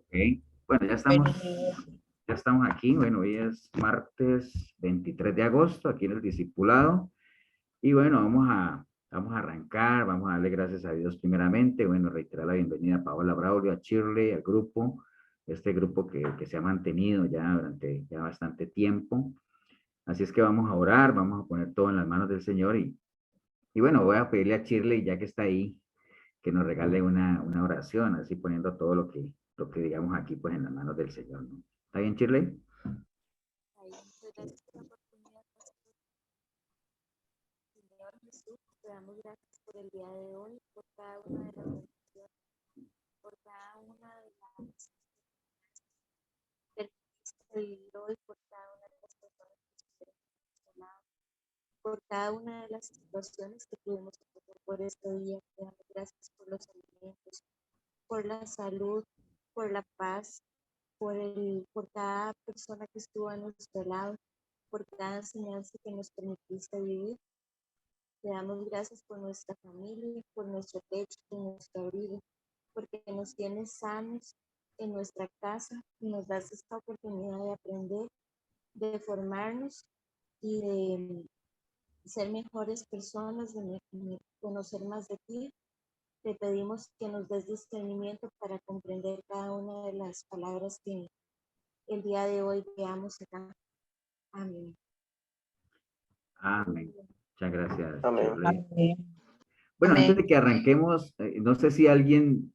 Ok. Bueno, Buenos días. ya estamos aquí. Bueno, hoy es martes 23 de agosto, aquí en el Discipulado. Y bueno, vamos a arrancar, vamos a darle gracias a Dios primeramente. Bueno, reiterar la bienvenida a Paola Braulio, a Shirley, al grupo, este grupo que se ha mantenido ya durante ya bastante tiempo. Así es que vamos a orar, vamos a poner todo en las manos del Señor y bueno, voy a pedirle a Shirley, ya que está ahí, que nos regale una oración, así poniendo todo lo que digamos aquí, pues en las manos del Señor, ¿no? ¿Está bien, Shirley? Ahí, muchas gracias por la oportunidad, Pastor. Señor Jesús, te damos gracias por el día de hoy, por cada una de las bendiciones, por cada una de las permisos de vivir hoy, por cada una de las personas que estuvieron a nuestro lado, por cada una de las situaciones que tuvimos que pasar por este día. Te damos gracias por los alimentos, por la salud, por la paz, por cada persona que estuvo a nuestro lado, por cada enseñanza que nos permitiste vivir. Te damos gracias por nuestra familia, por nuestro techo, por nuestro abrigo, porque nos tienes sanos en nuestra casa y nos das esta oportunidad de aprender, de formarnos y de ser mejores personas, de conocer más de ti. Te pedimos que nos des discernimiento para comprender cada una de las palabras que el día de hoy veamos acá. Amén. Amén. Muchas gracias, Amén. Shirley. Amén. Bueno, antes Amén. de que arranquemos, no sé si alguien,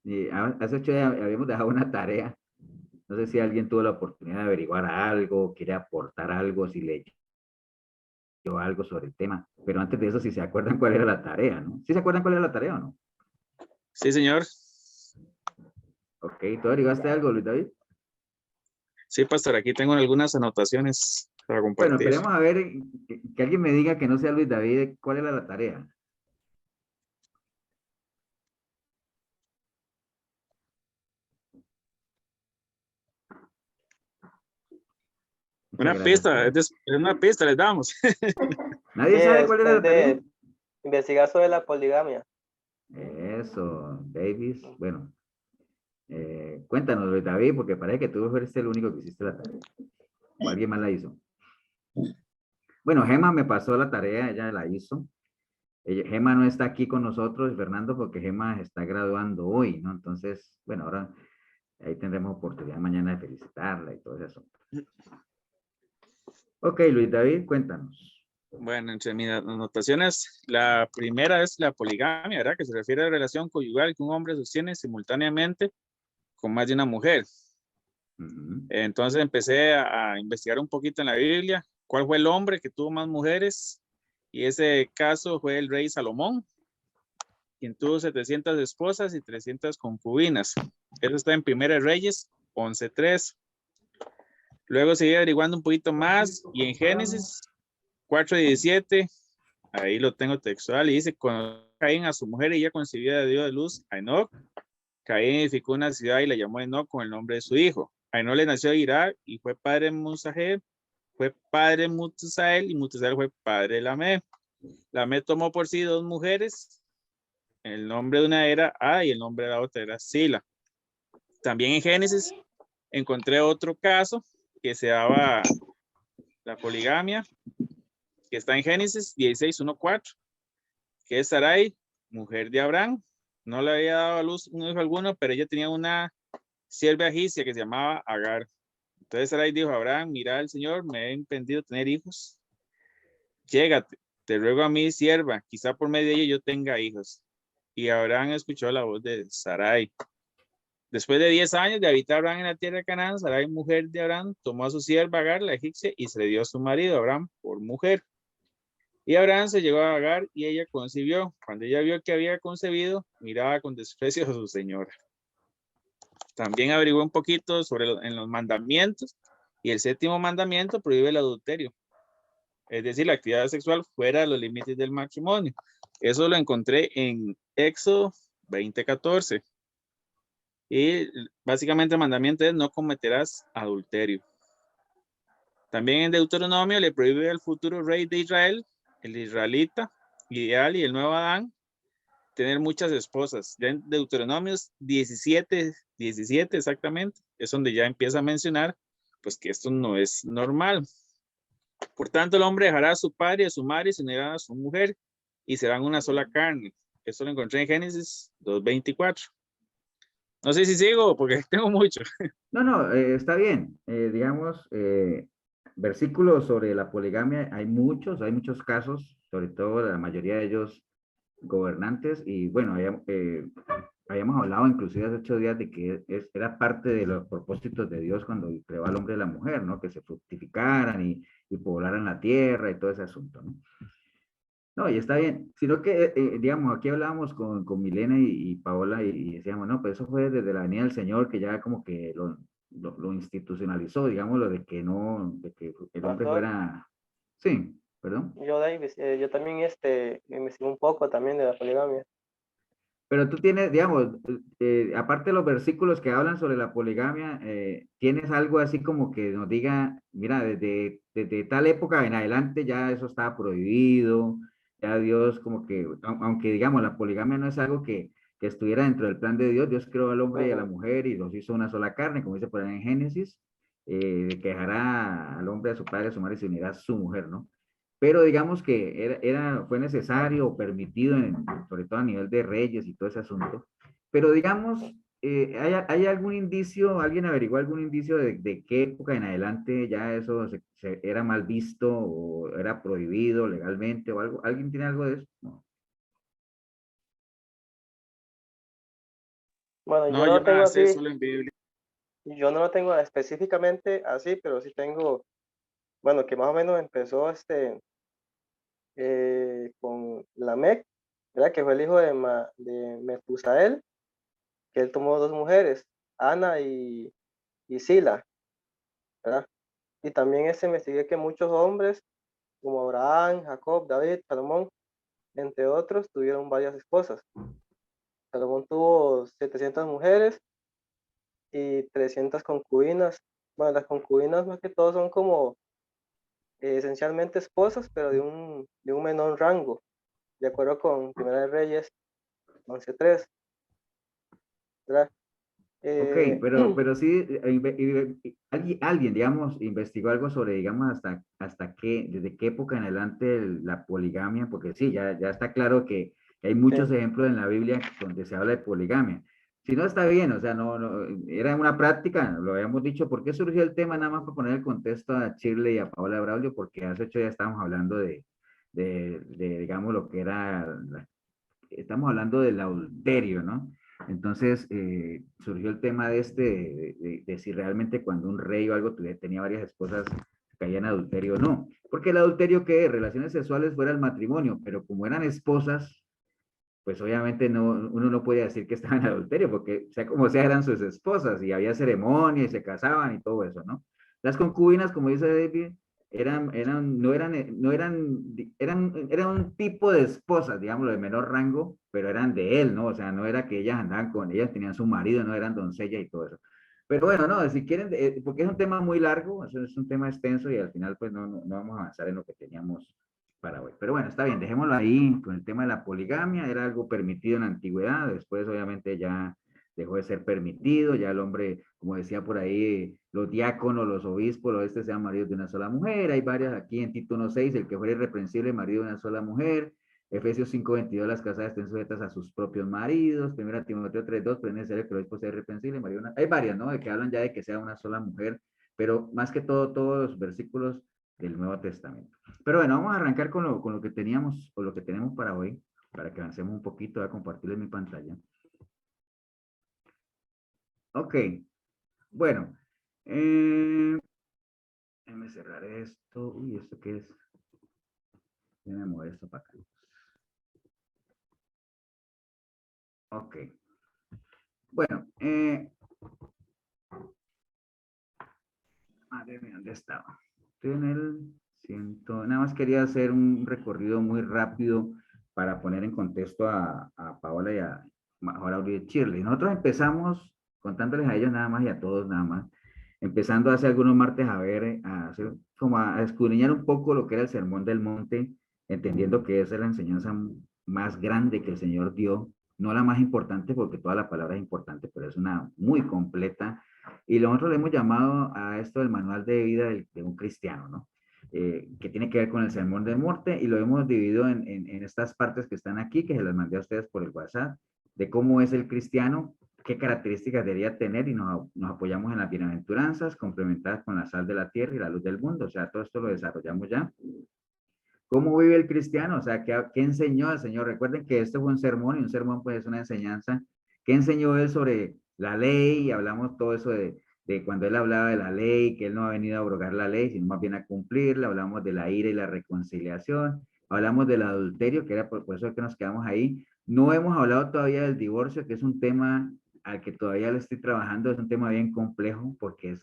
hace 8 días habíamos dejado una tarea, no sé si alguien tuvo la oportunidad de averiguar algo, quiere aportar algo, si leyó algo sobre el tema, pero antes de eso, si se acuerdan cuál era la tarea, ¿no? ¿Sí se acuerdan cuál era la tarea o no? Sí, señor. Ok, ¿tú averiguaste algo, Luis David? Sí, pastor, aquí tengo algunas anotaciones para Bueno, compartir. esperemos a ver, que alguien me diga que no sea Luis David, ¿cuál era la tarea? Muchas Una gracias. pista, es una pista, les damos. ¿Nadie Sí, sabe cuál era es la tarea? de investigar sobre la poligamia. Eso, Davis. Bueno, cuéntanos, Luis David, porque parece que tú eres el único que hiciste la tarea. O alguien más la hizo. Bueno, Gema me pasó la tarea, ella la hizo. Gema no está aquí con nosotros, Fernando, porque Gema está graduando hoy, ¿no? Entonces, bueno, ahora ahí tendremos oportunidad mañana de felicitarla y todo eso. Ok, Luis David, cuéntanos. Bueno, entre mis anotaciones, la primera es la poligamia, ¿verdad? Que se refiere a la relación conyugal que un hombre sostiene simultáneamente con más de una mujer. Ujú. Entonces empecé a investigar un poquito en la Biblia, cuál fue el hombre que tuvo más mujeres, y ese caso fue el rey Salomón, quien tuvo 700 esposas y 300 concubinas. Eso está en Primera de Reyes 11:3. Luego seguí averiguando un poquito más y en Génesis 4:17, ahí lo tengo textual, y dice, cuando Caín a su mujer, ella concebida dio de luz a Enoc. Caín edificó una ciudad y la llamó Enoc con el nombre de su hijo. A Enoc le nació Irad y fue padre de Musael, fue padre de Mutusael y Mutusael fue padre de Lamé. Lamé tomó por sí 2 mujeres, el nombre de una era A y el nombre de la otra era Sila. También en Génesis encontré otro caso que se daba la poligamia, que está en Génesis 16:1-4, que es Sarai, mujer de Abraham. No le había dado a luz un hijo alguno, pero ella tenía una sierva egipcia que se llamaba Agar. Entonces Sarai dijo a Abraham, mira, el Señor me ha impedido tener hijos. Llégate, te ruego a mí, sierva, quizá por medio de ella yo tenga hijos. Y Abraham escuchó la voz de Sarai. Después de 10 años de habitar Abraham en la tierra de Canaán, Sarai, mujer de Abraham, tomó a su sierva Agar, la egipcia, y se le dio a su marido Abraham por mujer. Y Abraham se llegó a Agar y ella concibió. Cuando ella vio que había concebido, miraba con desprecio a su señora. También averiguó un poquito en los mandamientos, y el 7º mandamiento prohíbe el adulterio, es decir, la actividad sexual fuera de los límites del matrimonio. Eso lo encontré en Éxodo 20:14. Y básicamente el mandamiento es no cometerás adulterio. También en Deuteronomio le prohíbe al futuro rey de Israel, el israelita ideal y el nuevo Adán, tener muchas esposas. Ya en Deuteronomios 17 exactamente, es donde ya empieza a mencionar, pues que esto no es normal. Por tanto, el hombre dejará a su padre y a su madre y se unirá a su mujer y serán una sola carne. Esto lo encontré en Génesis 2:24. No sé si sigo porque tengo mucho. No, no, está bien. Digamos, versículos sobre la poligamia, hay muchos casos, sobre todo la mayoría de ellos gobernantes, y bueno, habíamos hablado inclusive hace 8 días de que era parte de los propósitos de Dios cuando creó al hombre y la mujer, ¿no? Que se fructificaran y poblaran la tierra y todo ese asunto, ¿no? No, y está bien, sino que, digamos, aquí hablábamos con Milena y Paola y decíamos, no, pues eso fue desde la venida del Señor que ya como que lo institucionalizó, digamos, lo de que no, de que el hombre Pastor, fuera, sí, perdón. yo, Davis, yo también investigué un poco también de la poligamia. Pero tú tienes, digamos, aparte de los versículos que hablan sobre la poligamia, ¿tienes algo así como que nos diga, mira, desde tal época en adelante ya eso estaba prohibido, ya Dios como que, aunque digamos, la poligamia no es algo que estuviera dentro del plan de Dios, Dios creó al hombre y a la Ujú. mujer y los hizo una sola carne, como dice por ahí en Génesis, que dejará al hombre a su padre, a su madre y se unirá a su mujer, ¿no? Pero digamos que fue necesario o permitido, sobre todo a nivel de reyes y todo ese asunto. Pero digamos, ¿hay algún indicio, alguien averiguó algún indicio de qué época en adelante ya eso era mal visto o era prohibido legalmente o algo? ¿Alguien tiene algo de eso? No. Bueno, yo No, no yo lo nada tengo sé, así, solo en Biblia. yo no lo tengo específicamente así, pero sí tengo, bueno, que más o menos empezó con Lamec, ¿verdad? Que fue el hijo de Metusael, que él tomó dos mujeres, Ana y Sila, ¿verdad? Y también investigué que muchos hombres, como Abraham, Jacob, David, Salomón, entre otros, tuvieron varias esposas. Salomón tuvo 700 mujeres y 300 concubinas. Bueno, las concubinas más que todo son como esencialmente esposas, pero de un menor rango, de acuerdo con Primera de Reyes 11:3, ¿verdad? Ok, Eh, pero sí, alguien, digamos, investigó algo sobre, digamos, desde qué época en adelante la poligamia, porque sí, ya está claro que hay muchos sí, ejemplos en la Biblia donde se habla de poligamia. Si no está bien, o sea, era una práctica, lo habíamos dicho. ¿Por qué surgió el tema? Nada más para poner el contexto a Shirley y a Paola Braulio, porque hace 8 días estábamos hablando digamos, lo que era, estamos hablando del adulterio, ¿no? Entonces surgió el tema de si realmente cuando un rey o algo tenía varias esposas caía en adulterio o no. Porque el adulterio, ¿qué es? Relaciones sexuales fuera el matrimonio, pero como eran esposas, pues obviamente uno no puede decir que estaban en adulterio, porque sea como sea eran sus esposas y había ceremonia y se casaban y todo eso, ¿no? Las concubinas, como dice David, eran un tipo de esposas, digámoslo, de menor rango, pero eran de él, ¿no? O sea, no era que ellas andaban con ellas, tenían su marido, no eran doncellas y todo eso. Pero bueno, no, si quieren, porque es un tema muy largo, es un tema extenso y al final pues no vamos a avanzar en lo que teníamos para hoy. Pero bueno, está bien, dejémoslo ahí con el tema de la poligamia, era algo permitido en la antigüedad, después obviamente ya dejó de ser permitido, ya el hombre, como decía por ahí, los diáconos, los obispos, los sean maridos de una sola mujer, hay varias aquí en Tito 1:6, el que fuera irreprensible, marido de una sola mujer, Efesios 5:22, las casadas estén sujetas a sus propios maridos, 1 Timoteo 3:2, pero es necesario que el obispo sea irreprensible, marido hay varias, ¿no? De que hablan ya de que sea una sola mujer, pero más que todo, todos los versículos del Nuevo Testamento. Pero bueno, vamos a arrancar con lo que teníamos o lo que tenemos para hoy, para que avancemos un poquito. Voy a compartirles mi pantalla. Ok, bueno, déjenme cerrar esto. Uy, ¿esto qué es? Déjenme mover esto para acá. Ok, bueno, madre mía, ¿dónde estaba? Estoy en el nada más quería hacer un recorrido muy rápido para poner en contexto a Paola y a Maura y Shirley. Nosotros empezamos contándoles a ellos nada más y a todos nada más, empezando hace algunos martes a ver, a hacer, como a escudriñar un poco lo que era el Sermón del Monte, entendiendo que esa es la enseñanza más grande que el Señor dio, no la más importante porque toda la palabra es importante, pero es una muy completa. Y nosotros le hemos llamado a esto el manual de vida de un cristiano, ¿no? Que tiene que ver con el sermón del monte y lo hemos dividido en estas partes que están aquí, que se las mandé a ustedes por el WhatsApp, de cómo es el cristiano, qué características debería tener y nos apoyamos en las bienaventuranzas complementadas con la sal de la tierra y la luz del mundo. O sea, todo esto lo desarrollamos ya. ¿Cómo vive el cristiano? O sea, ¿qué enseñó el Señor? Recuerden que esto fue un sermón y un sermón pues es una enseñanza. ¿Qué enseñó él sobre la ley? Y hablamos todo eso de cuando él hablaba de la ley, que él no ha venido a abrogar la ley, sino más bien a cumplirla. Hablamos de la ira y la reconciliación. Hablamos del adulterio, que era por eso que nos quedamos ahí. No hemos hablado todavía del divorcio, que es un tema al que todavía le estoy trabajando. Es un tema bien complejo, porque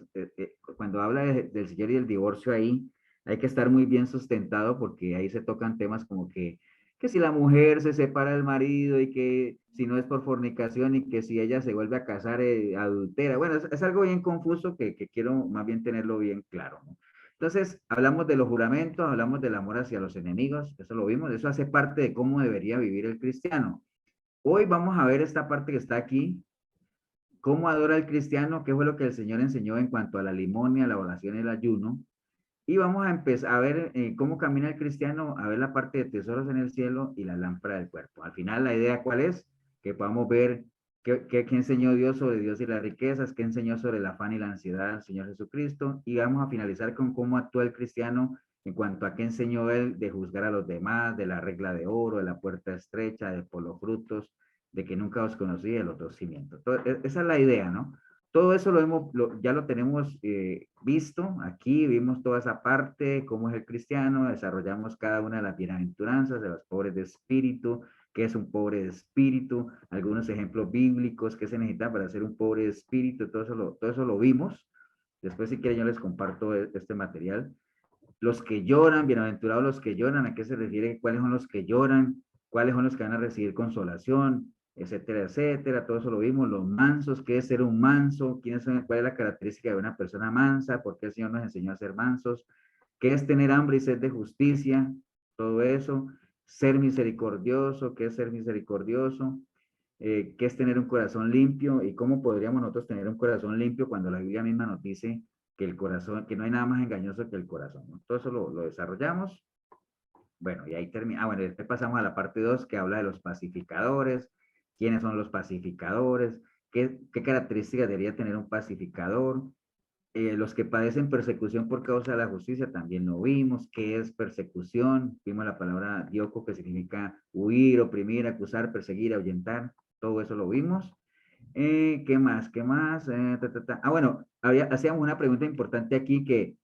cuando habla del Señor y del divorcio ahí, hay que estar muy bien sustentado porque ahí se tocan temas como que si la mujer se separa del marido y que si no es por fornicación y que si ella se vuelve a casar adultera. Bueno, es algo bien confuso que quiero más bien tenerlo bien claro, ¿no? Entonces, hablamos de los juramentos, hablamos del amor hacia los enemigos, eso lo vimos, eso hace parte de cómo debería vivir el cristiano. Hoy vamos a ver esta parte que está aquí, cómo adora el cristiano, qué fue lo que el Señor enseñó en cuanto a la limonia, la oración y el ayuno. Y vamos a empezar a ver cómo camina el cristiano, a ver la parte de tesoros en el cielo y la lámpara del cuerpo. Al final, la idea cuál es, que podamos ver qué enseñó Dios sobre Dios y las riquezas, qué enseñó sobre el afán y la ansiedad del Señor Jesucristo. Y vamos a finalizar con cómo actúa el cristiano en cuanto a qué enseñó él de juzgar a los demás, de la regla de oro, de la puerta estrecha, de por los frutos, de que nunca os conocí, de los dos cimientos. Esa es la idea, ¿no? Todo eso ya lo tenemos visto aquí, vimos toda esa parte, cómo es el cristiano, desarrollamos cada una de las bienaventuranzas de los pobres de espíritu, qué es un pobre de espíritu, algunos ejemplos bíblicos, qué se necesita para ser un pobre de espíritu, todo eso lo vimos. Después, si quieren, yo les comparto este material. Los que lloran, bienaventurados los que lloran, ¿a qué se refiere? ¿Cuáles son los que lloran? ¿Cuáles son los que van a recibir consolación? Etcétera, etcétera. Todo eso lo vimos. Los mansos, ¿qué es ser un manso? ¿Cuál es la característica de una persona mansa? ¿Por qué el Señor nos enseñó a ser mansos? ¿Qué es tener hambre y sed de justicia? Todo eso. Ser misericordioso, ¿qué es ser misericordioso? ¿Qué es tener un corazón limpio? ¿Y cómo podríamos nosotros tener un corazón limpio cuando la Biblia misma nos dice que el corazón, que no hay nada más engañoso que el corazón, ¿no? Todo eso lo desarrollamos. Bueno, y ahí termina. Bueno, después pasamos a la parte 2 que habla de los pacificadores. ¿Quiénes son los pacificadores? ¿Qué características debería tener un pacificador? Los que padecen persecución por causa de la justicia también lo vimos. ¿Qué es persecución? Vimos la palabra dioco, que significa huir, oprimir, acusar, perseguir, ahuyentar. Todo eso lo vimos. ¿Qué más? ¿Qué más? Bueno, hacíamos una pregunta importante aquí que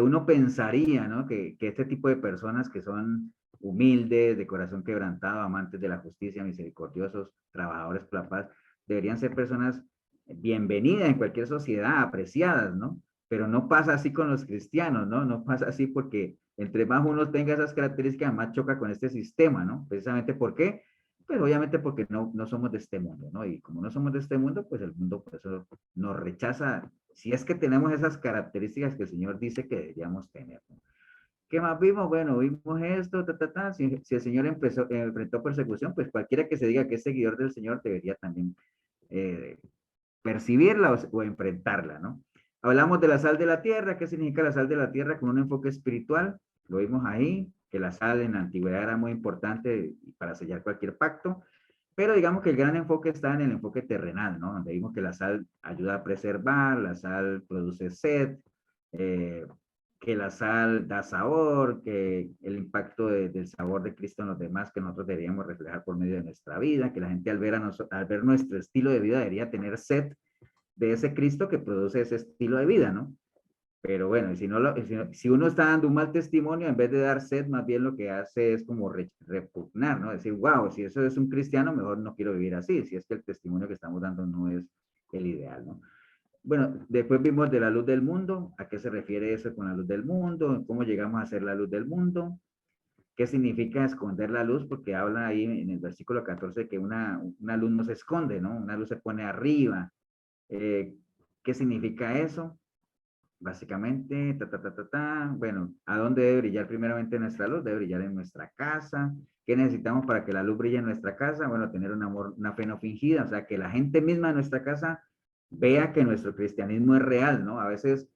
uno pensaría, ¿no? Que este tipo de personas que son humildes, de corazón quebrantado, amantes de la justicia, misericordiosos, trabajadores por la paz, deberían ser personas bienvenidas en cualquier sociedad, apreciadas, ¿no? Pero no pasa así con los cristianos, ¿no? No pasa así porque entre más uno tenga esas características, más choca con este sistema, ¿no? Precisamente, ¿por qué? Pues obviamente porque no somos de este mundo, ¿no? Y como no somos de este mundo, pues el mundo por eso nos rechaza, si es que tenemos esas características que el Señor dice que deberíamos tener, ¿no? ¿Qué más vimos? Bueno, vimos esto, Si el Señor enfrentó persecución, pues cualquiera que se diga que es seguidor del Señor debería también eh, percibirla o enfrentarla, ¿no? Hablamos de la sal de la tierra. ¿Qué significa la sal de la tierra con un enfoque espiritual? Lo vimos ahí, que la sal en la antigüedad era muy importante para sellar cualquier pacto, pero digamos que el gran enfoque está en el enfoque terrenal, ¿no? Donde vimos que la sal ayuda a preservar, la sal produce sed, eh, que la sal da sabor, que el impacto del sabor de Cristo en los demás que nosotros deberíamos reflejar por medio de nuestra vida, que la gente al ver nuestro estilo de vida debería tener sed de ese Cristo que produce ese estilo de vida, ¿no? Pero bueno, si uno está dando un mal testimonio, en vez de dar sed, más bien lo que hace es como repugnar, ¿no? Decir, wow, si eso es un cristiano, mejor no quiero vivir así, si es que el testimonio que estamos dando no es el ideal, ¿no? Bueno, después vimos de la luz del mundo, a qué se refiere eso con la luz del mundo, cómo llegamos a ser la luz del mundo, qué significa esconder la luz, porque habla ahí en el versículo 14 que una luz no se esconde, ¿no? Una luz se pone arriba. ¿Qué significa eso? Básicamente, bueno, ¿a dónde debe brillar primeramente nuestra luz? Debe brillar en nuestra casa. ¿Qué necesitamos para que la luz brille en nuestra casa? Bueno, tener un amor, una fe no fingida, o sea, que la gente misma de nuestra casa vea que nuestro cristianismo es real, ¿no? A veces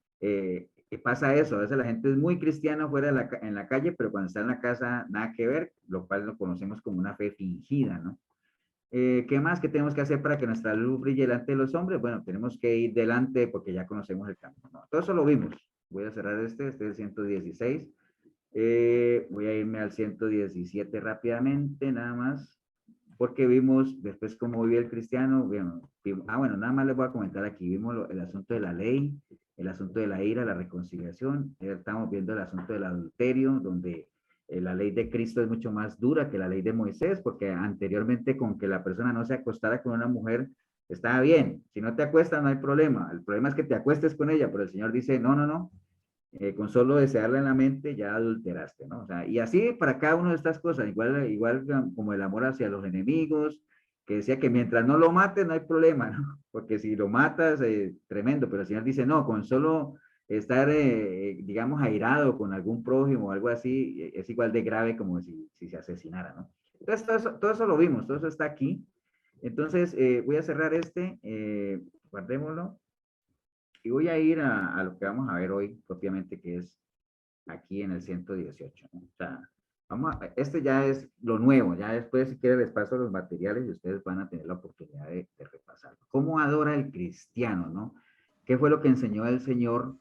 pasa eso, a veces la gente es muy cristiana fuera de en la calle, pero cuando está en la casa nada que ver, lo cual lo conocemos como una fe fingida, ¿no? ¿Qué más que tenemos que hacer para que nuestra luz brille delante de los hombres? Bueno, tenemos que ir delante porque ya conocemos el camino, ¿no? Todo eso lo vimos. Voy a cerrar este es el 116. Voy a irme al 117 rápidamente, nada más, porque vimos después cómo vivía el cristiano. Bueno, nada más les voy a comentar aquí. Vimos el asunto de la ley, el asunto de la ira, la reconciliación. Estamos viendo el asunto del adulterio, donde la ley de Cristo es mucho más dura que la ley de Moisés, porque anteriormente con que la persona no se acostara con una mujer, estaba bien. Si no te acuestas, no hay problema. El problema es que te acuestes con ella, pero el Señor dice, no, no, no. Con solo desearla en la mente ya adulteraste, ¿no? O sea, y así para cada una de estas cosas, igual como el amor hacia los enemigos, que decía que mientras no lo mates no hay problema, ¿no? Porque si lo matas, tremendo, pero el Señor dice, no, con solo estar, digamos, airado con algún prójimo o algo así, es igual de grave como si se asesinara, ¿no? Entonces, todo eso lo vimos, todo eso está aquí. Entonces, voy a cerrar guardémoslo, y voy a ir a lo que vamos a ver hoy propiamente, que es aquí en el 118, ¿no? O sea, este ya es lo nuevo, ya después si quieren les paso los materiales y ustedes van a tener la oportunidad de repasarlo. ¿Cómo adora el cristiano, no? ¿Qué fue lo que enseñó el Señor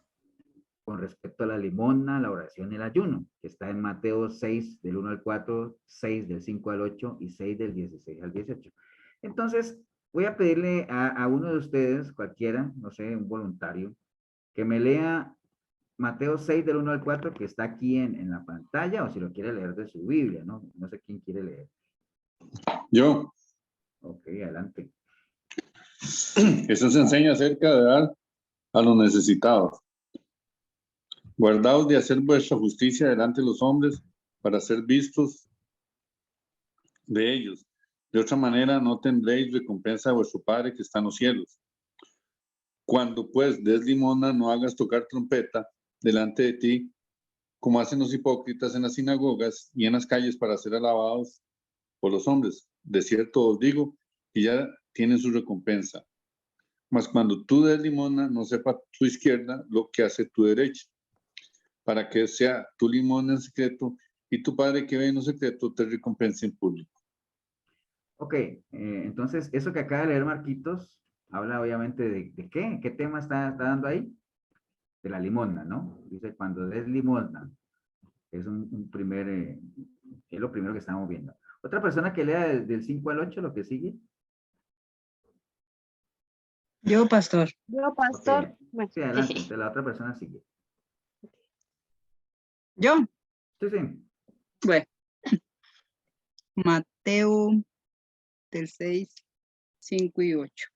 con respecto a la limosna, la oración y el ayuno? Que está en Mateo 6 del 1 al 4, 6 del 5 al 8 y 6 del 16 al 18. Entonces, voy a pedirle a uno de ustedes, cualquiera, no sé, un voluntario, que me lea Mateo 6 del 1 al 4, que está aquí en la pantalla, o si lo quiere leer de su Biblia, ¿no? No sé quién quiere leer. Yo. Ok, adelante. Eso se enseña acerca de dar a los necesitados. Guardaos de hacer vuestra justicia delante de los hombres para ser vistos de ellos. De otra manera no tendréis recompensa de vuestro Padre que está en los cielos. Cuando pues des limosna, no hagas tocar trompeta delante de ti, como hacen los hipócritas en las sinagogas y en las calles para ser alabados por los hombres. De cierto os digo que ya tienen su recompensa. Mas cuando tú des limosna, no sepa tu izquierda lo que hace tu derecha, para que sea tu limosna en secreto y tu Padre que ve en lo secreto te recompense en público. Ok, entonces, eso que acaba de leer Marquitos, habla obviamente de qué, ¿qué tema está dando ahí? De la limosna, ¿no? Dice, cuando des limosna, es es lo primero que estamos viendo. Otra persona que lea del 5 al 8, lo que sigue. Yo, pastor. Yo, pastor. Ok, Bueno, sí, adelante, entonces la otra persona sigue. Yo. Sí, sí. Bueno, Mateo del 6, 5 y 8.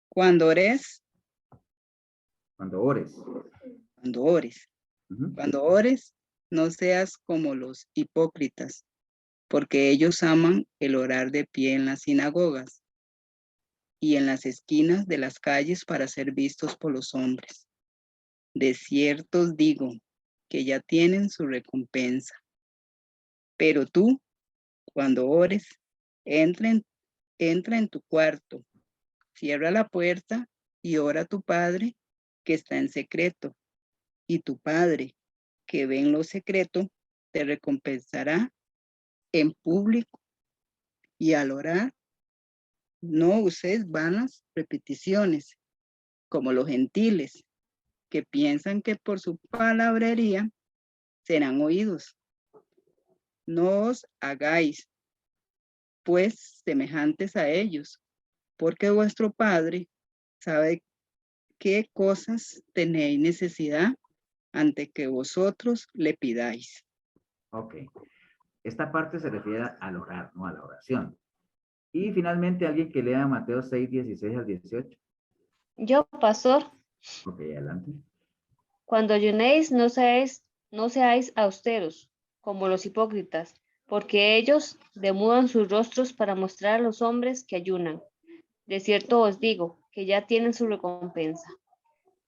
Cuando ores, Cuando ores. cuando ores, Ujú. cuando ores, no seas como los hipócritas, porque ellos aman el orar de pie en las sinagogas y en las esquinas de las calles para ser vistos por los hombres. De cierto os digo que ya tienen su recompensa. Pero tú, cuando ores, entra en tu cuarto, cierra la puerta y ora a tu Padre que está en secreto. Y tu Padre que ve en lo secreto te recompensará en público. Y al orar, no uses vanas repeticiones como los gentiles que piensan que por su palabrería serán oídos. No os hagáis pues semejantes a ellos, porque vuestro Padre sabe qué cosas tenéis necesidad antes que vosotros le pidáis. Ok. Esta parte se refiere al orar, no a la oración. Y finalmente alguien que lea Mateo 6, 16 al 18. yo, pastor. Ok, adelante. Cuando ayunéis, no seáis austeros, como los hipócritas, porque ellos demudan sus rostros para mostrar a los hombres que ayunan. De cierto os digo, que ya tienen su recompensa.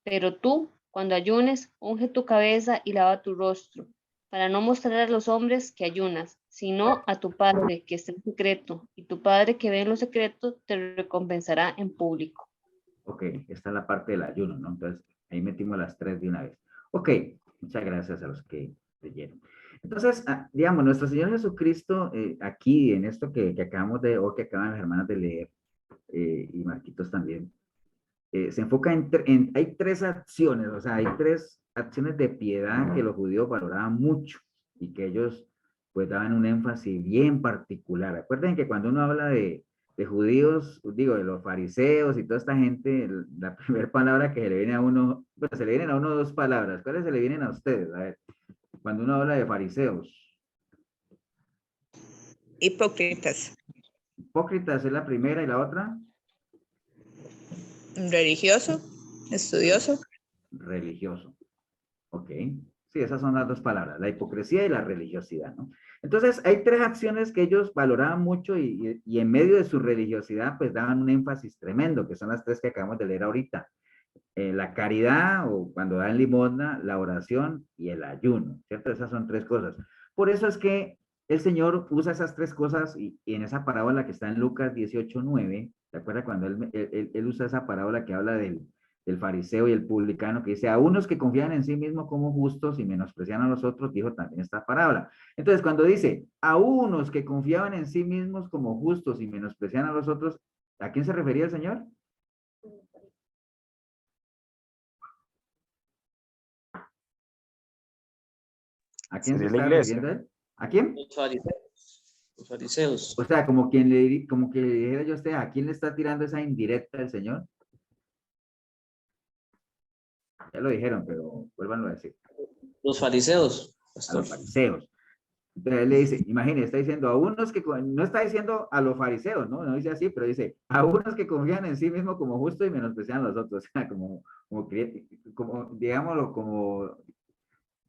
Pero tú, cuando ayunes, unge tu cabeza y lava tu rostro, para no mostrar a los hombres que ayunas, sino a tu Padre que está en secreto, y tu Padre que ve en lo secreto te recompensará en público. Ok, esta es la parte del ayuno, ¿no? Entonces, ahí metimos las tres de una vez. Ok, muchas gracias a los que leyeron. Entonces, digamos, nuestro Señor Jesucristo, aquí en esto que acabamos de, o que acaban las hermanas de leer, y Marquitos también, se enfoca hay tres acciones, o sea, hay tres acciones de piedad que los judíos valoraban mucho y que ellos pues daban un énfasis bien particular. Acuérdense que cuando uno habla de judíos, digo, de los fariseos y toda esta gente, la primera palabra que se le viene a uno, bueno, se le vienen a uno dos palabras. ¿Cuáles se le vienen a ustedes? A ver, cuando uno habla de fariseos. Hipócritas, Hipócritas es la primera y la otra, religioso, estudioso. religioso. Ok. Sí, esas son las dos palabras, la hipocresía y la religiosidad, ¿no? Entonces, hay tres acciones que ellos valoraban mucho y en medio de su religiosidad, pues daban un énfasis tremendo, que son las tres que acabamos de leer ahorita. La caridad o cuando dan limosna, la oración y el ayuno, ¿cierto? Esas son tres cosas. Por eso es que el Señor usa esas tres cosas y en esa parábola que está en Lucas 18:9, ¿te acuerdas cuando él usa esa parábola que habla del fariseo y el publicano, que dice, a unos que confían en sí mismos como justos y menosprecian a los otros, dijo también esta parábola. Entonces, cuando dice, a unos que confiaban en sí mismos como justos y menosprecian a los otros, ¿a quién se refería el Señor? ¿A quién se Sería la está iglesia. refiriendo él? ¿A quién? Los fariseos. Los fariseos. O sea, como que le dijera yo a usted, ¿a quién le está tirando esa indirecta el Señor? Ya lo dijeron, pero vuélvanlo a decir. Los fariseos, A pastor. los fariseos. Entonces él le dice, imagínese, está diciendo a unos que, no está diciendo a los fariseos, ¿no? No dice así, pero dice, a unos que confían en sí mismos como justo y menosprecian a los otros. O sea, como digámoslo, como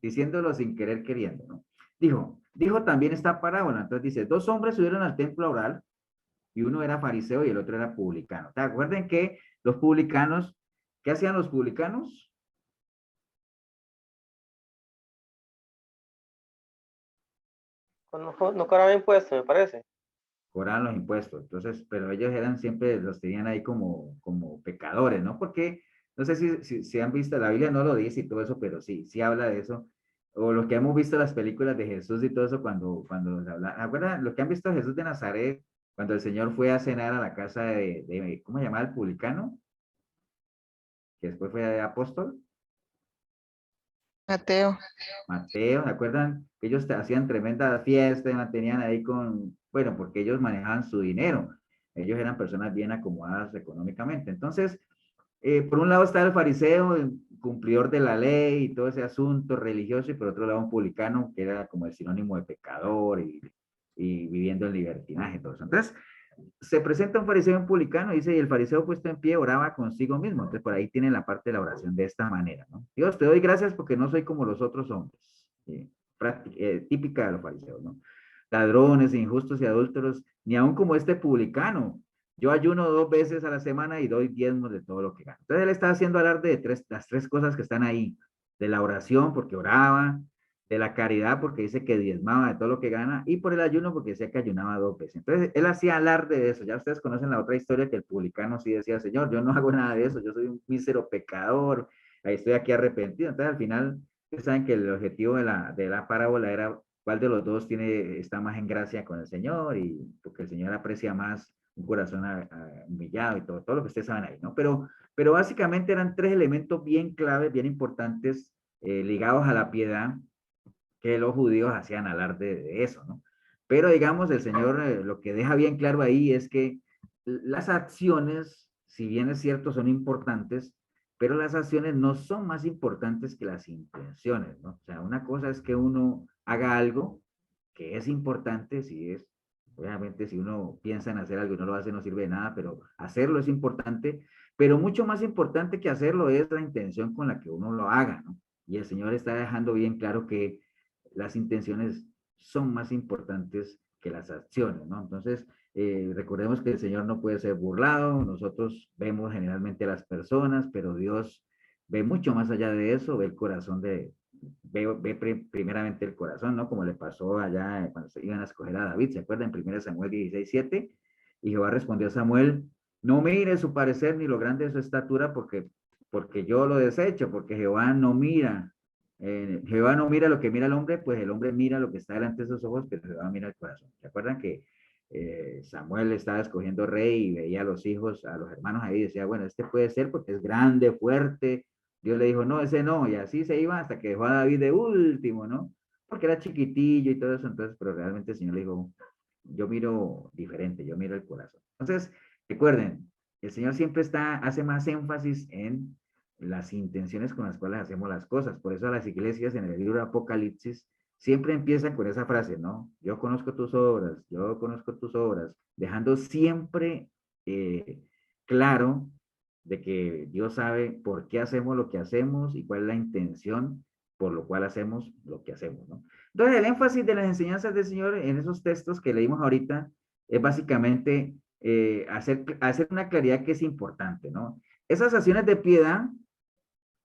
diciéndolo sin querer queriendo, ¿no? Dijo también esta parábola, entonces dice, dos hombres subieron al templo a orar, y uno era fariseo y el otro era publicano. ¿Te acuerdan que los publicanos, qué hacían los publicanos? No cobraban impuestos, me parece. Cobraban los impuestos, entonces, pero ellos eran siempre, los tenían ahí como pecadores, ¿no? Porque, no sé si han visto, la Biblia no lo dice y todo eso, pero sí habla de eso. O los que hemos visto las películas de Jesús y todo eso, cuando habla, ¿acuerdan? Los que han visto a Jesús de Nazaret, cuando el Señor fue a cenar a la casa ¿cómo se llamaba el publicano? Que después fue apóstol. Mateo. Mateo, ¿se acuerdan? Que ellos hacían tremenda fiesta y mantenían ahí bueno, porque ellos manejaban su dinero. Ellos eran personas bien acomodadas económicamente. Entonces, por un lado está el fariseo, el cumplidor de la ley y todo ese asunto religioso, y por otro lado un publicano, que era como el sinónimo de pecador y viviendo en libertinaje y todo eso. Entonces, se presenta un fariseo y un publicano, dice, y el fariseo puesto en pie oraba consigo mismo. Entonces, por ahí tienen la parte de la oración de esta manera, ¿no? Dios, te doy gracias porque no soy como los otros hombres. Típica de los fariseos, ¿no? Ladrones, injustos y adúlteros, ni aun como este publicano. Yo ayuno 2 veces a la semana y doy diezmos de todo lo que gano. Entonces, él está haciendo alarde de las tres cosas que están ahí. De la oración, porque oraba, de la caridad porque dice que diezmaba de todo lo que gana, y por el ayuno porque decía que ayunaba 2 veces. Entonces, él hacía alarde de eso. Ya ustedes conocen la otra historia que el publicano sí decía, Señor, yo no hago nada de eso, yo soy un mísero pecador, ahí estoy aquí arrepentido. Entonces, al final, ustedes saben que el objetivo de la parábola era cuál de los dos está más en gracia con el Señor, y porque el Señor aprecia más un corazón humillado y todo lo que ustedes saben ahí, ¿no? Pero básicamente eran tres elementos bien claves, bien importantes, ligados a la piedad, que los judíos hacían alarde de eso, ¿no? Pero digamos, el Señor lo que deja bien claro ahí es que las acciones, si bien es cierto, son importantes, pero las acciones no son más importantes que las intenciones, ¿no? O sea, una cosa es que uno haga algo que es importante, obviamente si uno piensa en hacer algo y no lo hace no sirve de nada, pero hacerlo es importante, pero mucho más importante que hacerlo es la intención con la que uno lo haga, ¿no? Y el Señor está dejando bien claro que las intenciones son más importantes que las acciones, ¿no? Entonces, recordemos que el Señor no puede ser burlado, nosotros vemos generalmente a las personas, pero Dios ve mucho más allá de eso, ve el corazón primeramente el corazón, ¿no? Como le pasó allá cuando se iban a escoger a David, ¿se acuerdan? En 1 Samuel 16:7, y Jehová respondió a Samuel, no mire su parecer ni lo grande de su estatura, porque yo lo desecho, porque Jehová no mira lo que mira el hombre, pues el hombre mira lo que está delante de sus ojos, pero Jehová mira el corazón. ¿Se acuerdan que Samuel estaba escogiendo rey y veía a los hijos, a los hermanos ahí, y decía, bueno, este puede ser porque es grande, fuerte? Dios le dijo, no, ese no, y así se iba hasta que dejó a David de último, ¿no? Porque era chiquitillo y todo eso, entonces, pero realmente el Señor le dijo, yo miro diferente, yo miro el corazón. Entonces, recuerden, el Señor siempre hace más énfasis en las intenciones con las cuales hacemos las cosas. Por eso las iglesias en el libro de Apocalipsis siempre empiezan con esa frase, ¿no? Yo conozco tus obras, dejando siempre claro de que Dios sabe por qué hacemos lo que hacemos y cuál es la intención por lo cual hacemos lo que hacemos, ¿no? Entonces, el énfasis de las enseñanzas del Señor en esos textos que leímos ahorita es básicamente hacer una claridad que es importante, ¿no? Esas acciones de piedad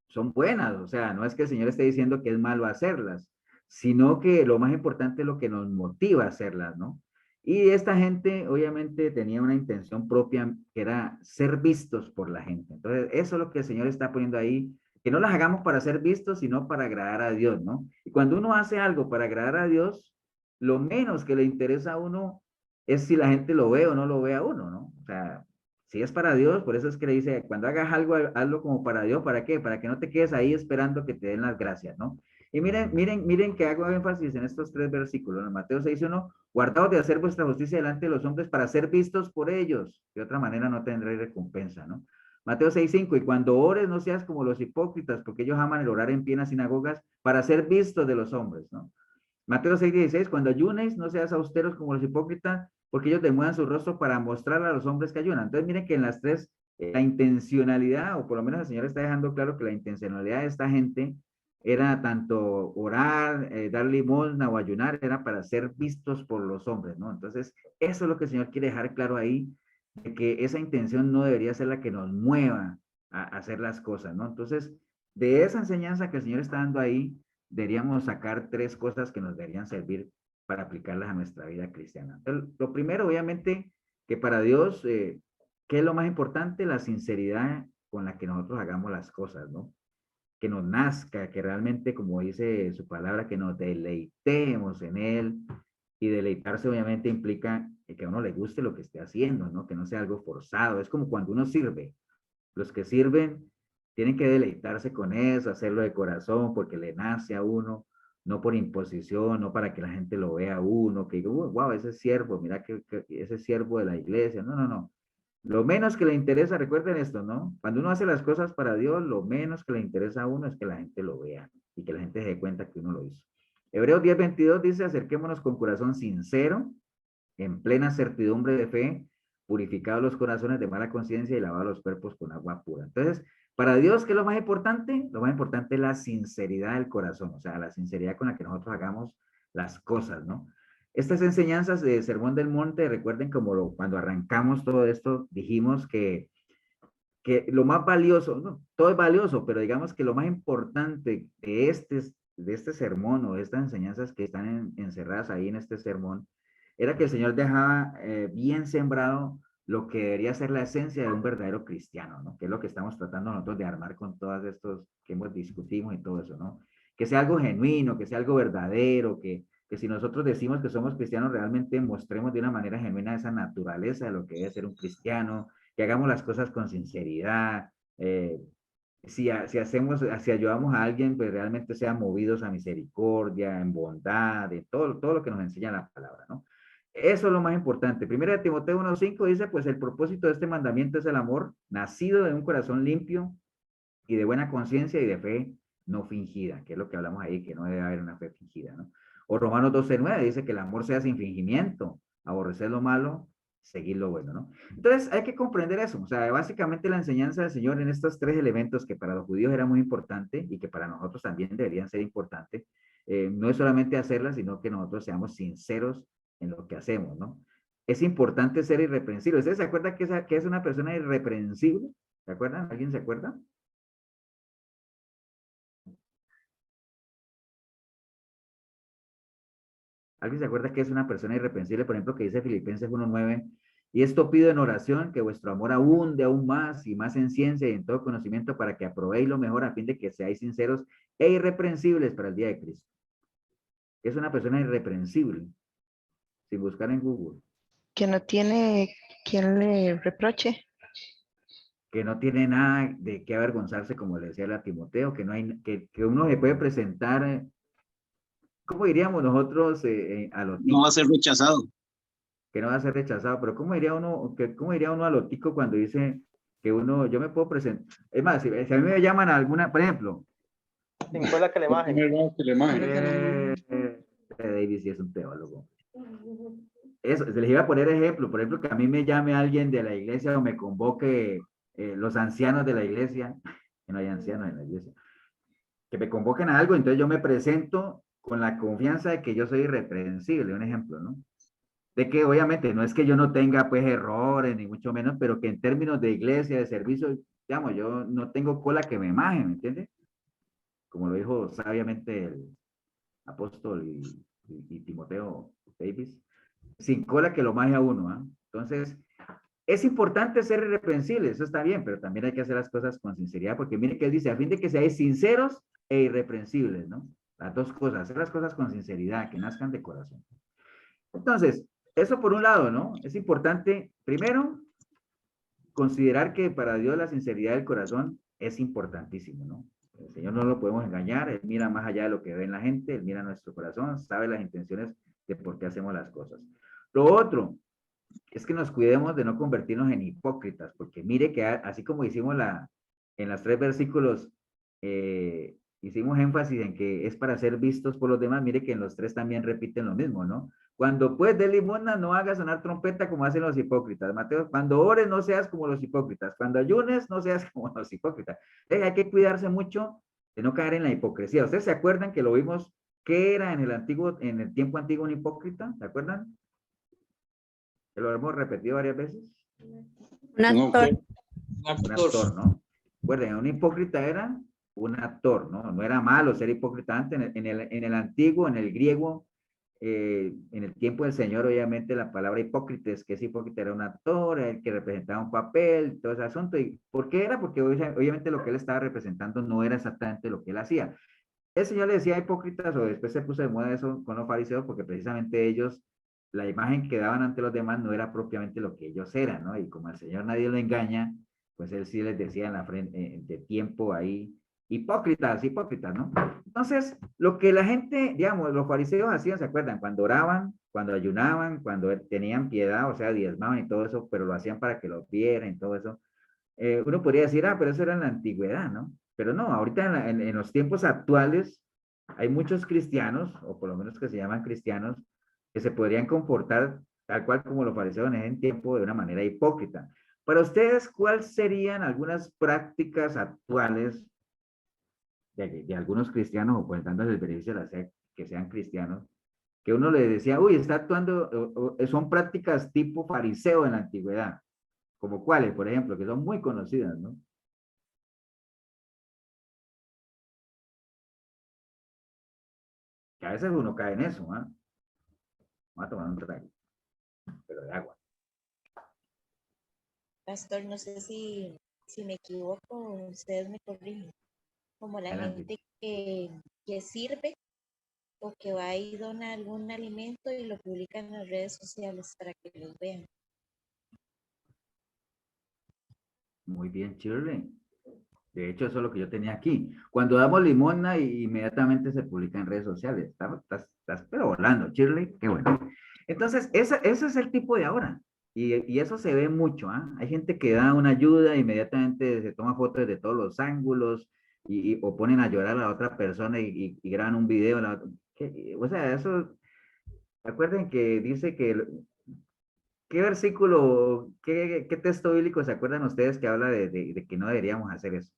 son buenas, o sea, no es que el Señor esté diciendo que es malo hacerlas, sino que lo más importante es lo que nos motiva a hacerlas, ¿no? Y esta gente obviamente tenía una intención propia que era ser vistos por la gente. Entonces, eso es lo que el Señor está poniendo ahí, que no las hagamos para ser vistos, sino para agradar a Dios, ¿no? Y cuando uno hace algo para agradar a Dios, lo menos que le interesa a uno es si la gente lo ve o no lo ve a uno, ¿no? O sea, si es para Dios, por eso es que le dice, cuando hagas algo, hazlo como para Dios. ¿Para qué? Para que no te quedes ahí esperando que te den las gracias, ¿no? Y miren que hago énfasis en estos 3 versículos. En Mateo 6:1, guardaos de hacer vuestra justicia delante de los hombres para ser vistos por ellos. De otra manera no tendréis recompensa, ¿no? Mateo 6:5, y cuando ores no seas como los hipócritas, porque ellos aman el orar en pie en las sinagogas para ser vistos de los hombres, ¿no? Mateo 6:16, cuando ayunes, no seas austeros como los hipócritas, porque ellos demuevan su rostro para mostrar a los hombres que ayunan. Entonces, miren que en las tres, la intencionalidad, o por lo menos el Señor está dejando claro que la intencionalidad de esta gente era tanto orar, dar limosna o ayunar, era para ser vistos por los hombres, ¿no? Entonces, eso es lo que el Señor quiere dejar claro ahí, de que esa intención no debería ser la que nos mueva a hacer las cosas, ¿no? Entonces, de esa enseñanza que el Señor está dando ahí, deberíamos sacar 3 cosas que nos deberían servir para aplicarlas a nuestra vida cristiana. Entonces, lo primero, obviamente, que para Dios, ¿qué es lo más importante? La sinceridad con la que nosotros hagamos las cosas, ¿no? Que nos nazca, que realmente, como dice su palabra, que nos deleitemos en Él. Y deleitarse, obviamente, implica que a uno le guste lo que esté haciendo, ¿no? Que no sea algo forzado. Es como cuando uno sirve. Los que sirven tienen que deleitarse con eso, hacerlo de corazón, porque le nace a uno, no por imposición, no para que la gente lo vea a uno, que diga, wow, ese es siervo, mira que ese es siervo de la iglesia. No, no, no. Lo menos que le interesa, recuerden esto, ¿no? Cuando uno hace las cosas para Dios, lo menos que le interesa a uno es que la gente lo vea y que la gente se dé cuenta que uno lo hizo. Hebreos 10:22 dice, acerquémonos con corazón sincero, en plena certidumbre de fe, purificados los corazones de mala conciencia y lavados los cuerpos con agua pura. Entonces, para Dios, ¿qué es lo más importante? Lo más importante es la sinceridad del corazón, o sea, la sinceridad con la que nosotros hagamos las cosas, ¿no? Estas enseñanzas de Sermón del Monte, recuerden como cuando arrancamos todo esto, dijimos que lo más valioso, no, todo es valioso, pero digamos que lo más importante de este sermón o de estas enseñanzas que están encerradas ahí en este sermón, era que el Señor dejaba bien sembrado lo que debería ser la esencia de un verdadero cristiano, ¿no? Que es lo que estamos tratando nosotros de armar con todos estos que hemos discutimos y todo eso, ¿no? Que sea algo genuino, que sea algo verdadero, que si nosotros decimos que somos cristianos, realmente mostremos de una manera genuina esa naturaleza de lo que debe ser un cristiano, que hagamos las cosas con sinceridad, si ayudamos a alguien, pues realmente sean movidos a misericordia, en bondad, de todo lo que nos enseña la palabra, ¿no? Eso es lo más importante. Primera de Timoteo 1:5 dice, pues el propósito de este mandamiento es el amor, nacido de un corazón limpio y de buena conciencia y de fe no fingida, que es lo que hablamos ahí, que no debe haber una fe fingida, ¿no? O Romanos 12:9 dice que el amor sea sin fingimiento, aborrecer lo malo, seguir lo bueno, ¿no? Entonces hay que comprender eso, o sea, básicamente la enseñanza del Señor en estos 3 elementos que para los judíos era muy importante y que para nosotros también deberían ser importantes, no es solamente hacerlas, sino que nosotros seamos sinceros en lo que hacemos, ¿no? Es importante ser irreprensible. ¿Ustedes se acuerdan que es una persona irreprensible? ¿Se acuerdan? ¿Alguien se acuerda? ¿Alguien se acuerda que es una persona irreprensible? Por ejemplo, que dice Filipenses 1:9, y esto pido en oración, que vuestro amor abunde aún más y más en ciencia y en todo conocimiento para que aprobéis lo mejor a fin de que seáis sinceros e irreprensibles para el día de Cristo. Es una persona irreprensible, sin buscar en Google. Que no tiene quien le reproche. Que no tiene nada de qué avergonzarse, como le decía a Timoteo, que no hay, que uno se puede presentar, ¿cómo diríamos nosotros a lo No va a ser rechazado. que no va a ser rechazado? Pero ¿cómo diría uno, cómo diría uno a lo tico cuando dice que uno, yo me puedo presentar? Es más, si a mí me llaman a alguna, por ejemplo, Sin cola que la imagen. David sí es un teólogo. Eso, se les iba a poner ejemplo, por ejemplo, que a mí me llame alguien de la iglesia o me convoque los ancianos de la iglesia, que no hay ancianos en la iglesia, que me convoquen a algo, entonces yo me presento con la confianza de que yo soy irreprensible, un ejemplo, ¿no? De que obviamente no es que yo no tenga pues errores, ni mucho menos, pero que en términos de iglesia, de servicio, digamos, yo no tengo cola que me maje, ¿me entiendes? Como lo dijo sabiamente el apóstol y Timoteo Davis, sin cola que lo maje a uno, ¿ah? Entonces, es importante ser irreprensible, eso está bien, pero también hay que hacer las cosas con sinceridad, porque mire que él dice, a fin de que seáis sinceros e irreprensibles, ¿no? Las dos cosas, hacer las cosas con sinceridad, que nazcan de corazón. Entonces, eso por un lado, ¿no? Es importante, primero, considerar que para Dios la sinceridad del corazón es importantísimo, ¿no? El Señor no lo podemos engañar, Él mira más allá de lo que ve en la gente, Él mira nuestro corazón, sabe las intenciones de por qué hacemos las cosas. Lo otro es que nos cuidemos de no convertirnos en hipócritas, porque mire que así como hicimos en los 3 versículos, hicimos énfasis en que es para ser vistos por los demás, mire que en los 3 también repiten lo mismo, ¿no? Cuando pues de limosna no hagas sonar trompeta como hacen los hipócritas. Mateo, cuando ores no seas como los hipócritas. Cuando ayunes no seas como los hipócritas. Hay que cuidarse mucho de no caer en la hipocresía. ¿Ustedes se acuerdan que lo vimos? ¿Qué era en el tiempo antiguo un hipócrita? ¿Se acuerdan? Que lo hemos repetido varias veces. Un actor. Un actor, ¿no? Recuerden, un hipócrita era un actor, ¿no? No era malo ser hipócrita antes. En el antiguo, en el griego, en el tiempo del Señor, obviamente la palabra hipócritas, que es hipócrita, era un actor, el que representaba un papel, todo ese asunto. ¿Y por qué era? Porque obviamente lo que él estaba representando no era exactamente lo que él hacía. El Señor le decía hipócritas, o después se puso de moda eso con los fariseos, porque precisamente ellos, la imagen que daban ante los demás no era propiamente lo que ellos eran, ¿no? Y como al Señor nadie lo engaña, pues él sí les decía en la frente, de tiempo ahí, hipócritas, hipócritas, ¿no? Entonces, lo que la gente, digamos, los fariseos hacían, ¿se acuerdan? Cuando oraban, cuando ayunaban, cuando tenían piedad, o sea, diezmaban y todo eso, pero lo hacían para que lo vieran y todo eso. Uno podría decir, ah, pero eso era en la antigüedad, ¿no? Pero no, ahorita en los tiempos actuales hay muchos cristianos, o por lo menos que se llaman cristianos, que se podrían comportar tal cual como los fariseos en ese tiempo de una manera hipócrita. Para ustedes, ¿cuáles serían algunas prácticas actuales de algunos cristianos, o pues dándoles el beneficio de la fe, que sean cristianos, que uno le decía, uy, está actuando, son prácticas tipo fariseo en la antigüedad, como cuáles, por ejemplo, que son muy conocidas, ¿no? Que a veces uno cae en eso, ¿ah? Vamos a tomar un trago, pero de agua. Pastor, no sé si me equivoco, ustedes me corrigen. Como la Adelante. gente que sirve o que va y dona algún alimento y lo publica en las redes sociales para que los vean. Muy bien, Shirley. De hecho, eso es lo que yo tenía aquí. Cuando damos limosna, inmediatamente se publica en redes sociales. Estás pero volando, Shirley. Qué bueno. Entonces, ese es el tipo de ahora. Y eso se ve mucho, ¿ah? Hay gente que da una ayuda, inmediatamente se toma fotos de todos los ángulos o ponen a llorar a la otra persona y graban un video. O sea, eso, recuerden que dice que ¿qué versículo, qué texto bíblico se acuerdan ustedes que habla de que no deberíamos hacer eso?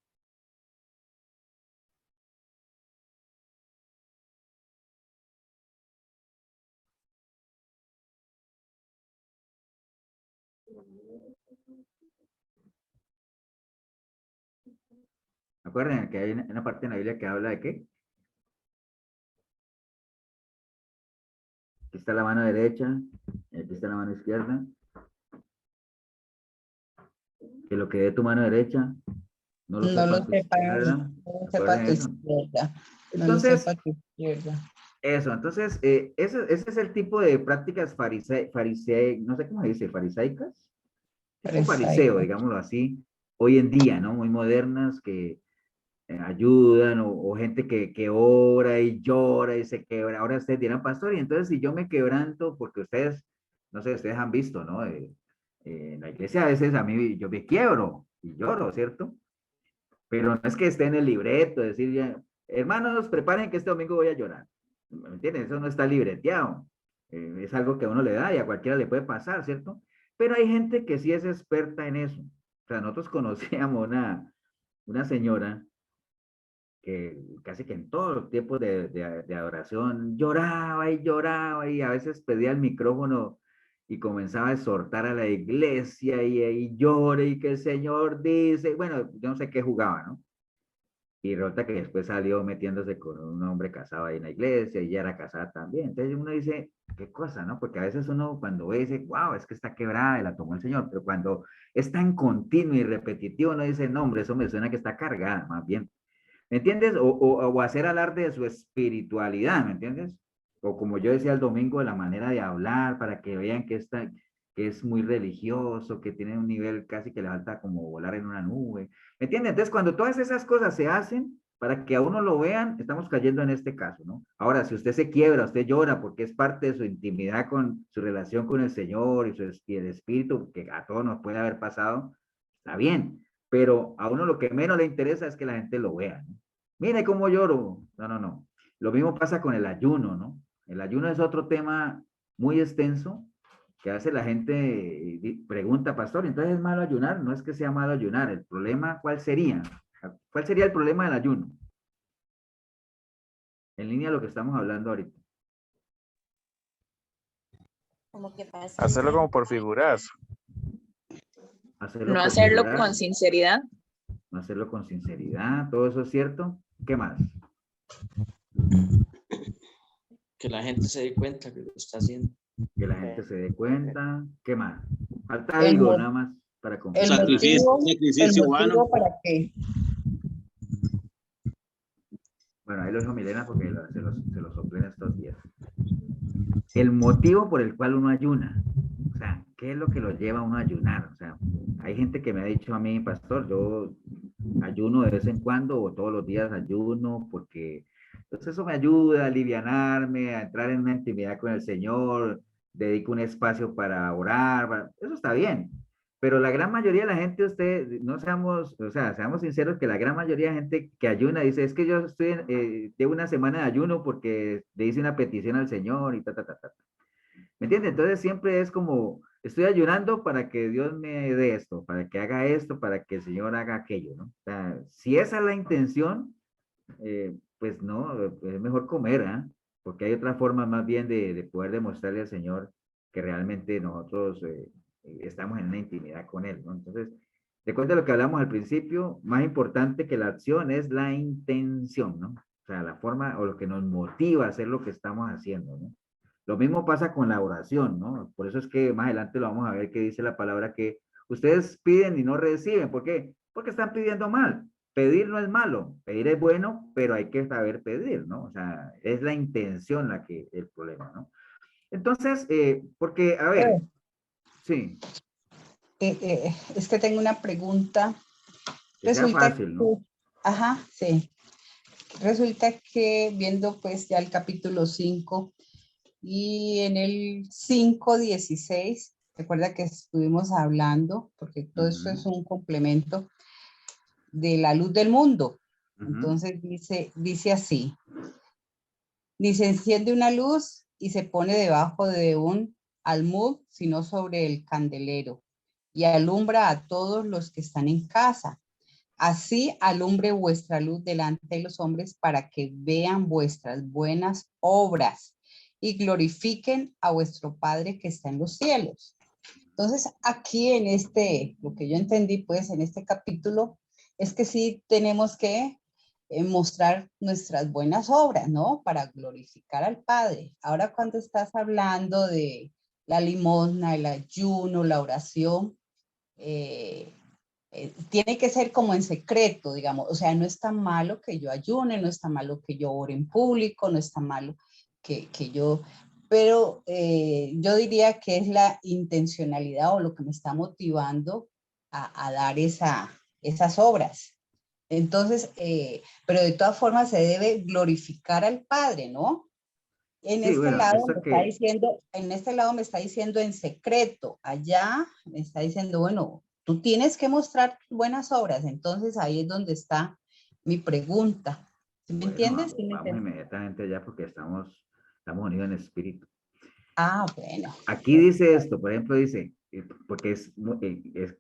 Acuerden que hay una parte en la Biblia que habla de qué? Aquí está la mano derecha, aquí está la mano izquierda. Que lo que dé tu mano derecha, no lo No lo sepa tu sepa, izquierda. no lo ¿Se sepa acuerdan tu de eso? izquierda. No lo Entonces, sepa tu izquierda. eso, entonces, ese es el tipo de prácticas no sé cómo se dice, farisaicas, tipo fariseo, Farisaico. digámoslo así, hoy en día, ¿no? Muy modernas que ayudan o gente que ora y llora y se quebra. Ahora ustedes dirán, pastor, y entonces si yo me quebranto, porque ustedes, no sé, ustedes han visto, ¿no? En la iglesia a veces a mí yo me quiebro y lloro, ¿cierto? Pero no es que esté en el libreto, decir ya, hermanos, preparen que este domingo voy a llorar. ¿Me entienden? Eso no está libreteado. Es algo que a uno le da y a cualquiera le puede pasar, ¿cierto? Pero hay gente que sí es experta en eso. O sea, nosotros conocíamos una señora que casi que en todos los tiempos de adoración lloraba y a veces pedía el micrófono y comenzaba a exhortar a la iglesia y llore y que el Señor dice, bueno, yo no sé qué jugaba, ¿no? Y resulta que después salió metiéndose con un hombre casado ahí en la iglesia y ella era casada también. Entonces uno dice, qué cosa, ¿no? Porque a veces uno cuando ve dice, wow, es que está quebrada y la tomó el Señor, pero cuando es tan continuo y repetitivo, uno dice, no, hombre, eso me suena que está cargada, más bien. ¿Me entiendes? O hacer alarde de su espiritualidad, ¿me entiendes? O como yo decía el domingo, la manera de hablar para que vean que es muy religioso, que tiene un nivel casi que le falta como volar en una nube. ¿Me entiendes? Entonces, cuando todas esas cosas se hacen para que a uno lo vean, estamos cayendo en este caso, ¿no? Ahora, si usted se quiebra, usted llora porque es parte de su intimidad con su relación con el Señor y el Espíritu, que a todos nos puede haber pasado, está bien, pero a uno lo que menos le interesa es que la gente lo vea, ¿no? Mire cómo lloro. No, no, no. Lo mismo pasa con el ayuno, ¿no? El ayuno es otro tema muy extenso que hace la gente pregunta, pastor, entonces es malo ayunar. No es que sea malo ayunar. El problema, ¿cuál sería? ¿Cuál sería el problema del ayuno? En línea a lo que estamos hablando ahorita. Como que pasa Hacerlo como por figuras. Hacerlo No por hacerlo figurar, con sinceridad. no hacerlo con sinceridad, todo eso es cierto. ¿Qué más? Que la gente se dé cuenta que lo está haciendo. Que la gente se dé cuenta. ¿Qué más? Falta El algo mo- nada más para El completar. motivo para qué. Bueno, ahí lo dijo Milena porque se lo soplé en estos días. El motivo por el cual uno ayuna. O sea, ¿qué es lo que lo lleva a uno a ayunar? O sea, hay gente que me ha dicho a mí, pastor, yo ayuno de vez en cuando o todos los días ayuno porque entonces eso me ayuda a alivianarme, a entrar en una intimidad con el Señor, dedico un espacio para orar, eso está bien. Pero la gran mayoría de la gente, usted, no seamos, o sea, seamos sinceros que la gran mayoría de gente que ayuna dice, es que yo estoy, llevo una semana de ayuno porque le hice una petición al Señor y ta, ta, ta, ta. ¿Me entiendes? Entonces siempre es como, estoy ayunando para que Dios me dé esto, para que haga esto, para que el Señor haga aquello, ¿no? O sea, si esa es la intención, pues no, es mejor comer, ¿ah? Porque hay otras formas más bien de poder demostrarle al Señor que realmente nosotros estamos en una intimidad con Él, ¿no? Entonces, recuerda lo que hablamos al principio, más importante que la acción es la intención, ¿no? O sea, la forma o lo que nos motiva a hacer lo que estamos haciendo, ¿no? Lo mismo pasa con la oración, ¿no? Por eso es que más adelante lo vamos a ver que dice la palabra que ustedes piden y no reciben. ¿Por qué? Porque están pidiendo mal. Pedir no es malo, pedir es bueno, pero hay que saber pedir, ¿no? O sea, es la intención la que el problema, ¿no? Entonces, porque, a ver, sí, Es que tengo una pregunta. que sea Resulta fácil, que, ¿no? ajá, sí. Resulta que viendo pues ya el capítulo 5 y en el 5:16, recuerda que estuvimos hablando, porque todo esto es un complemento de la luz del mundo. Entonces dice así, ni se enciende una luz y se pone debajo de un almud, sino sobre el candelero, y alumbra a todos los que están en casa. Así alumbre vuestra luz delante de los hombres para que vean vuestras buenas obras y glorifiquen a vuestro Padre que está en los cielos. Entonces, aquí en lo que yo entendí, pues, en este capítulo, es que sí tenemos que mostrar nuestras buenas obras, ¿no? Para glorificar al Padre. Ahora cuando estás hablando de la limosna, el ayuno, la oración, tiene que ser como en secreto, digamos. O sea, no está malo que yo ayune, no está malo que yo ore en público, no está malo que yo... Pero yo diría que es la intencionalidad o lo que me está motivando a dar esas obras. Entonces, pero de todas formas se debe glorificar al Padre, ¿no? En Sí, este bueno, lado esto me está que, diciendo, en este lado me está diciendo en secreto, allá me está diciendo, bueno, tú tienes que mostrar buenas obras, entonces ahí es donde está mi pregunta. ¿Sí me bueno, entiendes? vamos, ¿Sí me vamos entiendes? inmediatamente allá porque estamos unidos en espíritu. Ah, bueno. Aquí dice esto, por ejemplo, dice, porque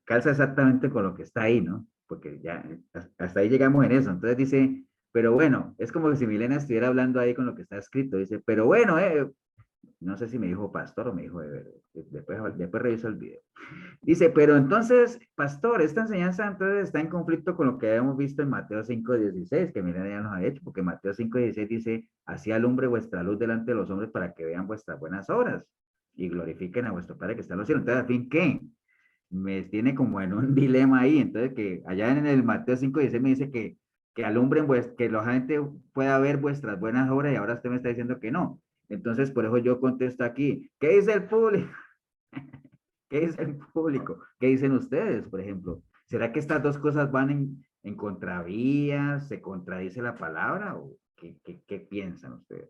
calza exactamente con lo que está ahí, ¿no? Porque ya hasta ahí llegamos en eso. Entonces dice, pero bueno, es como si Milena estuviera hablando ahí con lo que está escrito. Dice, pero bueno, no sé si me dijo pastor o me dijo después reviso el video. Dice, pero entonces, pastor, esta enseñanza entonces está en conflicto con lo que habíamos visto en Mateo 5:16, que Milena ya nos ha hecho, porque Mateo 5:16 dice, así alumbre vuestra luz delante de los hombres para que vean vuestras buenas obras y glorifiquen a vuestro Padre que está en los cielos. Entonces, al fin, ¿qué? Me tiene como en un dilema ahí. Entonces, que allá en el Mateo 5:16 me dice que alumbren, que la gente pueda ver vuestras buenas obras y ahora usted me está diciendo que no. Entonces, por eso yo contesto aquí, ¿qué dice el público? ¿Qué dice el público? ¿Qué dicen ustedes, por ejemplo? ¿Será que estas dos cosas van en contravías? ¿Se contradice la palabra? ¿O qué piensan ustedes?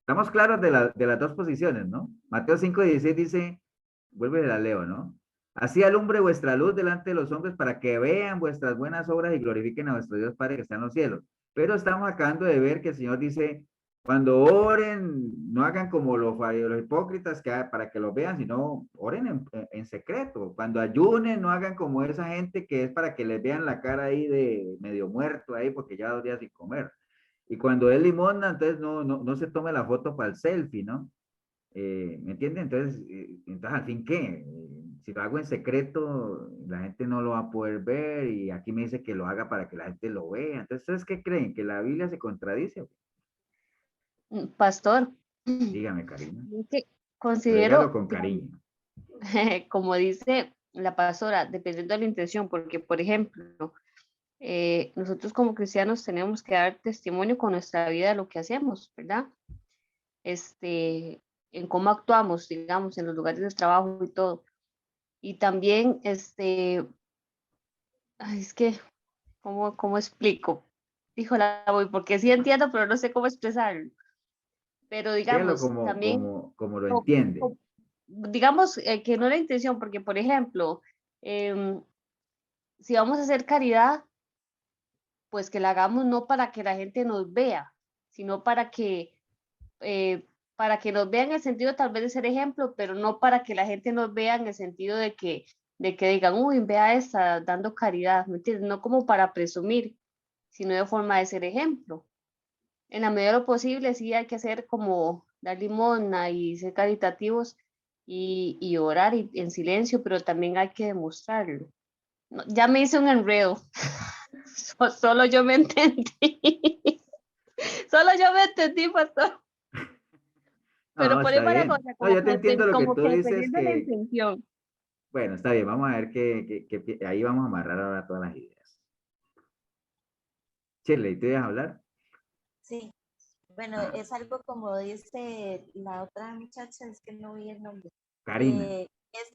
Estamos claros de las dos posiciones, ¿no? Mateo 5:16 dice, vuelve la leo, ¿no? Así alumbre vuestra luz delante de los hombres para que vean vuestras buenas obras y glorifiquen a vuestro Dios Padre que está en los cielos. Pero estamos acabando de ver que el Señor dice, cuando oren, no hagan como los hipócritas para que los vean, sino oren en secreto. Cuando ayunen, no hagan como esa gente que es para que les vean la cara ahí de medio muerto ahí porque ya 2 días sin comer. Y cuando es limosna, entonces no se tome la foto para el selfie, ¿no? ¿Me entienden? Entonces, al fin, ¿qué? Si lo hago en secreto, la gente no lo va a poder ver y aquí me dice que lo haga para que la gente lo vea. Entonces, ¿ustedes qué creen? ¿Que la Biblia se contradice? Pastor, Dígame, Karina. es que Pero dígalo considero, con digamos, cariño. como dice la pastora, dependiendo de la intención, porque, por ejemplo, nosotros como cristianos tenemos que dar testimonio con nuestra vida de lo que hacemos, ¿verdad? En cómo actuamos, digamos, en los lugares de trabajo y todo. Y también, es que, ¿cómo explico? Híjole, voy, porque sí entiendo, pero no sé cómo expresarlo. Pero Dígalo digamos, como, también, como lo co- entiende. digamos que no la intención, porque por ejemplo, si vamos a hacer caridad, pues que la hagamos no para que la gente nos vea, sino para que nos vean en el sentido tal vez de ser ejemplo, pero no para que la gente nos vea en el sentido de que digan, uy, vea esta dando caridad, ¿me entiendes? No como para presumir, sino de forma de ser ejemplo. En la medida de lo posible, sí hay que hacer como dar limosna y ser caritativos y orar en silencio, pero también hay que demostrarlo. No, ya me hice un enredo, solo yo me entendí, solo yo me entendí, pastor. Pero No, por ahí está va la bien. cosa, No, yo te entiendo lo que como tú que dices dependiendo de la que, intención. bueno, está bien, vamos a ver ahí vamos a amarrar ahora todas las ideas. Shirley, ¿te ibas a hablar? Sí, bueno, Ah, es algo como dice la otra muchacha, es que no vi el nombre. Karina.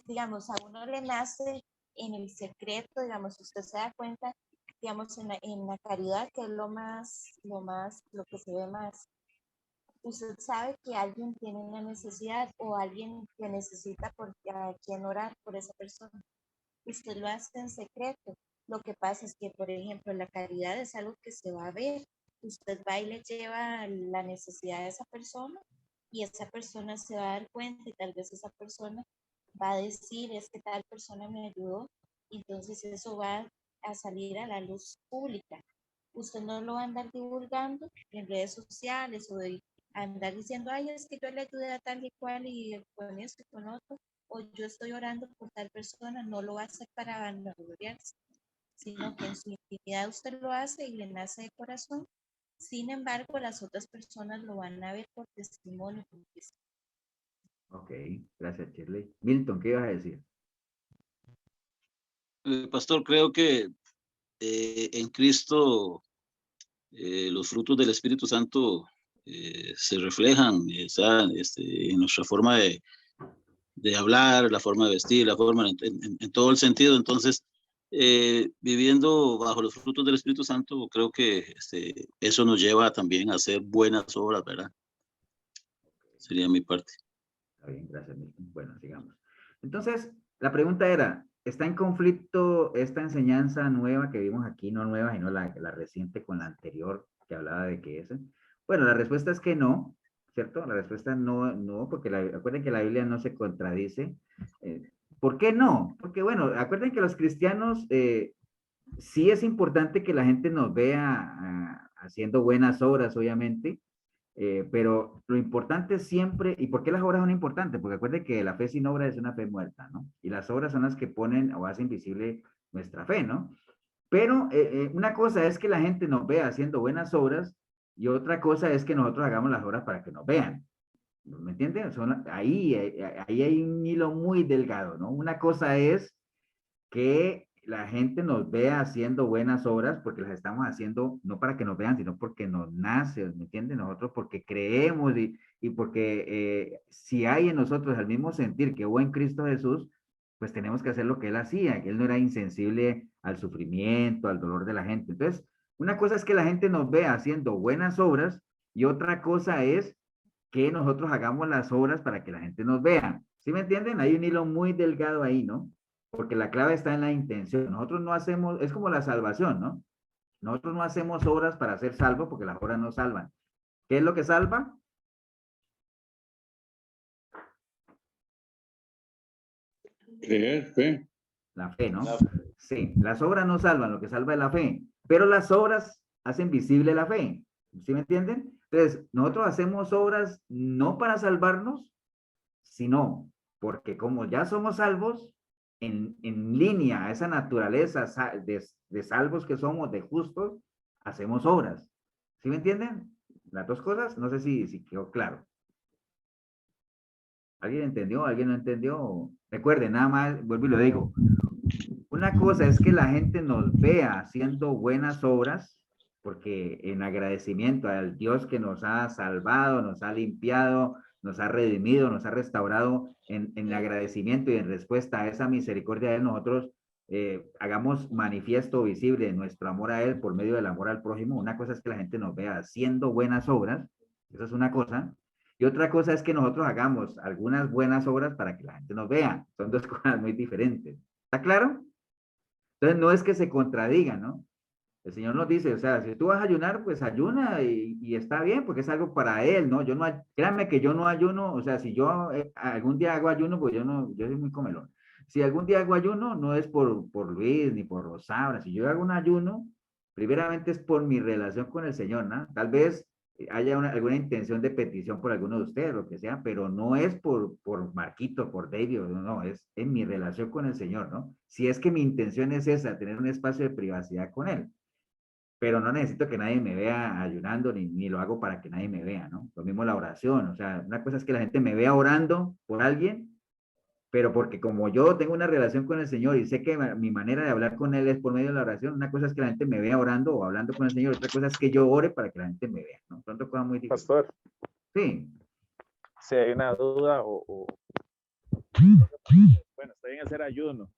Digamos, a uno le nace en el secreto, digamos, si usted se da cuenta, digamos, en la caridad, que es lo que se ve más. Usted sabe que alguien tiene una necesidad o alguien que necesita a quien orar por esa persona. Usted lo hace en secreto. Lo que pasa es que, por ejemplo, la caridad es algo que se va a ver. Usted va y le lleva la necesidad de esa persona y esa persona se va a dar cuenta y tal vez esa persona va a decir, es que tal persona me ayudó, y entonces eso va a salir a la luz pública. Usted no lo va a andar divulgando en redes sociales o de andar diciendo, ay, es que yo le ayudé a tal y cual y con esto y con otro, o yo estoy orando por tal persona, no lo va a hacer para vanagloriarse, sino que en su intimidad usted lo hace y le nace de corazón. Sin embargo, las otras personas lo van a ver por testimonio. Ok, gracias, Shirley. Milton, ¿qué ibas a decir? Pastor, creo que en Cristo los frutos del Espíritu Santo se reflejan, o sea, en nuestra forma de hablar, la forma de vestir, la forma en todo el sentido. Entonces, viviendo bajo los frutos del Espíritu Santo, creo que eso nos lleva también a hacer buenas obras, ¿verdad? Sería mi parte. Está bien, gracias, Milton. Bueno, sigamos. Entonces, la pregunta era, ¿está en conflicto esta enseñanza nueva que vimos aquí, no nueva, sino la reciente con la anterior que hablaba de que es? Bueno, la respuesta es que no, ¿cierto? La respuesta no, porque acuérdense que la Biblia no se contradice. ¿Por qué no? Porque, bueno, acuérdense que los cristianos, sí es importante que la gente nos vea haciendo buenas obras, obviamente, pero lo importante siempre, ¿y por qué las obras son importantes? Porque acuérdense que la fe sin obra es una fe muerta, ¿no? Y las obras son las que ponen o hacen visible nuestra fe, ¿no? Pero una cosa es que la gente nos vea haciendo buenas obras y otra cosa es que nosotros hagamos las obras para que nos vean. ¿Me entienden? Ahí hay un hilo muy delgado, ¿no? Una cosa es que la gente nos vea haciendo buenas obras porque las estamos haciendo no para que nos vean, sino porque nos nace, ¿me entienden? Nosotros porque creemos y porque si hay en nosotros el mismo sentir que hubo en Cristo Jesús, pues tenemos que hacer lo que él hacía, que él no era insensible al sufrimiento, al dolor de la gente. Entonces, una cosa es que la gente nos vea haciendo buenas obras y otra cosa es que nosotros hagamos las obras para que la gente nos vea. ¿Sí me entienden? Hay un hilo muy delgado ahí, ¿no? Porque la clave está en la intención. Nosotros no hacemos, es como la salvación, ¿no? Nosotros no hacemos obras para ser salvos porque las obras no salvan. ¿Qué es lo que salva? Creer, fe. La fe, ¿no? Sí, las obras no salvan, lo que salva es la fe. Pero las obras hacen visible la fe. ¿Sí me entienden? Entonces, nosotros hacemos obras no para salvarnos, sino porque como ya somos salvos, en línea a esa naturaleza de salvos que somos, de justos, hacemos obras. ¿Sí me entienden? Las dos cosas, no sé si quedó claro. ¿Alguien entendió? ¿Alguien no entendió? Recuerden, nada más, vuelvo y lo digo. Una cosa es que la gente nos vea haciendo buenas obras, porque en agradecimiento al Dios que nos ha salvado, nos ha limpiado, nos ha redimido, nos ha restaurado, en agradecimiento y en respuesta a esa misericordia de Él, nosotros hagamos manifiesto visible nuestro amor a Él por medio del amor al prójimo. Una cosa es que la gente nos vea haciendo buenas obras, eso es una cosa, y otra cosa es que nosotros hagamos algunas buenas obras para que la gente nos vea. Son dos cosas muy diferentes. ¿Está claro? Entonces no es que se contradigan, ¿no? El Señor nos dice, o sea, si tú vas a ayunar, pues ayuna y está bien, porque es algo para Él, ¿no? Yo no, créanme que yo no ayuno, o sea, si yo algún día hago ayuno, pues yo soy muy comelón. Si algún día hago ayuno, no es por Luis ni por Rosaura. Si yo hago un ayuno, primeramente es por mi relación con el Señor, ¿no? Tal vez haya alguna intención de petición por alguno de ustedes, lo que sea, pero no es por Marquito, por David, no, es en mi relación con el Señor, ¿no? Si es que mi intención es esa, tener un espacio de privacidad con Él, pero no necesito que nadie me vea ayunando, ni lo hago para que nadie me vea, ¿no? Lo mismo la oración, o sea, una cosa es que la gente me vea orando por alguien, pero porque como yo tengo una relación con el Señor y sé que mi manera de hablar con Él es por medio de la oración, una cosa es que la gente me vea orando o hablando con el Señor, otra cosa es que yo ore para que la gente me vea, ¿no? Son dos cosas muy diferentes. Pastor, Sí. si hay una duda bueno, está bien hacer ayuno,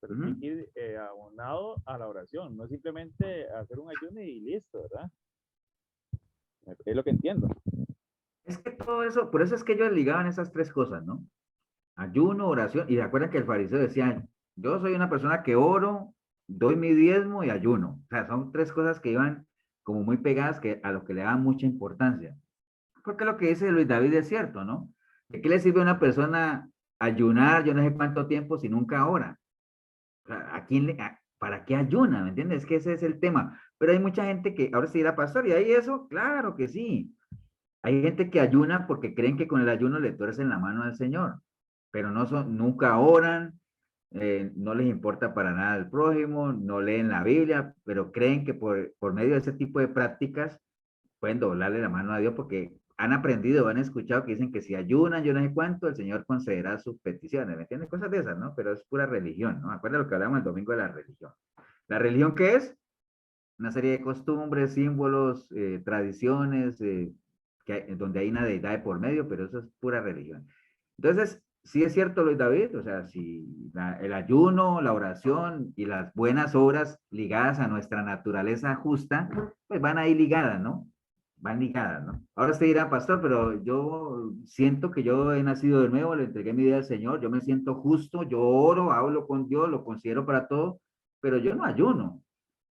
pero hay que ir abonado a la oración, no simplemente hacer un ayuno y listo, ¿verdad? Es lo que entiendo. Es que todo eso, por eso es que ellos ligaban esas tres cosas, ¿no? Ayuno, oración, y recuerda que el fariseo decía, yo soy una persona que oro, doy mi diezmo y ayuno. O sea, son tres cosas que iban como muy pegadas a lo que le daban mucha importancia. Porque lo que dice Luis David es cierto, ¿no? ¿De qué le sirve a una persona ayunar yo no sé cuánto tiempo si nunca ora? O sea, ¿para qué ayuna? ¿Me entiendes? Es que ese es el tema. Pero hay mucha gente que ahora se dirá, pastor, ¿y hay eso? Claro que sí. Hay gente que ayuna porque creen que con el ayuno le tuercen la mano al Señor, pero nunca oran, no les importa para nada el prójimo, no leen la Biblia, pero creen que por medio de ese tipo de prácticas pueden doblarle la mano a Dios porque han aprendido, han escuchado que dicen que si ayunan, yo no sé cuánto, el Señor concederá sus peticiones, ¿me entiendes? Cosas de esas, ¿no? Pero es pura religión, ¿no? Acuérdate lo que hablamos el domingo de la religión. ¿La religión qué es? Una serie de costumbres, símbolos, tradiciones, donde hay una deidad de por medio, pero eso es pura religión. Entonces, sí es cierto, Luis David, o sea, si el ayuno, la oración y las buenas obras ligadas a nuestra naturaleza justa, pues van ahí ligadas, ¿no? Van ligadas, ¿no? Ahora usted dirá, pastor, pero yo siento que yo he nacido de nuevo, le entregué mi vida al Señor, yo me siento justo, yo oro, hablo con Dios, lo considero para todo, pero yo no ayuno.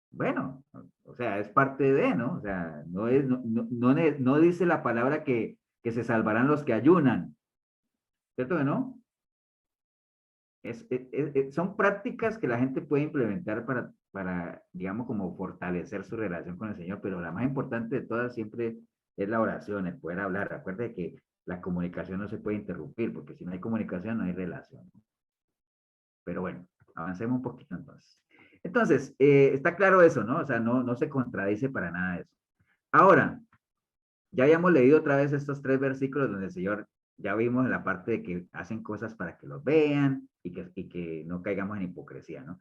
Bueno, o sea, es parte de, ¿no? O sea, no dice la palabra que se salvarán los que ayunan, ¿cierto que no? Son prácticas que la gente puede implementar para, digamos, como fortalecer su relación con el Señor, pero la más importante de todas siempre es la oración, el poder hablar. Recuerde que la comunicación no se puede interrumpir, porque si no hay comunicación no hay relación. Pero bueno, avancemos un poquito entonces. Entonces, está claro eso, ¿no? O sea, no se contradice para nada eso. Ahora, ya habíamos leído otra vez estos 3 versículos donde el Señor, ya vimos en la parte de que hacen cosas para que los vean y que no caigamos en hipocresía, ¿no?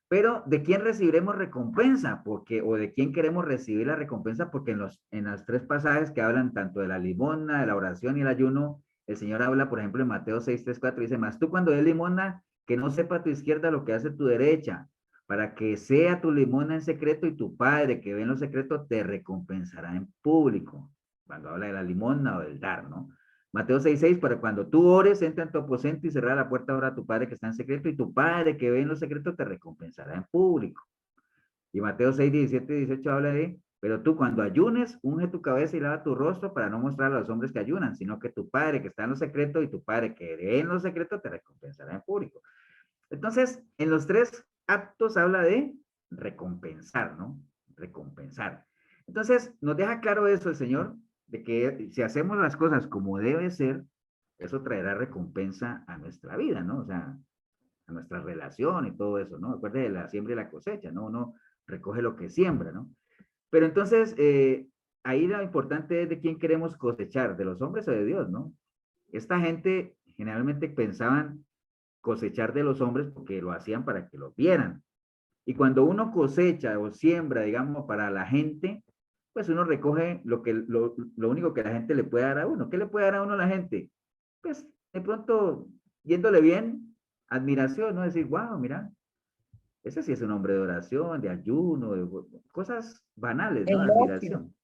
Pero, ¿de quién recibiremos recompensa? Porque, o de quién queremos recibir la recompensa, porque en los 3 pasajes que hablan tanto de la limosna, de la oración y el ayuno, el Señor habla, por ejemplo, en Mateo 6, 3, 4, dice, más tú cuando des limosna, que no sepa tu izquierda lo que hace tu derecha, para que sea tu limosna en secreto y tu Padre que ve en lo secreto te recompensará en público. Cuando habla de la limosna o del dar, ¿no? Mateo 6:6, para cuando tú ores, entra en tu aposento y cerra la puerta ahora a tu Padre que está en secreto, y tu Padre que ve en lo secreto te recompensará en público. Y Mateo 6:17-18 habla de, pero tú cuando ayunes, unge tu cabeza y lava tu rostro para no mostrar a los hombres que ayunan, sino que tu Padre que está en lo secreto y tu Padre que ve en lo secreto te recompensará en público. Entonces, en los 3 actos habla de recompensar, ¿no? Recompensar. Entonces, nos deja claro eso el Señor, de que si hacemos las cosas como debe ser, eso traerá recompensa a nuestra vida, ¿no? O sea, a nuestra relación y todo eso, ¿no? Acuérdate de la siembra y la cosecha, ¿no? Uno recoge lo que siembra, ¿no? Pero entonces, ahí lo importante es de quién queremos cosechar, de los hombres o de Dios, ¿no? Esta gente generalmente pensaban cosechar de los hombres porque lo hacían para que los vieran. Y cuando uno cosecha o siembra, digamos, para la gente, pues uno recoge lo único que la gente le puede dar a uno. ¿Qué le puede dar a uno a la gente? Pues de pronto, yéndole bien, admiración, ¿no? Decir, wow, mira, ese sí es un hombre de oración, de ayuno, de cosas banales, ¿no? Admiración.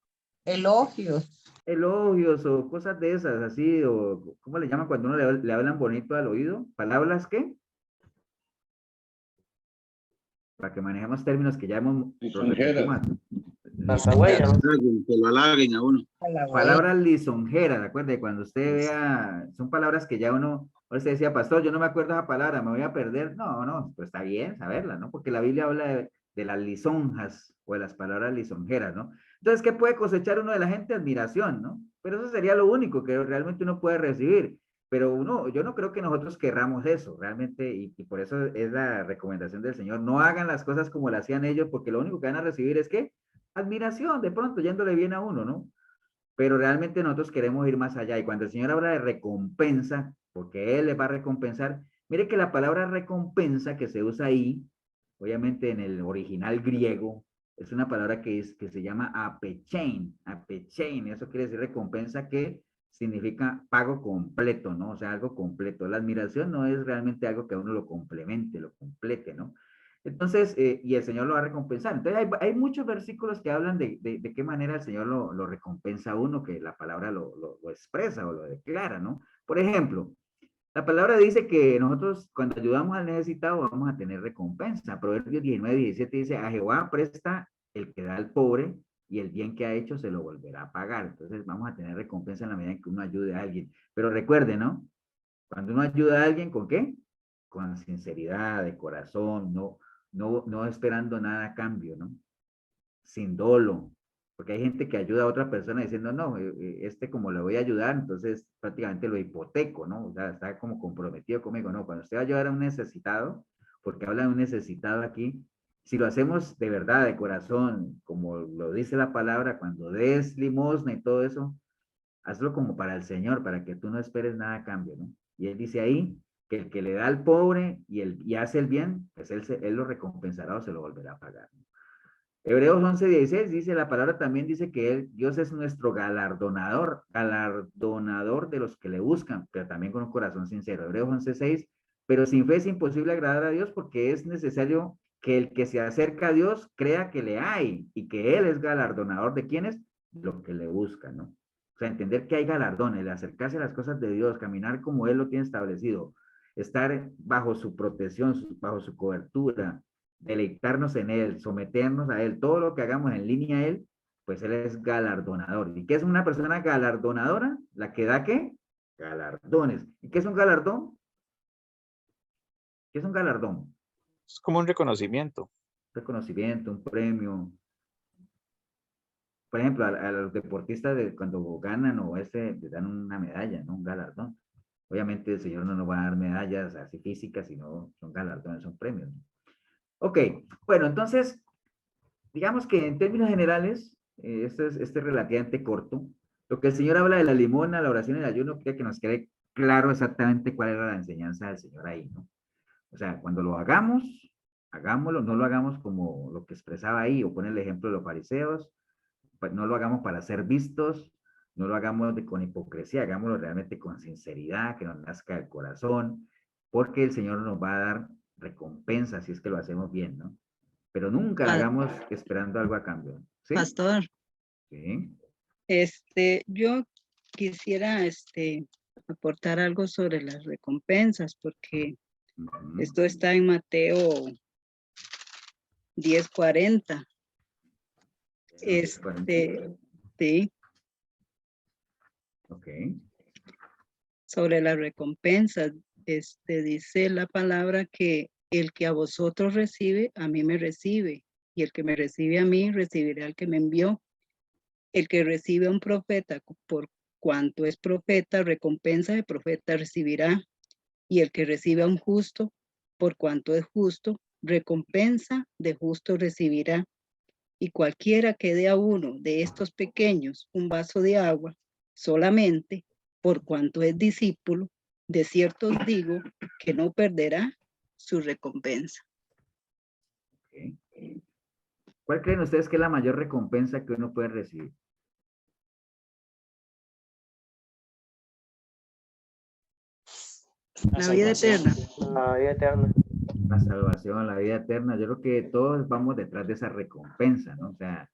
Elogios. Elogios o cosas de esas, así, o ¿cómo le llaman cuando uno le hablan bonito al oído? ¿Palabras qué? Para que manejemos términos que ya hemos Lisonjeras. Que lo halaguen a uno. Palabras lisonjeras, ¿de acuerdo? Cuando usted vea, son palabras que ya uno, ahora usted decía, pastor, yo no me acuerdo esa palabra, me voy a perder. No, pues está bien saberla, ¿no? Porque la Biblia habla de las lisonjas o de las palabras lisonjeras, ¿no? Entonces, ¿qué puede cosechar uno de la gente? Admiración, ¿no? Pero eso sería lo único que realmente uno puede recibir. Pero yo no creo que nosotros querramos eso, realmente, y por eso es la recomendación del Señor. No hagan las cosas como las hacían ellos, porque lo único que van a recibir es ¿qué? Admiración, de pronto, yéndole bien a uno, ¿no? Pero realmente nosotros queremos ir más allá. Y cuando el Señor habla de recompensa, porque Él les va a recompensar, mire que la palabra recompensa que se usa ahí, obviamente en el original griego, es una palabra que se llama apechein. Apechein, eso quiere decir recompensa que significa pago completo, ¿no? O sea, algo completo. La admiración no es realmente algo que a uno lo complemente, lo complete, ¿no? Entonces, y el Señor lo va a recompensar. Entonces, hay muchos versículos que hablan de qué manera el Señor lo recompensa a uno, que la palabra lo expresa o lo declara, ¿no? Por ejemplo, la palabra dice que nosotros cuando ayudamos al necesitado vamos a tener recompensa. Proverbios 19:17 dice, a Jehová presta el que da al pobre y el bien que ha hecho se lo volverá a pagar. Entonces, vamos a tener recompensa en la medida en que uno ayude a alguien. Pero recuerde, ¿no? Cuando uno ayuda a alguien, ¿con qué? Con sinceridad, de corazón, no esperando nada a cambio, ¿no? Sin dolo. Porque hay gente que ayuda a otra persona diciendo, no, como le voy a ayudar, entonces prácticamente lo hipoteco, ¿no? O sea, está como comprometido conmigo, ¿no? Cuando usted va a ayudar a un necesitado, porque habla de un necesitado aquí. Si lo hacemos de verdad, de corazón, como lo dice la palabra, cuando des limosna y todo eso, hazlo como para el Señor, para que tú no esperes nada a cambio, ¿no? Y él dice ahí que el que le da al pobre y hace el bien, pues él lo recompensará o se lo volverá a pagar, ¿no? Hebreos 11:16 dice, la palabra también dice que Dios es nuestro galardonador de los que le buscan, pero también con un corazón sincero. Hebreos 11:6, pero sin fe es imposible agradar a Dios porque es necesario que el que se acerca a Dios crea que le hay y que Él es galardonador de quienes, lo que le buscan, ¿no? O sea, entender que hay galardón, el acercarse a las cosas de Dios, caminar como Él lo tiene establecido, estar bajo su protección, bajo su cobertura, deleitarnos en Él, someternos a Él, todo lo que hagamos en línea a Él, pues Él es galardonador. ¿Y qué es una persona galardonadora? La que da ¿qué? Galardones. ¿Y qué es un galardón? ¿Qué es un galardón? Es como un reconocimiento. Reconocimiento, un premio. Por ejemplo, a los deportistas cuando ganan o les dan una medalla, ¿no? Un galardón. Obviamente el Señor no nos va a dar medallas así físicas, sino son galardones, son premios, ¿no? Ok, bueno, entonces, digamos que en términos generales, este es relativamente corto. Lo que el Señor habla de la limona, la oración y el ayuno, quiere que nos quede claro exactamente cuál era la enseñanza del Señor ahí, ¿no? O sea, cuando lo hagamos, hagámoslo, no lo hagamos como lo que expresaba ahí, o pone el ejemplo de los fariseos, no lo hagamos para ser vistos, no lo hagamos con hipocresía, hagámoslo realmente con sinceridad, que nos nazca el corazón, porque el Señor nos va a dar recompensa si es que lo hacemos bien, ¿no? Pero nunca lo hagamos esperando algo a cambio, ¿sí? Pastor, Sí. yo quisiera aportar algo sobre las recompensas, porque esto está en Mateo 10:40. Sí. Ok. Sobre las recompensas, dice la palabra que el que a vosotros recibe, a mí me recibe, y el que me recibe a mí, recibirá al que me envió. El que recibe a un profeta, por cuanto es profeta, recompensa de profeta recibirá, y el que recibe a un justo, por cuanto es justo, recompensa de justo recibirá. Y cualquiera que dé a uno de estos pequeños un vaso de agua, solamente por cuanto es discípulo, de cierto os digo que no perderá su recompensa. Okay. ¿Cuál creen ustedes que es la mayor recompensa que uno puede recibir? La vida eterna. La vida eterna. La salvación, la vida eterna. Yo creo que todos vamos detrás de esa recompensa, ¿no? O sea,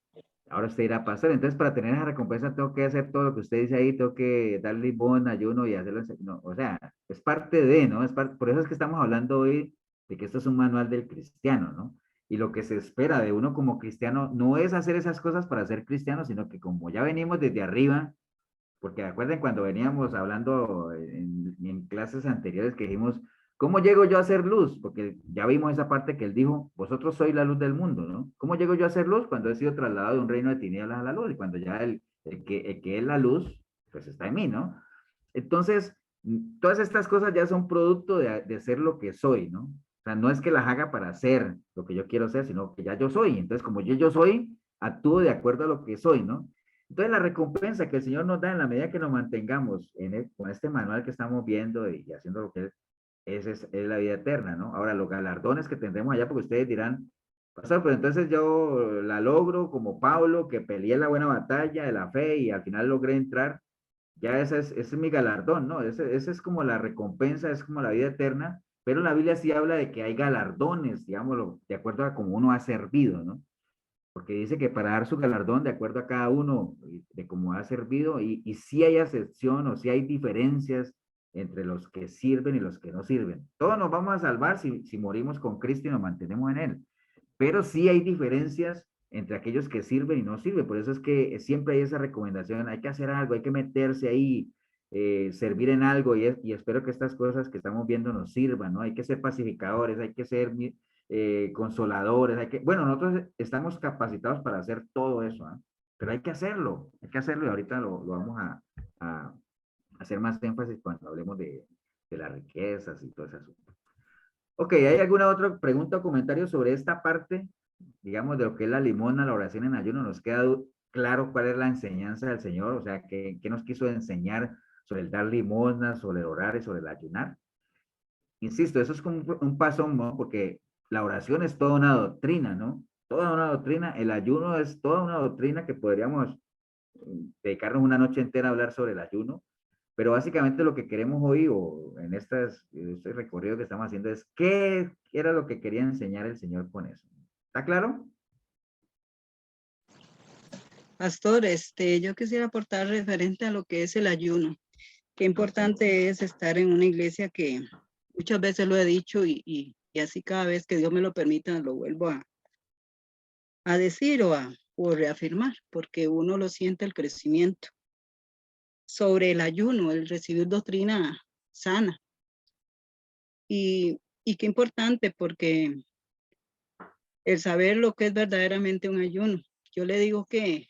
ahora usted irá a pasar. Entonces, para tener esa recompensa, tengo que hacer todo lo que usted dice ahí, tengo que dar limón, ayuno y hacerlo. No, o sea, es parte de, ¿no? Por eso es que estamos hablando hoy de que esto es un manual del cristiano, ¿no? Y lo que se espera de uno como cristiano no es hacer esas cosas para ser cristiano, sino que como ya venimos desde arriba, porque recuerden cuando veníamos hablando en clases anteriores que dijimos, ¿cómo llego yo a ser luz? Porque ya vimos esa parte que él dijo, vosotros sois la luz del mundo, ¿no? ¿Cómo llego yo a ser luz? Cuando he sido trasladado de un reino de tinieblas a la luz y cuando ya el que es la luz, pues está en mí, ¿no? Entonces, todas estas cosas ya son producto de ser lo que soy, ¿no? O sea, no es que las haga para ser lo que yo quiero ser, sino que ya yo soy. Entonces, como yo soy, actúo de acuerdo a lo que soy, ¿no? Entonces, la recompensa que el Señor nos da en la medida que nos mantengamos con este manual que estamos viendo y haciendo lo que es la vida eterna, ¿no? Ahora, los galardones que tendremos allá, porque ustedes dirán, pastor, pero entonces yo la logro como Pablo, que peleé la buena batalla de la fe y al final logré entrar, ya ese es mi galardón, ¿no? Ese es como la recompensa, es como la vida eterna, pero la Biblia sí habla de que hay galardones, digámoslo, de acuerdo a cómo uno ha servido, ¿no? Porque dice que para dar su galardón de acuerdo a cada uno de cómo ha servido, y si hay excepción o si hay diferencias entre los que sirven y los que no sirven. Todos nos vamos a salvar si morimos con Cristo y nos mantenemos en Él, pero sí hay diferencias entre aquellos que sirven y no sirven. Por eso es que siempre hay esa recomendación, hay que hacer algo, hay que meterse ahí, servir en algo, y espero que estas cosas que estamos viendo nos sirvan, ¿no? Hay que ser pacificadores, hay que ser consoladores, bueno, nosotros estamos capacitados para hacer todo eso, ¿eh? Pero hay que hacerlo y ahorita lo vamos a hacer más énfasis cuando hablemos de las riquezas y todo ese asunto. Ok, ¿hay alguna otra pregunta o comentario sobre esta parte, digamos, de lo que es la limosna, la oración en ayuno? ¿Nos queda claro cuál es la enseñanza del Señor? O sea, ¿qué nos quiso enseñar sobre el dar limosna, sobre el orar y sobre el ayunar? Insisto, eso es como un paso, ¿no? Porque la oración es toda una doctrina, ¿no? Toda una doctrina. El ayuno es toda una doctrina que podríamos dedicarnos una noche entera a hablar sobre el ayuno. Pero básicamente lo que queremos hoy o en este recorrido que estamos haciendo es qué era lo que quería enseñar el Señor con eso. ¿Está claro? Pastor, yo quisiera aportar referente a lo que es el ayuno. Qué importante es estar en una iglesia que muchas veces lo he dicho y así cada vez que Dios me lo permita lo vuelvo a decir o reafirmar, porque uno lo siente el crecimiento. Sobre el ayuno, el recibir doctrina sana. Y qué importante porque el saber lo que es verdaderamente un ayuno. Yo le digo que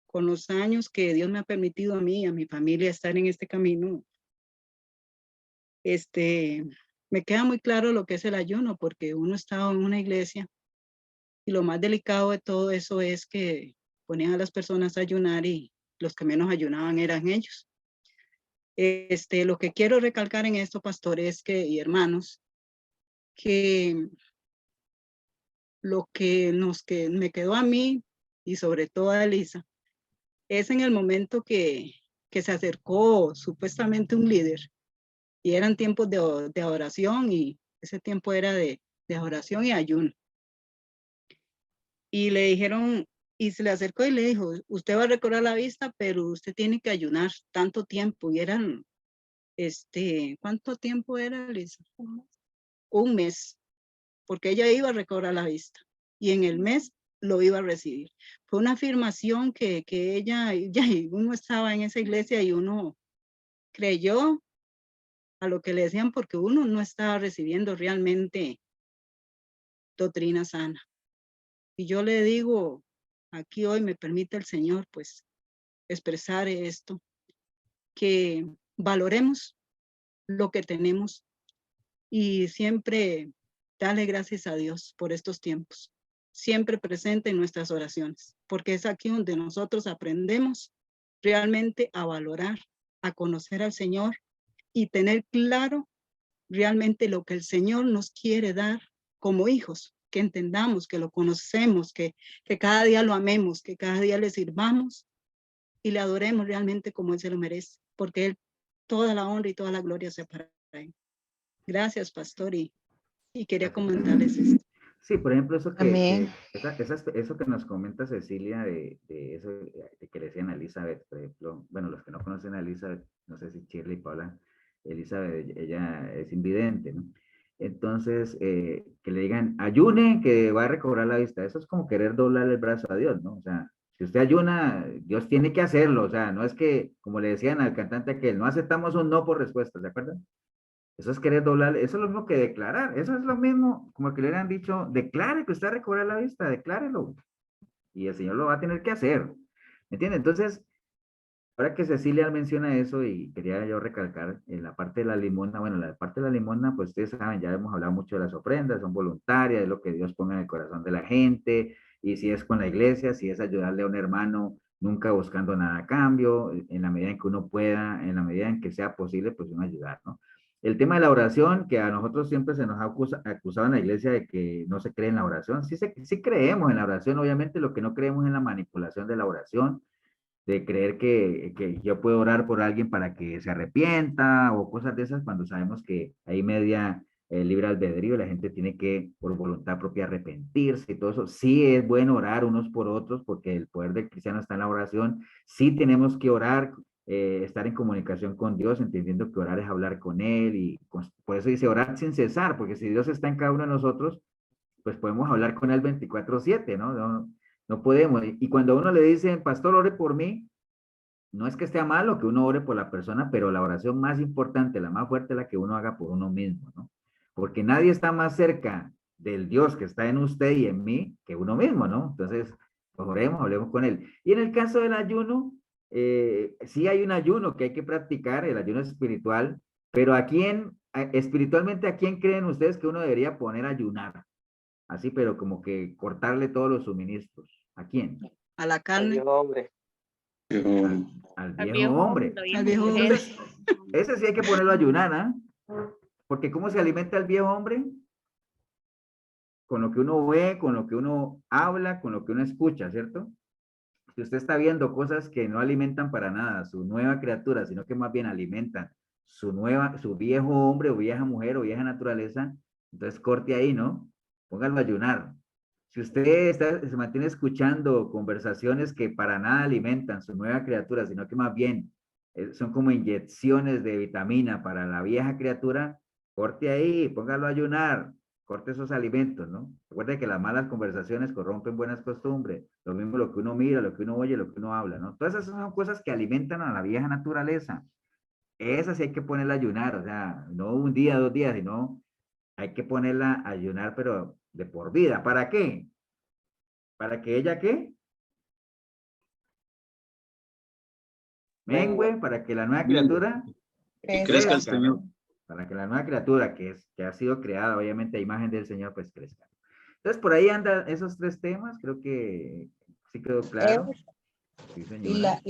con los años que Dios me ha permitido a mí y a mi familia estar en este camino, me queda muy claro lo que es el ayuno, porque uno estaba en una iglesia y lo más delicado de todo eso es que ponían a las personas a ayunar y los que menos ayunaban eran ellos. Lo que quiero recalcar en esto, pastores y hermanos, que lo que me quedó a mí y sobre todo a Elisa, es en el momento que se acercó supuestamente un líder y eran tiempos de oración y ese tiempo era de oración y ayuno. Y le dijeron, y se le acercó y le dijo, usted va a recobrar la vista, pero usted tiene que ayunar tanto tiempo. Y eran, ¿cuánto tiempo era, Elisa? Un mes, porque ella iba a recobrar la vista y en el mes lo iba a recibir. Fue una afirmación que ella, ya uno estaba en esa iglesia y uno creyó a lo que le decían porque uno no estaba recibiendo realmente doctrina sana. Y yo le digo, aquí hoy me permite el Señor pues expresar esto, que valoremos lo que tenemos y siempre darle gracias a Dios por estos tiempos, siempre presente en nuestras oraciones, porque es aquí donde nosotros aprendemos realmente a valorar, a conocer al Señor y tener claro realmente lo que el Señor nos quiere dar como hijos, que entendamos, que lo conocemos, que cada día lo amemos, que cada día le sirvamos y le adoremos realmente como Él se lo merece, porque Él toda la honra y toda la gloria sea para Él. Gracias, pastor, y quería comentarles esto. Sí, por ejemplo, eso Amén. eso que nos comenta Cecilia de eso de que le decían a Elizabeth, por ejemplo, bueno, los que no conocen a Elizabeth, no sé si Shirley y Paula, Elizabeth, ella es invidente, ¿no? Entonces, que le digan, ayune, que va a recobrar la vista. Eso es como querer doblar el brazo a Dios, ¿no? O sea, si usted ayuna, Dios tiene que hacerlo. O sea, no es que, como le decían al cantante aquel, no aceptamos un no por respuesta, ¿se acuerdan? Eso es querer doblar, eso es lo mismo que declarar, eso es lo mismo como que le hubieran dicho, declare que usted recobra la vista, declárelo, y el Señor lo va a tener que hacer, ¿me entiende? Entonces, ahora que Cecilia menciona eso, y quería yo recalcar en la parte de la limosna, bueno, la parte de la limosna, pues ustedes saben, ya hemos hablado mucho de las ofrendas, son voluntarias, es lo que Dios ponga en el corazón de la gente, y si es con la iglesia, si es ayudarle a un hermano, nunca buscando nada a cambio, en la medida en que uno pueda, en la medida en que sea posible, pues uno ayudar, ¿no? El tema de la oración, que a nosotros siempre se nos ha acusado en la iglesia de que no se cree en la oración. Sí creemos en la oración, obviamente lo que no creemos es en la manipulación de la oración, de creer que yo puedo orar por alguien para que se arrepienta o cosas de esas cuando sabemos que hay media libre albedrío, la gente tiene que por voluntad propia arrepentirse y todo eso. Sí es bueno orar unos por otros porque el poder del cristiano está en la oración. Sí tenemos que orar, estar en comunicación con Dios, entendiendo que orar es hablar con Él y por eso dice orar sin cesar, porque si Dios está en cada uno de nosotros, pues podemos hablar con Él 24/7, ¿no? No podemos. Y cuando a uno le dice, pastor, ore por mí, no es que esté malo que uno ore por la persona, pero la oración más importante, la más fuerte, es la que uno haga por uno mismo, ¿no? Porque nadie está más cerca del Dios que está en usted y en mí que uno mismo, ¿no? Entonces, pues oremos, hablemos con Él. Y en el caso del ayuno, sí hay un ayuno que hay que practicar, el ayuno espiritual, Pero espiritualmente, ¿a quién creen ustedes que uno debería poner a ayunar? Así, pero como que cortarle todos los suministros. ¿A quién? A la Al carne. viejo hombre. Al Al viejo viejo hombre. la Al vieja viejo mujer. Entonces, ese sí hay que ponerlo a ayunar, ¿ah? Porque ¿cómo se alimenta el viejo hombre? Con lo que uno ve, con lo que uno habla, con lo que uno escucha, ¿cierto? Si usted está viendo cosas que no alimentan para nada su nueva criatura, sino que más bien alimentan su viejo hombre o vieja mujer o vieja naturaleza, entonces corte ahí, ¿no? Póngalo a ayunar. Si usted se mantiene escuchando conversaciones que para nada alimentan su nueva criatura, sino que más bien son como inyecciones de vitamina para la vieja criatura, corte ahí, póngalo a ayunar, corte esos alimentos, ¿no? Recuerde que las malas conversaciones corrompen buenas costumbres, lo mismo lo que uno mira, lo que uno oye, lo que uno habla, ¿no? Todas esas son cosas que alimentan a la vieja naturaleza. Esas sí hay que ponerla a ayunar, o sea, no un día, 2 días, sino hay que ponerla a ayunar, pero de por vida. ¿Para qué? ¿Para que ella qué? Mengue. Mengue, para que la nueva criatura Que crezca el crezca, Señor. ¿no? Para que la nueva criatura que ha sido creada, obviamente, a imagen del Señor, pues crezca. Entonces, por ahí andan esos 3 temas, creo que sí quedó claro. Sí, señora.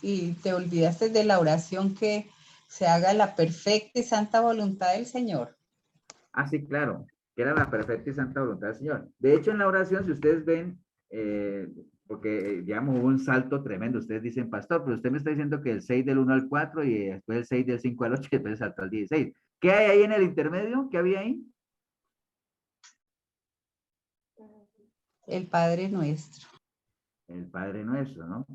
Y te olvidaste de la oración que se haga la perfecta y santa voluntad del Señor. Ah, sí, claro, que era la perfecta y santa voluntad del Señor. De hecho, en la oración, si ustedes ven, porque, digamos, hubo un salto tremendo, ustedes dicen, pastor, pero usted me está diciendo que el 6 del 1 al 4 y después el 6 del 5 al 8 y después saltó al 16. ¿Qué hay ahí en el intermedio? ¿Qué había ahí? El Padre Nuestro. El Padre Nuestro, ¿no?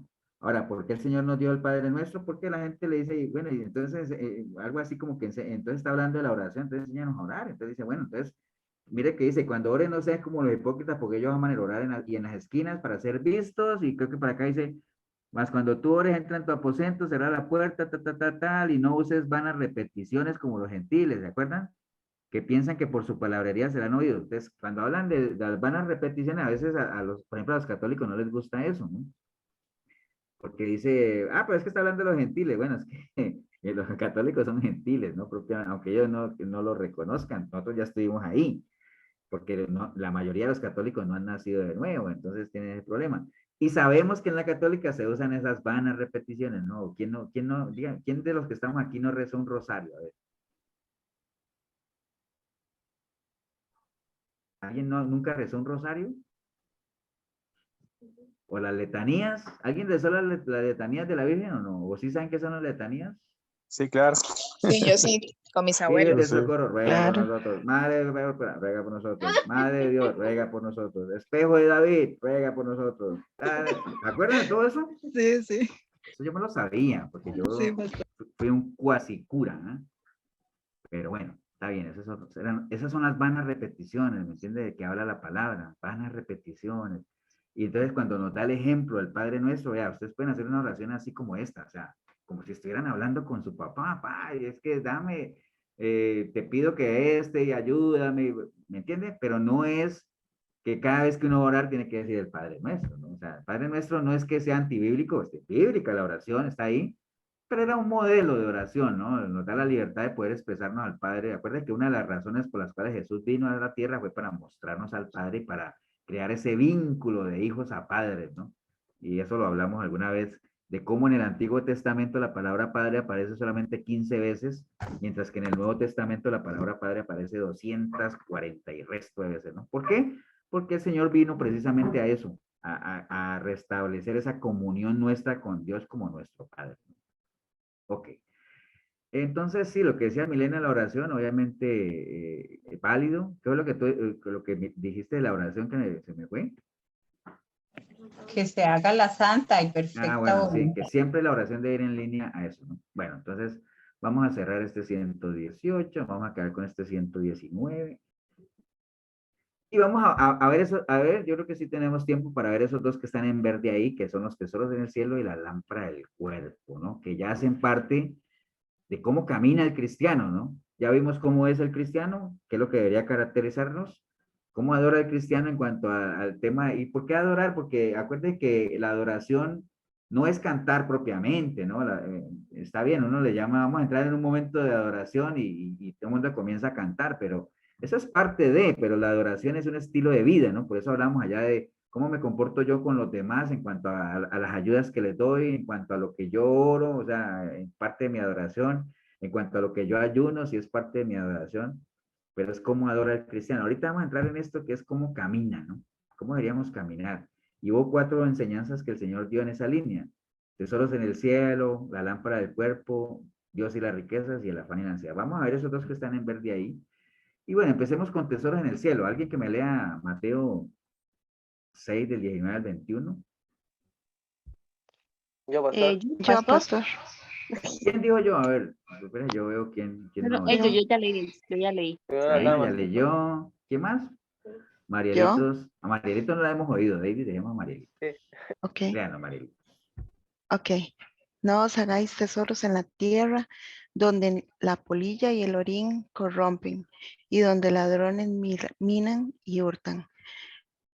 Ahora, ¿por qué el Señor nos dio el Padre Nuestro? Porque la gente le dice, y bueno, y entonces, algo así como que, entonces está hablando de la oración, entonces enséñanos a orar. Entonces dice, bueno, entonces, mire que dice, cuando oren no sean como los hipócritas, porque ellos aman el orar y en las esquinas para ser vistos, y creo que para acá dice, más cuando tú ores, entra en tu aposento, cerra la puerta, tal, y no uses vanas repeticiones como los gentiles, ¿se acuerdan? Que piensan que por su palabrería serán oídos. Entonces, cuando hablan de las vanas repeticiones, a veces por ejemplo, a los católicos no les gusta eso, ¿no? Porque dice, pero es que está hablando de los gentiles. Bueno, es que los católicos son gentiles, ¿no? Aunque ellos no lo reconozcan, nosotros ya estuvimos ahí, porque la mayoría de los católicos no han nacido de nuevo, entonces tienen ese problema. Y sabemos que en la católica se usan esas vanas repeticiones, ¿no? ¿Quién de los que estamos aquí no reza un rosario? A ver. ¿Alguien nunca rezó un rosario? ¿O las letanías? ¿Alguien rezó las letanías de la Virgen o no? ¿O sí saben qué son las letanías? Sí, claro. Sí, yo sí, con mis Virgen abuelos. de socorro, ruega por Claro. nosotros. Madre ruega por nosotros. Madre de Dios, ruega por nosotros. Espejo de David, ruega por nosotros. ¿Se acuerdan de todo eso? Sí, sí. Eso yo me lo sabía, porque yo Sí, pastor. fui un cuasi cura, ¿eh? Pero bueno, está bien, esas son las vanas repeticiones, ¿me entiende? De que habla la palabra, vanas repeticiones. Y entonces cuando nos da el ejemplo del Padre Nuestro, vea, ustedes pueden hacer una oración así como esta, o sea, como si estuvieran hablando con su papá, papá, es que dame, te pido que y ayúdame, ¿me entiende? Pero no es que cada vez que uno va a orar tiene que decir el Padre Nuestro, ¿no? O sea, el Padre Nuestro no es que sea antibíblico, es bíblica la oración, está ahí, pero era un modelo de oración, ¿no? Nos da la libertad de poder expresarnos al Padre. Acuérdense que una de las razones por las cuales Jesús vino a la tierra fue para mostrarnos al Padre y para crear ese vínculo de hijos a padres, ¿no? Y eso lo hablamos alguna vez, de cómo en el Antiguo Testamento la palabra Padre aparece solamente 15 veces, mientras que en el Nuevo Testamento la palabra Padre aparece 240 y resto de veces, ¿no? ¿Por qué? Porque el Señor vino precisamente a eso, a restablecer esa comunión nuestra con Dios como nuestro Padre. Ok. Entonces, sí, lo que decía Milena en la oración, obviamente válido. ¿Qué fue lo que dijiste de la oración que se me fue? Que se haga la santa y perfecta Bueno, sí, voluntad. que siempre la oración debe ir en línea a eso, ¿no? Bueno, entonces vamos a cerrar este 118, vamos a quedar con este 119. Y vamos a ver eso, a ver, yo creo que sí tenemos tiempo para ver esos dos que están en verde ahí, que son los tesoros en el cielo y la lámpara del cuerpo, ¿no? Que ya hacen parte de cómo camina el cristiano, ¿no? Ya vimos cómo es el cristiano, qué es lo que debería caracterizarnos, cómo adora el cristiano en cuanto al tema. ¿Y por qué adorar? Porque acuérdense que la adoración no es cantar propiamente, ¿no? Está bien, uno le llama, vamos a entrar en un momento de adoración y todo el mundo comienza a cantar, pero eso es parte de, pero la adoración es un estilo de vida, ¿no? Por eso hablamos allá de cómo me comporto yo con los demás en cuanto a las ayudas que les doy, en cuanto a lo que yo oro, o sea, en parte de mi adoración, en cuanto a lo que yo ayuno, si es parte de mi adoración, pero es cómo adora el cristiano. Ahorita vamos a entrar en esto que es cómo camina, ¿no? ¿Cómo deberíamos caminar? Y hubo 4 enseñanzas que el Señor dio en esa línea. Tesoros en el cielo, la lámpara del cuerpo, Dios y las riquezas y el afán y la ansiedad. Vamos a ver esos 2 que están en verde ahí. Y bueno, empecemos con tesoros en el cielo. Alguien que me lea Mateo 6 del 19 al 21. Yo, pastor. Yo, pastor. ¿Quién dijo yo? A ver, espera, yo veo quién Pero no. yo ya leí, yo ya leí. Primero las David ya damas. leyó. ¿Quién más? Yo. Marielitos. A Marielito no la hemos oído. David, dejemos a Marielito. Sí. Ok, Léanos, Marielito. ok. No os hagáis tesoros en la tierra, donde la polilla y el orín corrompen, y donde ladrones minan y hurtan.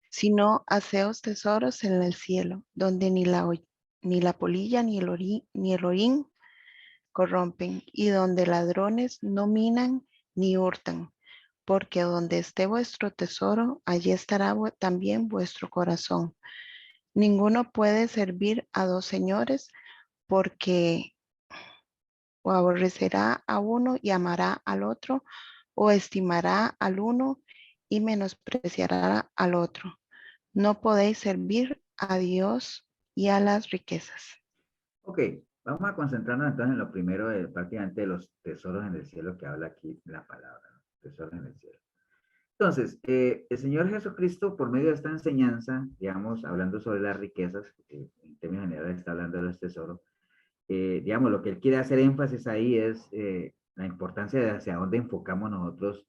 Sino haceos tesoros en el cielo, donde ni la polilla ni el orín corrompen, y donde ladrones no minan ni hurtan. Porque donde esté vuestro tesoro, allí estará también vuestro corazón. Ninguno puede servir a 2 señores, porque o aborrecerá a uno y amará al otro, o estimará al uno y menospreciará al otro. No podéis servir a Dios y a las riquezas. Ok, vamos a concentrarnos entonces en lo primero, prácticamente de los tesoros en el cielo que habla aquí la palabra, ¿no? Tesoros en el cielo. Entonces, el Señor Jesucristo, por medio de esta enseñanza, digamos, hablando sobre las riquezas, en términos generales está hablando de los tesoros, digamos, lo que Él quiere hacer énfasis ahí es la importancia de hacia dónde enfocamos nosotros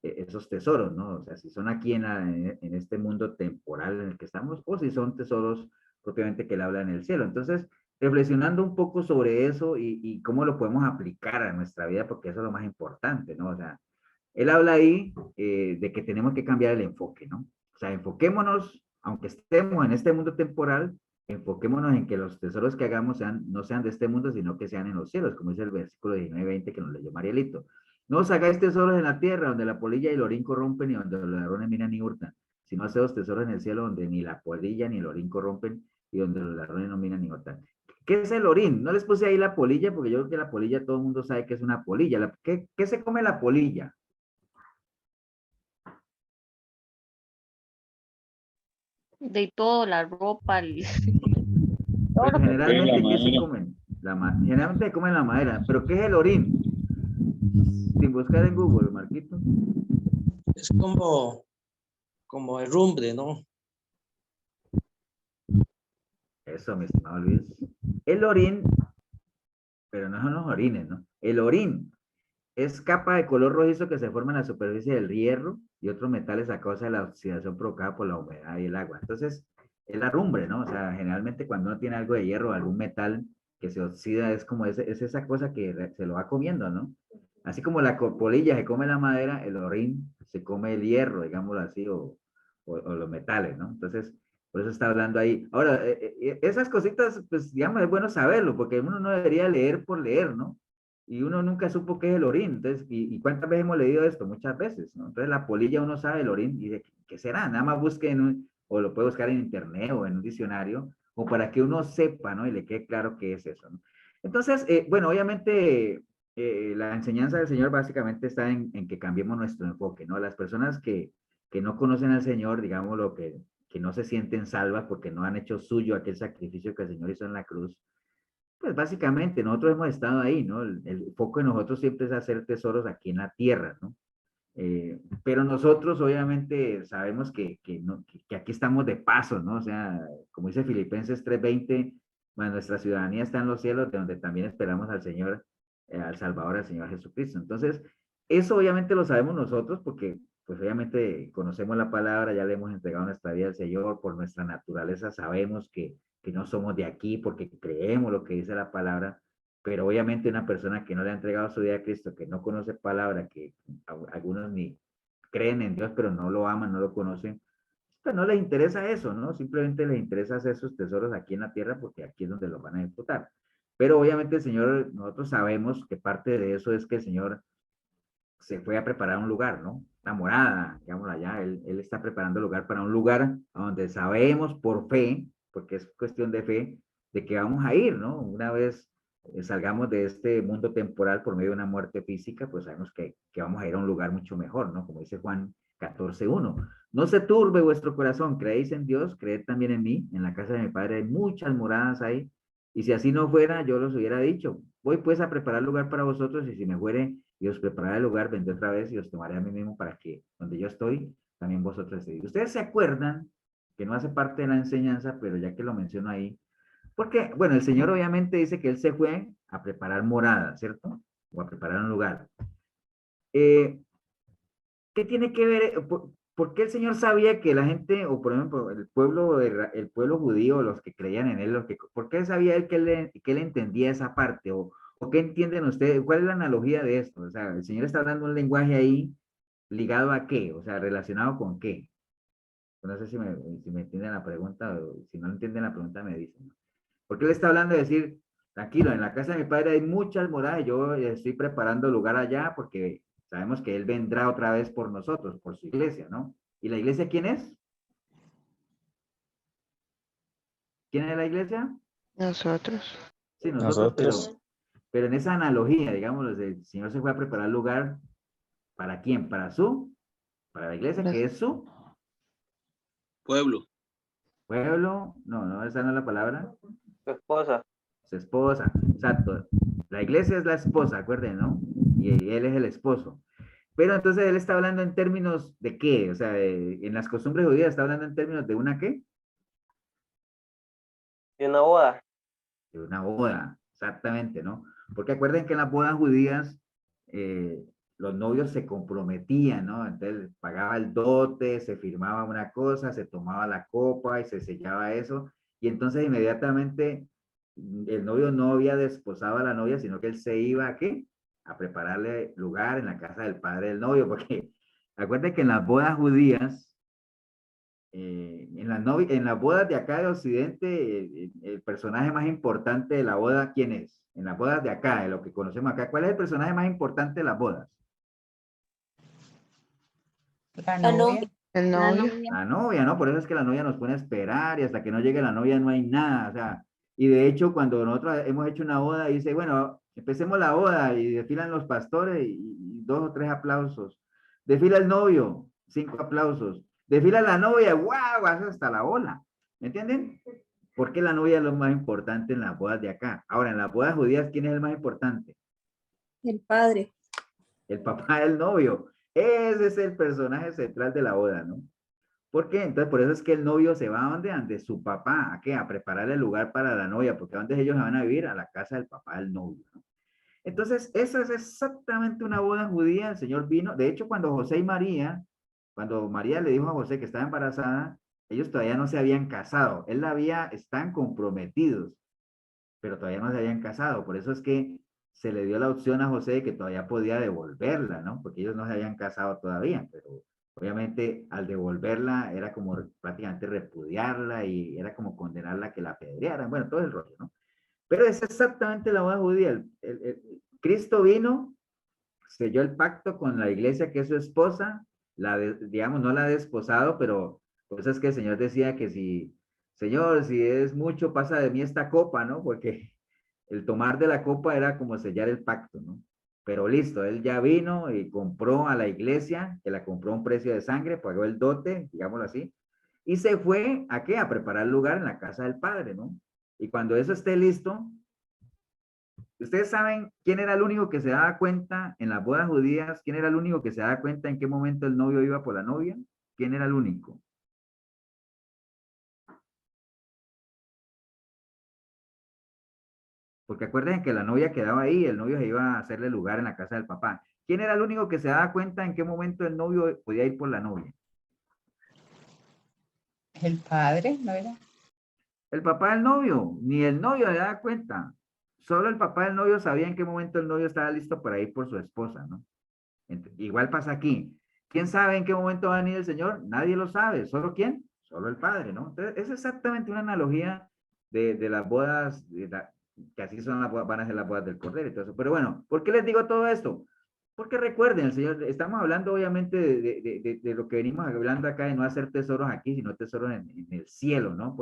esos tesoros, ¿no? O sea, si son aquí en este mundo temporal en el que estamos, o si son tesoros propiamente que Él habla en el cielo. Entonces, reflexionando un poco sobre eso y cómo lo podemos aplicar a nuestra vida, porque eso es lo más importante, ¿no? O sea, él habla ahí de que tenemos que cambiar el enfoque, ¿no? O sea, enfoquémonos, aunque estemos en este mundo temporal, enfoquémonos en que los tesoros que hagamos no sean de este mundo, sino que sean en los cielos, como dice el versículo 19-20 que nos leyó Marielito. No os hagáis tesoros en la tierra, donde la polilla y el orín corrompen, y donde los ladrones minan y hurtan, sino haceos tesoros en el cielo, donde ni la polilla ni el orín corrompen, y donde los ladrones no minan ni hurtan. ¿Qué es el orín? No les puse ahí la polilla, porque yo creo que la polilla todo el mundo sabe que es una polilla. ¿Qué se come la polilla? De todo, la ropa, Pues todo lo que generalmente, ¿qué se madera. comen? Generalmente se comen la madera. ¿Pero qué es el orín? Sin buscar en Google, Marquito. Es como herrumbre, ¿no? Eso, mi estimado Luis. El orín, pero no son los orines, ¿no? El orín es capa de color rojizo que se forma en la superficie del hierro y otros metales a causa de la oxidación provocada por la humedad y el agua. Entonces, es la rumbre, ¿no? O sea, generalmente cuando uno tiene algo de hierro o algún metal que se oxida, es como es esa cosa que se lo va comiendo, ¿no? Así como la polilla se come la madera, el orín se come el hierro, digámoslo así, o los metales, ¿no? Entonces, por eso está hablando ahí. Ahora, esas cositas, pues, digamos, es bueno saberlo, porque uno no debería leer por leer, ¿no? Y uno nunca supo qué es el orín. Entonces, ¿y cuántas veces hemos leído esto? Muchas veces, ¿no? Entonces, la polilla uno sabe el orín y dice, ¿qué será? Nada más busque o lo puede buscar en internet o en un diccionario, o para que uno sepa, ¿no? Y le quede claro qué es eso, ¿no? Entonces, bueno, obviamente, la enseñanza del Señor básicamente está en que cambiemos nuestro enfoque, ¿no? Las personas que no conocen al Señor, digamos, que no se sienten salvas porque no han hecho suyo aquel sacrificio que el Señor hizo en la cruz, pues básicamente nosotros hemos estado ahí, ¿no? El foco de nosotros siempre es hacer tesoros aquí en la tierra, ¿no? Pero nosotros obviamente sabemos que aquí estamos de paso, ¿no? O sea, como dice Filipenses 3:20, bueno, nuestra ciudadanía está en los cielos, de donde también esperamos al Señor, al Salvador, al Señor Jesucristo. Entonces, eso obviamente lo sabemos nosotros porque, pues obviamente conocemos la palabra, ya le hemos entregado nuestra vida al Señor, por nuestra naturaleza sabemos que no somos de aquí porque creemos lo que dice la palabra, pero obviamente una persona que no le ha entregado su vida a Cristo, que no conoce palabra, que algunos ni creen en Dios, pero no lo aman, no lo conocen, pues no les interesa eso, ¿no? Simplemente les interesa hacer sus tesoros aquí en la tierra porque aquí es donde los van a ejecutar. Pero obviamente el Señor, nosotros sabemos que parte de eso es que el Señor se fue a preparar un lugar, ¿no? La morada, digámoslo allá, él está preparando lugar para un lugar a donde sabemos por fe, porque es cuestión de fe, de que vamos a ir, ¿no? Una vez salgamos de este mundo temporal por medio de una muerte física, pues sabemos que vamos a ir a un lugar mucho mejor, ¿no? Como dice Juan 14:1. No se turbe vuestro corazón, creéis en Dios, creed también en mí, en la casa de mi Padre hay muchas moradas ahí, y si así no fuera, yo los hubiera dicho, voy pues a preparar lugar para vosotros, y si me fuere y os prepararé el lugar, vendré otra vez y os tomaré a mí mismo para que donde yo estoy, también vosotros estéis. Ustedes se acuerdan que no hace parte de la enseñanza, pero ya que lo menciono ahí, porque, bueno, el Señor obviamente dice que Él se fue a preparar morada, ¿cierto? O a preparar un lugar. ¿Qué tiene que ver? ¿Por qué el Señor sabía que la gente, o por ejemplo, el pueblo judío, los que creían en Él, ¿por qué sabía Él que él entendía esa parte? ¿O qué entienden ustedes? ¿Cuál es la analogía de esto? O sea, el Señor está hablando un lenguaje ahí ligado a qué, o sea, relacionado con qué. No sé si me entienden la pregunta, o si no entienden la pregunta me dicen. Porque él está hablando de decir, tranquilo, en la casa de mi padre hay muchas moradas, y yo estoy preparando lugar allá porque sabemos que él vendrá otra vez por nosotros, por su iglesia, ¿no? ¿Y la iglesia quién es? ¿Quién es la iglesia? Nosotros. Sí, nosotros, Nosotros. pero en esa analogía, digamos, el Señor se fue a preparar lugar, ¿para quién? Para la iglesia, que es su Pueblo. pueblo, no, esa no es la palabra, Su esposa. su esposa, exacto. La iglesia es la esposa, acuérdense, ¿no? Y él es el esposo. Pero entonces él está hablando en términos de qué, o sea, en las costumbres judías está hablando en términos de una qué, Y una boda. de una boda, exactamente, ¿no? Porque acuerden que en las bodas judías los novios se comprometían, ¿no? Entonces pagaba el dote, se firmaba una cosa, se tomaba la copa y se sellaba eso, y entonces inmediatamente el novio no había desposado a la novia, sino que él se iba a qué? A prepararle lugar en la casa del padre del novio, porque acuérdense que en las bodas judías, en las bodas de acá de Occidente, el personaje más importante de la boda, ¿quién es? En las bodas de acá, de lo que conocemos acá, ¿cuál es el personaje más importante de las bodas? La La novia. novia. El La novio. novia. La novia, ¿no? Por eso es que la novia nos pone a esperar y hasta que no llegue la novia no hay nada, o sea, y de hecho cuando nosotros hemos hecho una boda, dice, bueno, empecemos la boda y desfilan los pastores y 2 o 3 aplausos. Desfila el novio, 5 aplausos. Desfila la novia, ¡guau! Hace hasta la ola, ¿me entienden? Porque la novia es lo más importante en las bodas de acá. Ahora, en las bodas judías, ¿quién es el más importante? El padre. El papá del novio. Ese es el personaje central de la boda, ¿no? ¿Por qué? Entonces, por eso es que el novio se va a donde, ante su papá, ¿a qué? A preparar el lugar para la novia, porque donde ellos van a vivir, a la casa del papá del novio, ¿no? Entonces, esa es exactamente una boda judía, el Señor vino, de hecho, cuando María le dijo a José que estaba embarazada, ellos todavía no se habían casado, están comprometidos, pero todavía no se habían casado, por eso es que se le dio la opción a José de que todavía podía devolverla, ¿no? Porque ellos no se habían casado todavía, pero obviamente al devolverla era como prácticamente repudiarla y era como condenarla a que la apedrearan, bueno, todo el rollo, ¿no? Pero es exactamente la boda judía. Cristo vino, selló el pacto con la iglesia que es su esposa, digamos, no la ha desposado, pero pues es que el Señor decía que si, Señor, si es mucho, pasa de mí esta copa, ¿no? Porque el tomar de la copa era como sellar el pacto, ¿no? Pero listo, él ya vino y compró a la iglesia, que la compró a un precio de sangre, pagó el dote, digámoslo así, y se fue ¿a qué? A preparar lugar en la casa del Padre, ¿no? Y cuando eso esté listo, ustedes saben quién era el único que se daba cuenta en las bodas judías, quién era el único que se daba cuenta en qué momento el novio iba por la novia, quién era el único. Porque acuérdense que la novia quedaba ahí, el novio se iba a hacerle lugar en la casa del papá. ¿Quién era el único que se daba cuenta en qué momento el novio podía ir por la novia? El padre, ¿no era? El papá del novio, ni el novio se daba cuenta. Solo el papá del novio sabía en qué momento el novio estaba listo para ir por su esposa, ¿no? Igual pasa aquí. ¿Quién sabe en qué momento va a venir el Señor? Nadie lo sabe. ¿Solo quién? solo el Padre, ¿no? Entonces, es exactamente una analogía de las bodas, que así son las bodas, van a ser las bodas del Cordero y todo eso. Pero bueno, ¿por qué les digo todo esto? Porque recuerden, el Señor, estamos hablando obviamente de lo que venimos hablando acá, de no hacer tesoros aquí, sino tesoros en el cielo, ¿no?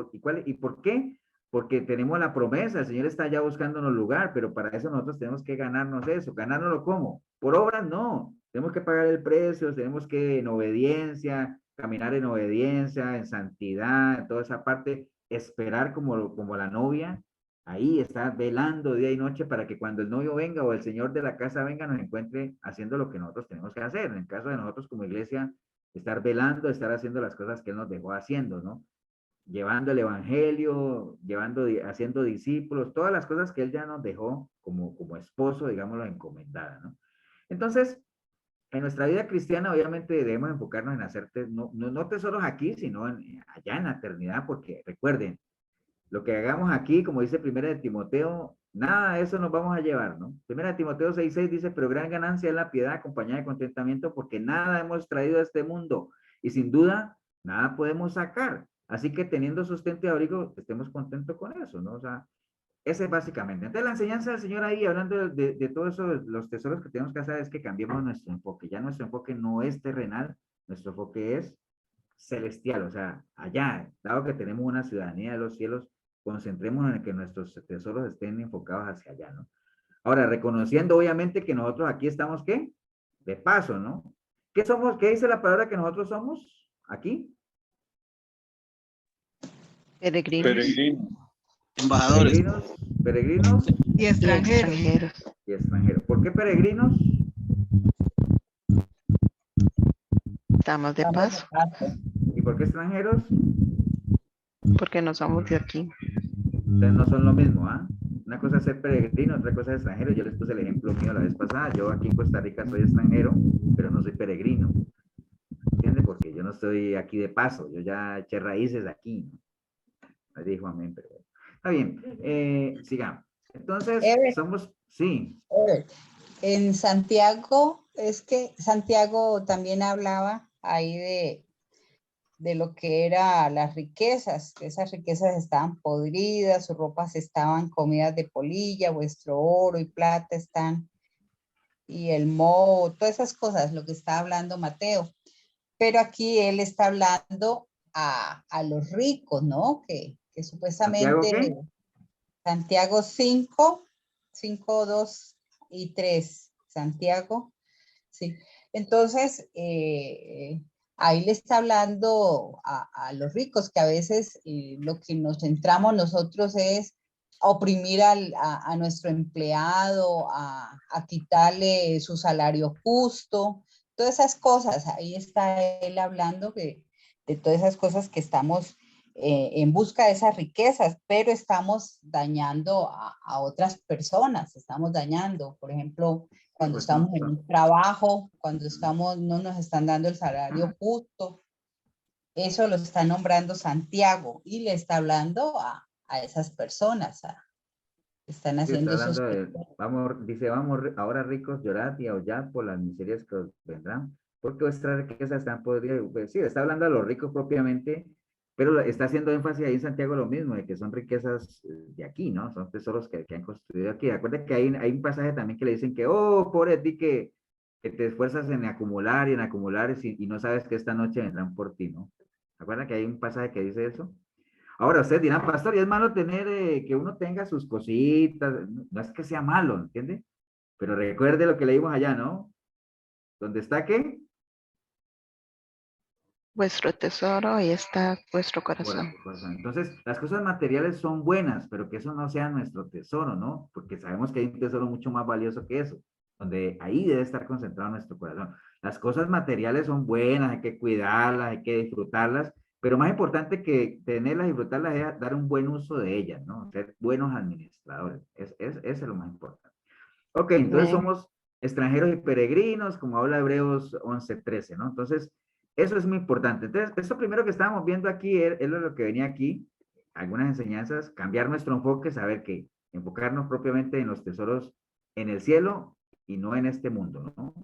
¿Y por qué? Porque tenemos la promesa, el Señor está ya buscándonos lugar, pero para eso nosotros tenemos que ganarnos eso. ¿Ganárnoslo cómo? Por obras no. Tenemos que pagar el precio, tenemos que en obediencia, caminar en obediencia, en santidad, en toda esa parte, esperar como la novia, ahí está velando día y noche para que cuando el novio venga o el señor de la casa venga nos encuentre haciendo lo que nosotros tenemos que hacer. En el caso de nosotros como iglesia, estar velando, estar haciendo las cosas que Él nos dejó haciendo, ¿no? Llevando el evangelio, haciendo discípulos, todas las cosas que Él ya nos dejó como esposo, digámoslo, encomendada, ¿no? Entonces, en nuestra vida cristiana, obviamente, debemos enfocarnos en hacer no tesoros aquí, sino allá en la eternidad, porque recuerden, lo que hagamos aquí, como dice Primera de Timoteo, nada de eso nos vamos a llevar, ¿no? Primera de Timoteo 6:6 dice, pero gran ganancia es la piedad acompañada de contentamiento, porque nada hemos traído a este mundo, y sin duda, nada podemos sacar. Así que teniendo sustento y abrigo, estemos contentos con eso, ¿no? O sea, ese es básicamente. Entonces, la enseñanza del Señor ahí, hablando de todo eso, los tesoros que tenemos que hacer, es que cambiemos nuestro enfoque. Ya nuestro enfoque no es terrenal, nuestro enfoque es celestial, o sea, allá, dado que tenemos una ciudadanía de los cielos, concentrémonos en que nuestros tesoros estén enfocados hacia allá, ¿no? Ahora, reconociendo obviamente que nosotros aquí estamos, ¿qué? De paso, ¿no? ¿Qué somos? ¿Qué dice la palabra que nosotros somos aquí? Peregrinos. Peregrino. Embajadores. Peregrinos Y Y extranjeros. y extranjeros. ¿Por qué peregrinos? Estamos de paso ¿Y por qué extranjeros? porque no somos de aquí. Entonces no son lo mismo, ¿ah? Una cosa es ser peregrino, otra cosa es extranjero. Yo les puse el ejemplo mío la vez pasada. Yo aquí en Costa Rica soy extranjero, pero no soy peregrino. ¿Entiendes? Porque yo no estoy aquí de paso. Yo ya eché raíces aquí. Me dijo amén, pero bueno. Está bien. Sigamos. Entonces, Eric. sí. En Santiago, es que Santiago también hablaba ahí de lo que era las riquezas, que esas riquezas estaban podridas, sus ropas estaban comidas de polilla, vuestro oro y plata están, y el moho, todas esas cosas, lo que está hablando Mateo. Pero aquí él está hablando a los ricos, ¿no? Que supuestamente ¿Santiago qué? Santiago 5, 2 y 3, Santiago, sí. Entonces, ahí le está hablando a los ricos, que a veces lo que nos centramos nosotros es oprimir a nuestro empleado, a quitarle su salario justo, todas esas cosas. Ahí está él hablando de todas esas cosas que estamos en busca de esas riquezas, pero estamos dañando a otras personas, estamos dañando, por ejemplo, cuando Pues estamos en un trabajo, cuando no nos están dando el salario justo, eso lo está nombrando Santiago y le está hablando a esas personas, están Sí, haciendo está esos... hablando dice, vamos ahora ricos, llorad y aullad por las miserias que os vendrán, porque vuestras riquezas están podridas. Pues sí, está hablando a los ricos propiamente, pero está haciendo énfasis ahí en Santiago lo mismo, de que son riquezas de aquí, ¿no? Son tesoros que han construido aquí. Acuérdate que hay un pasaje también que le dicen que, oh, pobre de ti que te esfuerzas en acumular y no sabes que esta noche vendrán por ti, ¿no? ¿Acuerdan que hay un pasaje que dice eso? Ahora ustedes dirán, pastor, y es malo tener que uno tenga sus cositas, no es que sea malo, ¿entiende? Pero recuerde lo que leímos allá, ¿no? ¿Dónde está qué? Vuestro tesoro, ahí está vuestro corazón. Entonces, las cosas materiales son buenas, pero que eso no sea nuestro tesoro, ¿no? Porque sabemos que hay un tesoro mucho más valioso que eso, donde ahí debe estar concentrado nuestro corazón. Las cosas materiales son buenas, hay que cuidarlas, hay que disfrutarlas, pero más importante que tenerlas y disfrutarlas es dar un buen uso de ellas, ¿no? Ser buenos administradores. Eso es lo más importante. Ok, entonces somos extranjeros y peregrinos, como habla Hebreos 11:13, ¿no? Entonces, eso es muy importante. Entonces, eso primero que estábamos viendo aquí es lo que venía aquí, algunas enseñanzas, cambiar nuestro enfoque, saber que enfocarnos propiamente en los tesoros en el cielo y no en este mundo, ¿no?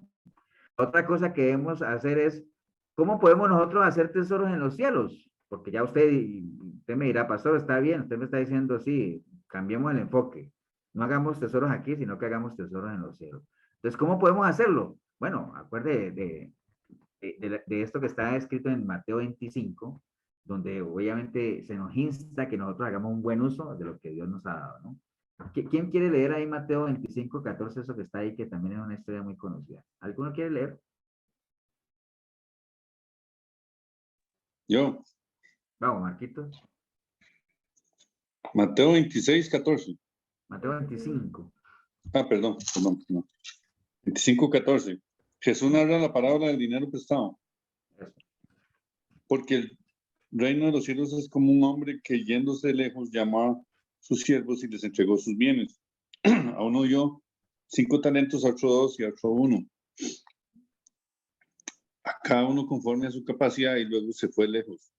Otra cosa que debemos hacer es, ¿cómo podemos nosotros hacer tesoros en los cielos? porque ya usted me dirá, pastor, está bien, usted me está diciendo, sí, cambiemos el enfoque. No hagamos tesoros aquí, sino que hagamos tesoros en los cielos. Entonces, ¿cómo podemos hacerlo? Bueno, acuerde de esto que está escrito en Mateo 25, donde obviamente se nos insta que nosotros hagamos un buen uso de lo que Dios nos ha dado, ¿no? ¿Quién quiere leer ahí Mateo 25, 14, eso que está ahí, que también es una historia muy conocida? ¿Alguno quiere leer? Yo, Vamos, Marquitos. Mateo 26, 14. Mateo 25. Perdón. 25, 14. Jesús narra la parábola del dinero prestado. Porque el reino de los cielos es como un hombre que yéndose de lejos llamó a sus siervos y les entregó sus bienes. A uno dio 5 talentos, a otro 2 y a otro 1. A cada uno conforme a su capacidad y luego se fue lejos.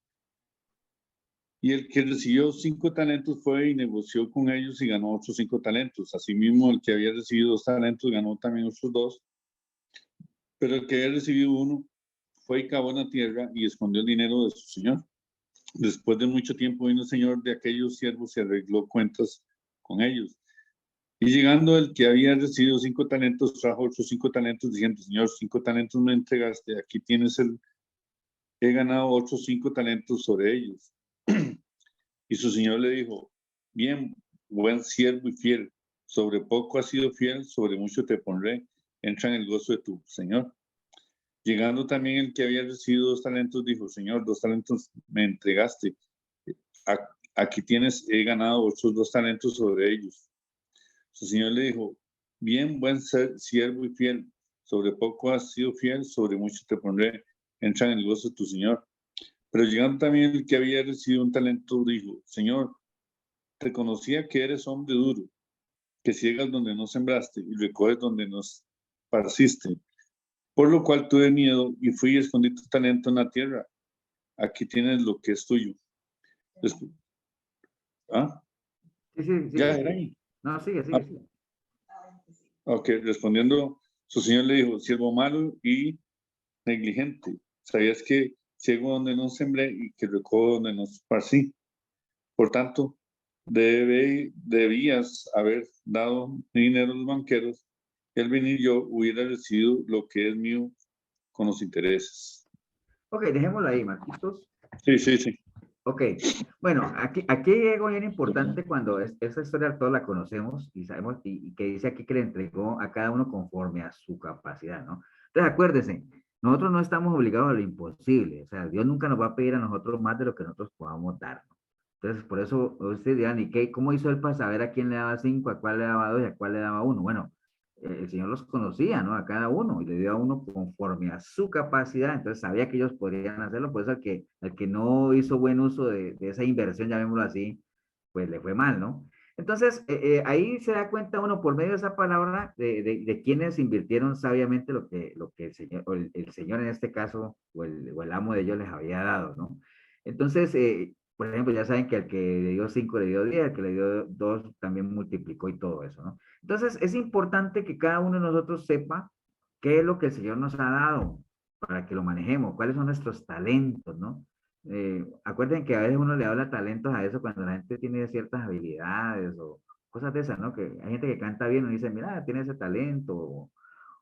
Y el que recibió 5 talentos fue y negoció con ellos y ganó otros 5 talentos. Asimismo, el que había recibido 2 talentos ganó también otros 2. Pero el que había recibido 1 fue y cavó en la tierra y escondió el dinero de su señor. Después de mucho tiempo vino el señor de aquellos siervos y arregló cuentas con ellos. Y llegando el que había recibido 5 talentos, trajo otros 5 talentos, diciendo, Señor, 5 talentos me entregaste, aquí tienes he ganado otros 5 talentos sobre ellos. Y su señor le dijo, bien, buen siervo y fiel, sobre poco has sido fiel, sobre mucho te pondré, entra en el gozo de tu señor. Llegando también el que había recibido 2 talentos, dijo, Señor, 2 talentos me entregaste, aquí tienes, he ganado otros 2 talentos sobre ellos. Su señor le dijo, bien, buen siervo y fiel, sobre poco has sido fiel, sobre mucho te pondré, entra en el gozo de tu señor. Pero llegando también el que había recibido un talento, dijo, Señor, te conocía que eres hombre duro, que ciegas donde no sembraste y recoges donde no esparciste. Por lo cual tuve miedo y fui y escondí tu talento en la tierra. Aquí tienes lo que es tuyo. Después, ¿ah? Sí. Ya era ahí. No, sigue. Ok, respondiendo, su señor le dijo, siervo malo y negligente. ¿Sabías que ciego donde no sembré y que recojo donde no esparcí? Por tanto, debías haber dado dinero a los banqueros y al venir yo hubiera recibido lo que es mío con los intereses. Ok, dejémoslo ahí, Marquitos. Sí. Ok, bueno, aquí hay algo bien importante cuando esa historia todos la conocemos y sabemos, y que dice aquí que le entregó a cada uno conforme a su capacidad, ¿no? Entonces, acuérdense, nosotros no estamos obligados a lo imposible, o sea, Dios nunca nos va a pedir a nosotros más de lo que nosotros podamos dar, ¿no? Entonces, por eso ustedes dirán, ¿y qué, cómo hizo él para saber a quién le daba 5, a cuál le daba 2 y a cuál le daba 1? Bueno, el Señor los conocía, ¿no? A cada uno, y le dio a uno conforme a su capacidad, entonces sabía que ellos podrían hacerlo, por eso al que no hizo buen uso de esa inversión, llamémoslo así, pues le fue mal, ¿no? Entonces, ahí se da cuenta uno por medio de esa palabra de quienes invirtieron sabiamente lo que el Señor, o el Señor en este caso, o el amo de ellos les había dado, ¿no? Entonces, por ejemplo, ya saben que al que le dio 5 le dio 10, al que le dio 2 también multiplicó y todo eso, ¿no? Entonces, es importante que cada uno de nosotros sepa qué es lo que el Señor nos ha dado para que lo manejemos, cuáles son nuestros talentos, ¿no? Acuerden que a veces uno le habla talentos a eso cuando la gente tiene ciertas habilidades o cosas de esas, ¿no? Que hay gente que canta bien y dice, mira, tiene ese talento,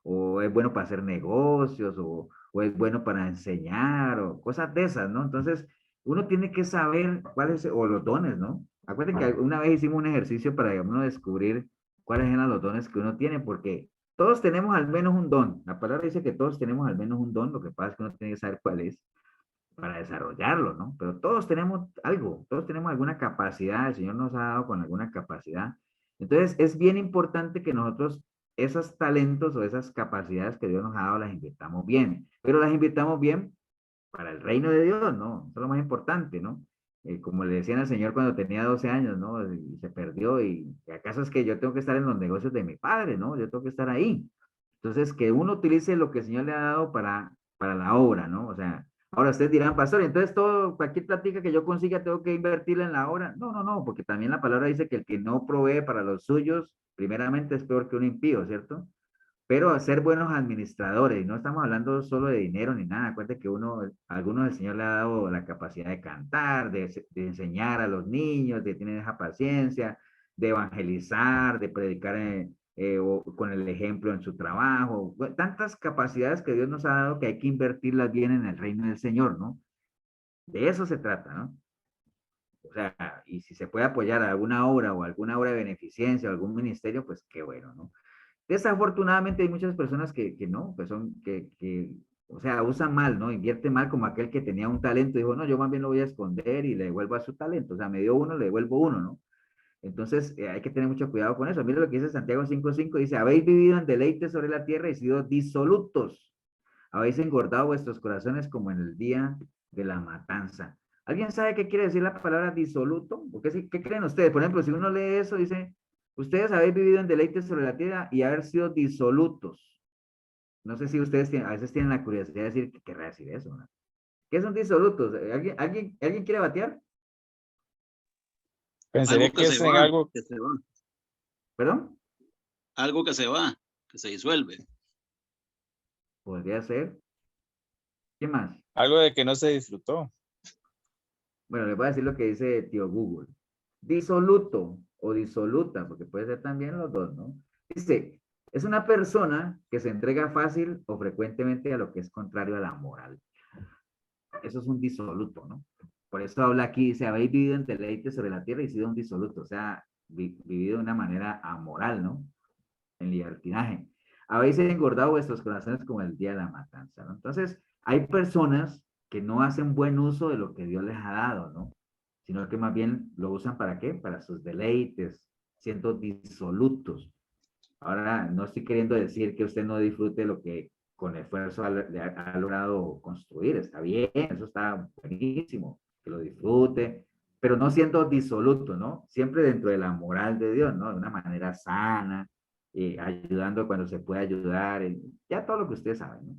o es bueno para hacer negocios, o es bueno para enseñar, o cosas de esas, ¿no? Entonces, uno tiene que saber cuáles, o los dones, ¿no? Acuérdense que una vez hicimos un ejercicio para uno descubrir cuáles eran los dones que uno tiene, porque todos tenemos al menos un don. La palabra dice que todos tenemos al menos un don, lo que pasa es que uno tiene que saber cuál es para desarrollarlo, ¿no? Pero todos tenemos algo, todos tenemos alguna capacidad, el Señor nos ha dado con alguna capacidad. Entonces, es bien importante que nosotros esos talentos o esas capacidades que Dios nos ha dado las invirtamos bien, pero las invirtamos bien para el reino de Dios, ¿no? Eso es lo más importante, ¿no? Como le decían al Señor cuando tenía 12 años, ¿no? Y se perdió y ¿acaso es que yo tengo que estar en los negocios de mi padre, ¿no? Yo tengo que estar ahí. Entonces, que uno utilice lo que el Señor le ha dado para la obra, ¿no? O sea, ahora ustedes dirán, pastor, entonces cualquier plática que yo consiga tengo que invertirla en la obra. No, porque también la palabra dice que el que no provee para los suyos, primeramente es peor que un impío, ¿cierto? pero ser buenos administradores. No estamos hablando solo de dinero ni nada. Acuérdate que a algunos el Señor le ha dado la capacidad de cantar, de enseñar a los niños, de tener esa paciencia, de evangelizar, de predicar con el ejemplo en su trabajo. Bueno, tantas capacidades que Dios nos ha dado que hay que invertirlas bien en el reino del Señor, ¿no? De eso se trata, ¿no? O sea, y si se puede apoyar a alguna obra o alguna obra de beneficencia o algún ministerio, pues qué bueno, ¿no? Desafortunadamente hay muchas personas que no, pues o sea, usan mal, ¿no? Invierte mal como aquel que tenía un talento y dijo, no, yo más bien lo voy a esconder y le devuelvo a su talento. O sea, me dio uno, le devuelvo uno, ¿no? Entonces, hay que tener mucho cuidado con eso. Mira lo que dice Santiago 5:5, dice, habéis vivido en deleite sobre la tierra y sido disolutos. Habéis engordado vuestros corazones como en el día de la matanza. ¿Alguien sabe qué quiere decir la palabra disoluto? ¿Qué creen ustedes? Por ejemplo, si uno lee eso, dice, ustedes habéis vivido en deleite sobre la tierra y haber sido disolutos. No sé si ustedes a veces tienen la curiosidad de decir, ¿qué querrá decir eso? ¿No? ¿Qué son disolutos? ¿Alguien quiere batear? Pensaría Algo que que es se en va, algo, que se va. ¿Perdón? Algo que se va, que se disuelve. Podría ser. ¿Qué más? algo de que no se disfrutó. Bueno, les voy a decir lo que dice tío Google. Disoluto o disoluta, porque puede ser también los dos, ¿no? Dice, es una persona que se entrega fácil o frecuentemente a lo que es contrario a la moral. Eso es un disoluto, ¿no? Por eso habla aquí, dice, habéis vivido en deleite sobre la tierra y sido un disoluto, o sea, vivido de una manera amoral, ¿no? En libertinaje. Habéis engordado vuestros corazones como el día de la matanza, ¿no? Entonces, hay personas que no hacen buen uso de lo que Dios les ha dado, ¿no? Sino que más bien lo usan ¿para qué? Para sus deleites, siendo disolutos. Ahora, no estoy queriendo decir que usted no disfrute lo que con esfuerzo ha logrado construir. Está bien, eso está buenísimo, que lo disfrute, pero no siendo disoluto, ¿no? Siempre dentro de la moral de Dios, ¿no? De una manera sana, ayudando cuando se puede ayudar, ya todo lo que ustedes saben, ¿no?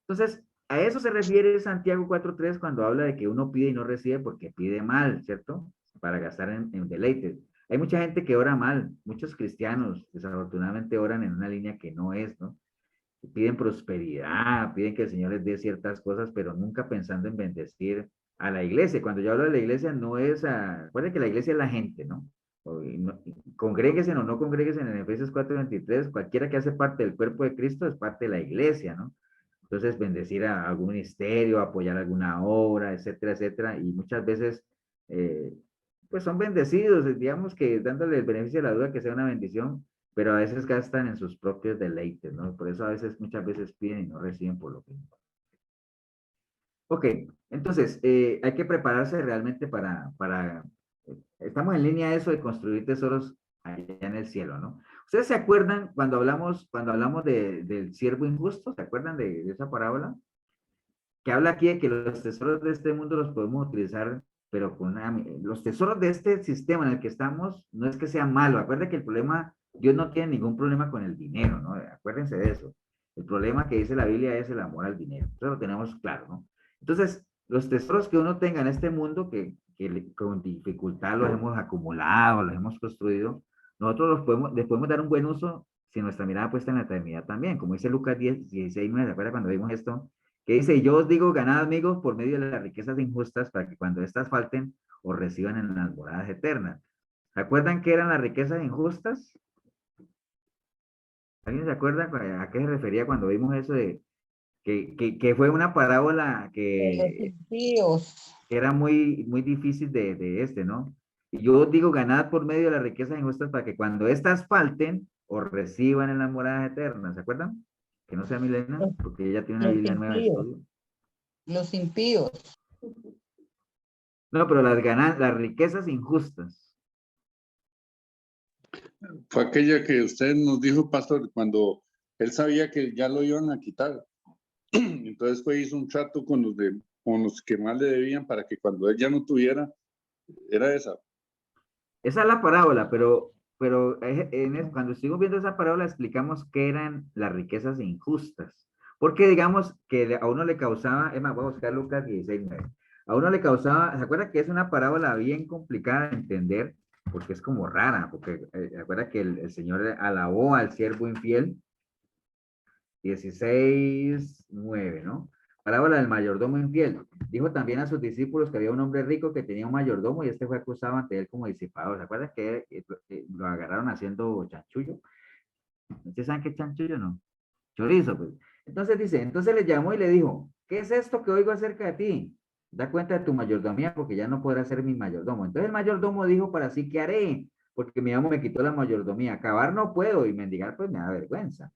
Entonces, a eso se refiere Santiago 4:3 cuando habla de que uno pide y no recibe porque pide mal, ¿cierto? Para gastar en deleites. Hay mucha gente que ora mal, muchos cristianos desafortunadamente oran en una línea que no es, ¿no? Piden prosperidad, piden que el Señor les dé ciertas cosas, pero nunca pensando en bendecir a la iglesia. Cuando yo hablo de la iglesia, no es recuerden que la iglesia es la gente, ¿no? Congréguesen o no congréguesen en Efesios 4:23, cualquiera que hace parte del cuerpo de Cristo es parte de la iglesia, ¿no? Entonces, bendecir a algún ministerio, apoyar alguna obra, etcétera, etcétera. Y muchas veces, pues son bendecidos, digamos que dándole el beneficio de la duda que sea una bendición, pero a veces gastan en sus propios deleites, ¿no? Por eso a veces, muchas veces piden y no reciben por lo que. Ok, entonces, hay que prepararse realmente estamos en línea de eso de construir tesoros allá en el cielo, ¿no? ¿Ustedes se acuerdan cuando hablamos del siervo injusto? ¿Se acuerdan de esa parábola? Que habla aquí de que los tesoros de este mundo los podemos utilizar, pero los tesoros de este sistema en el que estamos no es que sea malo. Acuérdense que el problema, Dios no tiene ningún problema con el dinero, ¿no? Acuérdense de eso. El problema que dice la Biblia es el amor al dinero. Eso lo tenemos claro, ¿no? Entonces, los tesoros que uno tenga en este mundo, que con dificultad los hemos acumulado, los hemos construido, nosotros les podemos dar un buen uso si nuestra mirada puesta en la eternidad también. Como dice Lucas 10:16-9, ¿se acuerdan cuando vimos esto? Que dice, yo os digo, ganad amigos por medio de las riquezas injustas para que cuando éstas falten, os reciban en las moradas eternas. ¿Se acuerdan qué eran las riquezas injustas? ¿Alguien se acuerda a qué se refería cuando vimos eso de que fue una parábola De los que impíos. era muy, muy difícil ¿no? Y yo os digo, ganad por medio de las riquezas injustas para que cuando éstas falten, os reciban en las moradas eternas. ¿Se acuerdan? Que no sea Milena, porque ella tiene una Los Biblia nueva de impíos. estudio. Los impíos. No, pero las riquezas injustas. Fue aquella que usted nos dijo, pastor, cuando él sabía que ya lo iban a quitar. Entonces hizo un trato con los que más le debían para que cuando él ya no tuviera, era esa. Esa es la parábola, pero cuando estuvimos viendo esa parábola explicamos qué eran las riquezas injustas. Porque digamos que a uno le causaba, es más, voy a buscar Lucas 16:9. A uno le causaba, ¿se acuerda que es una parábola bien complicada de entender? Porque es como rara, porque ¿se acuerda que el Señor alabó al siervo infiel? 16:9, ¿no? Parábola del mayordomo infiel. Dijo también a sus discípulos que había un hombre rico que tenía un mayordomo y este fue acusado ante él como disipador. ¿Se acuerdan que lo agarraron haciendo chanchullo? ¿Ustedes saben qué es chanchullo, no? Chorizo, pues. Entonces dice, entonces le llamó y le dijo, ¿qué es esto que oigo acerca de ti? Da cuenta de tu mayordomía porque ya no podrás ser mi mayordomo. Entonces el mayordomo dijo para sí, ¿qué haré? Porque mi amo me quitó la mayordomía. Acabar no puedo y mendigar pues me da vergüenza.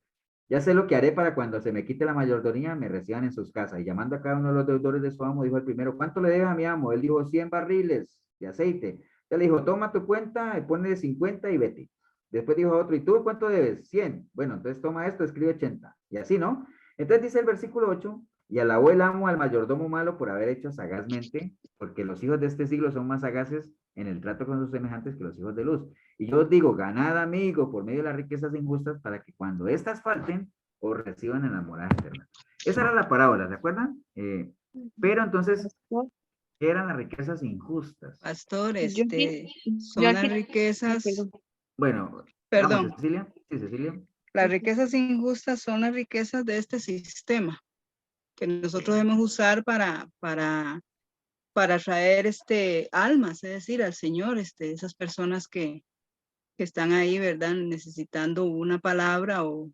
Ya sé lo que haré para cuando se me quite la mayordomía me reciban en sus casas. Y llamando a cada uno de los deudores de su amo, dijo el primero, ¿cuánto le debes a mi amo? Él dijo, 100 barriles de aceite. Entonces le dijo, toma tu cuenta, ponle 50 y vete. Después dijo otro, ¿y tú cuánto debes? 100. Bueno, entonces toma esto, escribe 80. Y así, ¿no? Entonces dice el versículo 8, y alabó el amo al mayordomo malo por haber hecho sagazmente, porque los hijos de este siglo son más sagaces en el trato con sus semejantes que los hijos de luz. Y yo os digo, ganad amigo por medio de las riquezas injustas para que cuando éstas falten, os reciban en la morada eterna. Esa era la parábola, ¿se acuerdan? Pero entonces, ¿qué eran las riquezas injustas? Pastor, Yo, son yo las aquí, riquezas, perdón. Bueno, vamos, perdón, Cecilia. Sí, Cecilia. las riquezas injustas son las riquezas de este sistema que nosotros debemos usar para traer almas, es decir, al Señor, esas personas que están ahí, ¿verdad? Necesitando una palabra o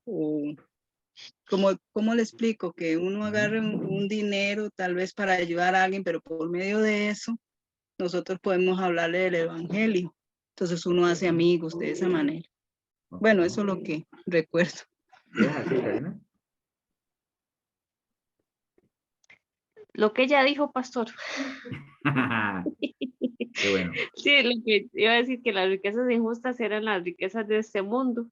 ¿cómo le explico? Que uno agarre un dinero tal vez para ayudar a alguien, pero por medio de eso nosotros podemos hablarle del evangelio. Entonces uno hace amigos de esa manera. Bueno, eso es lo que recuerdo. ¿Quieres decir, Karina? Lo que ella dijo, pastor. Qué bueno. Sí, lo que iba a decir que las riquezas injustas eran las riquezas de este mundo,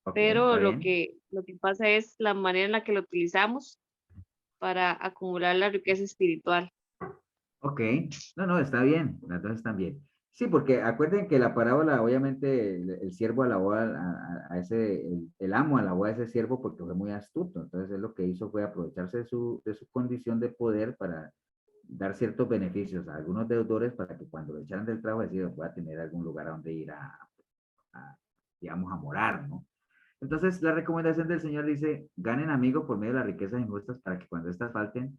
Ok, pero está lo bien. que pasa es la manera en la que lo utilizamos para acumular la riqueza espiritual. Ok, no, está bien, las dos están bien. Sí, porque acuerden que la parábola, obviamente, el siervo alabó a ese, el amo alabó a ese siervo porque fue muy astuto. Entonces, él lo que hizo fue aprovecharse de su condición de poder para dar ciertos beneficios a algunos deudores para que cuando lo echaran del trabajo, decir, pueda tener algún lugar a donde ir digamos, a morar, ¿no? Entonces, la recomendación del Señor dice, ganen amigos por medio de las riquezas injustas para que cuando estas falten,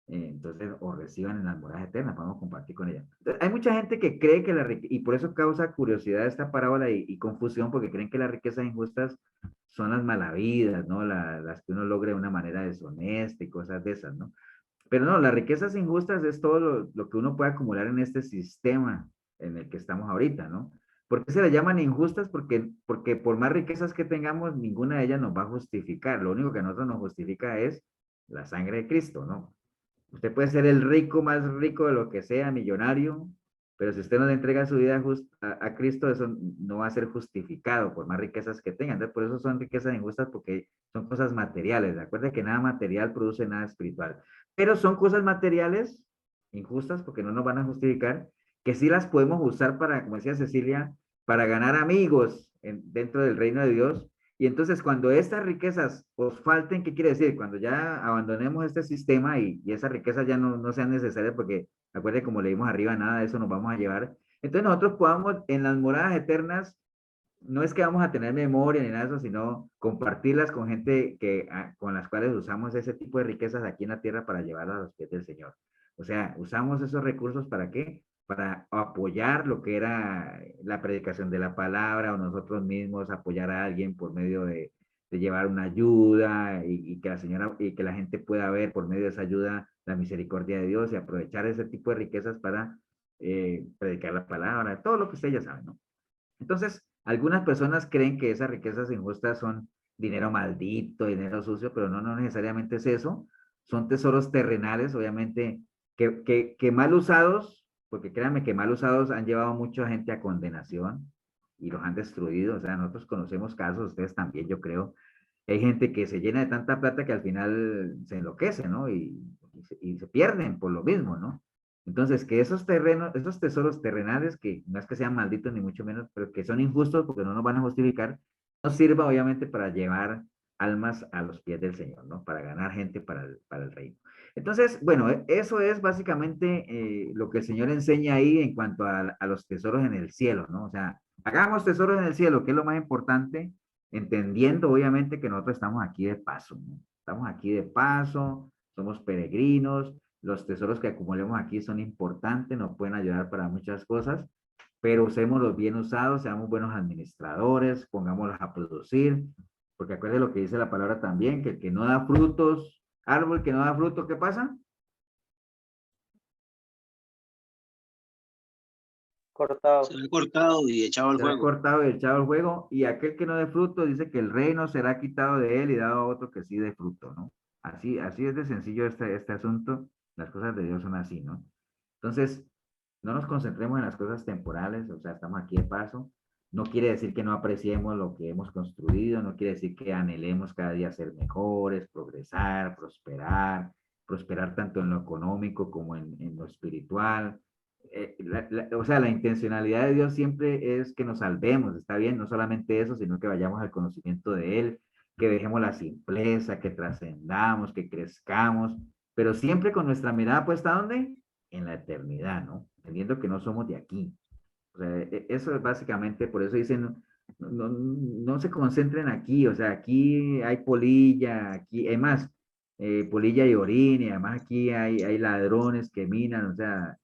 entonces o reciban en las moradas eternas, podemos compartir con ella. Entonces, hay mucha gente que cree que y por eso causa curiosidad esta parábola y confusión, porque creen que las riquezas injustas son las malavidas, ¿no? Las que uno logra de una manera deshonesta y cosas de esas, ¿no? Pero no, las riquezas injustas es todo lo que uno puede acumular en este sistema en el que estamos ahorita, ¿no? ¿Por qué se le llaman injustas? Porque por más riquezas que tengamos, ninguna de ellas nos va a justificar. Lo único que a nosotros nos justifica es la sangre de Cristo, ¿no? Usted puede ser el rico más rico de lo que sea, millonario, pero si usted no le entrega su vida a Cristo, eso no va a ser justificado por más riquezas que tenga. Entonces, por eso son riquezas injustas, porque son cosas materiales. Acuérdense que nada material produce nada espiritual. Pero son cosas materiales injustas porque no nos van a justificar, que sí las podemos usar para, como decía Cecilia, para ganar amigos dentro del reino de Dios. Y entonces cuando estas riquezas os falten, ¿qué quiere decir? Cuando ya abandonemos este sistema y esas riquezas ya no sean necesarias, porque acuérdense, como leímos arriba, nada de eso nos vamos a llevar. Entonces nosotros podamos en las moradas eternas, no es que vamos a tener memoria ni nada de eso, sino compartirlas con gente con las cuales usamos ese tipo de riquezas aquí en la tierra para llevarlas a los pies del Señor. O sea, usamos esos recursos ¿para qué? Para apoyar lo que era la predicación de la palabra o nosotros mismos apoyar a alguien por medio de llevar una ayuda y que la señora y que la gente pueda ver por medio de esa ayuda la misericordia de Dios y aprovechar ese tipo de riquezas para predicar la palabra, todo lo que ustedes ya saben, ¿no? Entonces, algunas personas creen que esas riquezas injustas son dinero maldito, dinero sucio, pero no necesariamente es eso. Son tesoros terrenales, obviamente, que mal usados, porque créanme que mal usados han llevado a mucha gente a condenación y los han destruido. O sea, nosotros conocemos casos, ustedes también, yo creo. Hay gente que se llena de tanta plata que al final se enloquece, ¿no? Y se pierden por lo mismo, ¿no? Entonces, que esos terrenos, esos tesoros terrenales, que no es que sean malditos ni mucho menos, pero que son injustos porque no nos van a justificar, nos sirva obviamente para llevar almas a los pies del Señor, ¿no? Para ganar gente para el reino. Entonces, bueno, eso es básicamente lo que el Señor enseña ahí en cuanto a los tesoros en el cielo, ¿no? O sea, hagamos tesoros en el cielo, que es lo más importante, entendiendo obviamente que nosotros estamos aquí de paso, ¿no? Estamos aquí de paso, somos peregrinos, los tesoros que acumulemos aquí son importantes, nos pueden ayudar para muchas cosas, pero usémoslos bien usados, seamos buenos administradores, pongámoslos a producir, porque acuérdense lo que dice la palabra también, que el que no da frutos, árbol que no da fruto, ¿qué pasa? Cortado. Se ha cortado y echado al Será fuego. cortado y echado al fuego, y aquel que no dé fruto dice que el reino será quitado de él y dado a otro que sí dé fruto, ¿no? Así es de sencillo este asunto, las cosas de Dios son así, ¿no? Entonces, no nos concentremos en las cosas temporales, o sea, estamos aquí de paso, no quiere decir que no apreciemos lo que hemos construido, no quiere decir que anhelemos cada día ser mejores, progresar, prosperar tanto en lo económico como en lo espiritual, o sea, la intencionalidad de Dios siempre es que nos salvemos, está bien, no solamente eso, sino que vayamos al conocimiento de Él, que dejemos la simpleza, que trascendamos, que crezcamos, pero siempre con nuestra mirada puesta ¿dónde? En la eternidad, ¿no? Entendiendo que no somos de aquí. O sea, eso es básicamente, por eso dicen, no se concentren aquí, o sea, aquí hay polilla, aquí, hay más, polilla y orina, y además aquí hay ladrones que minan, o sea,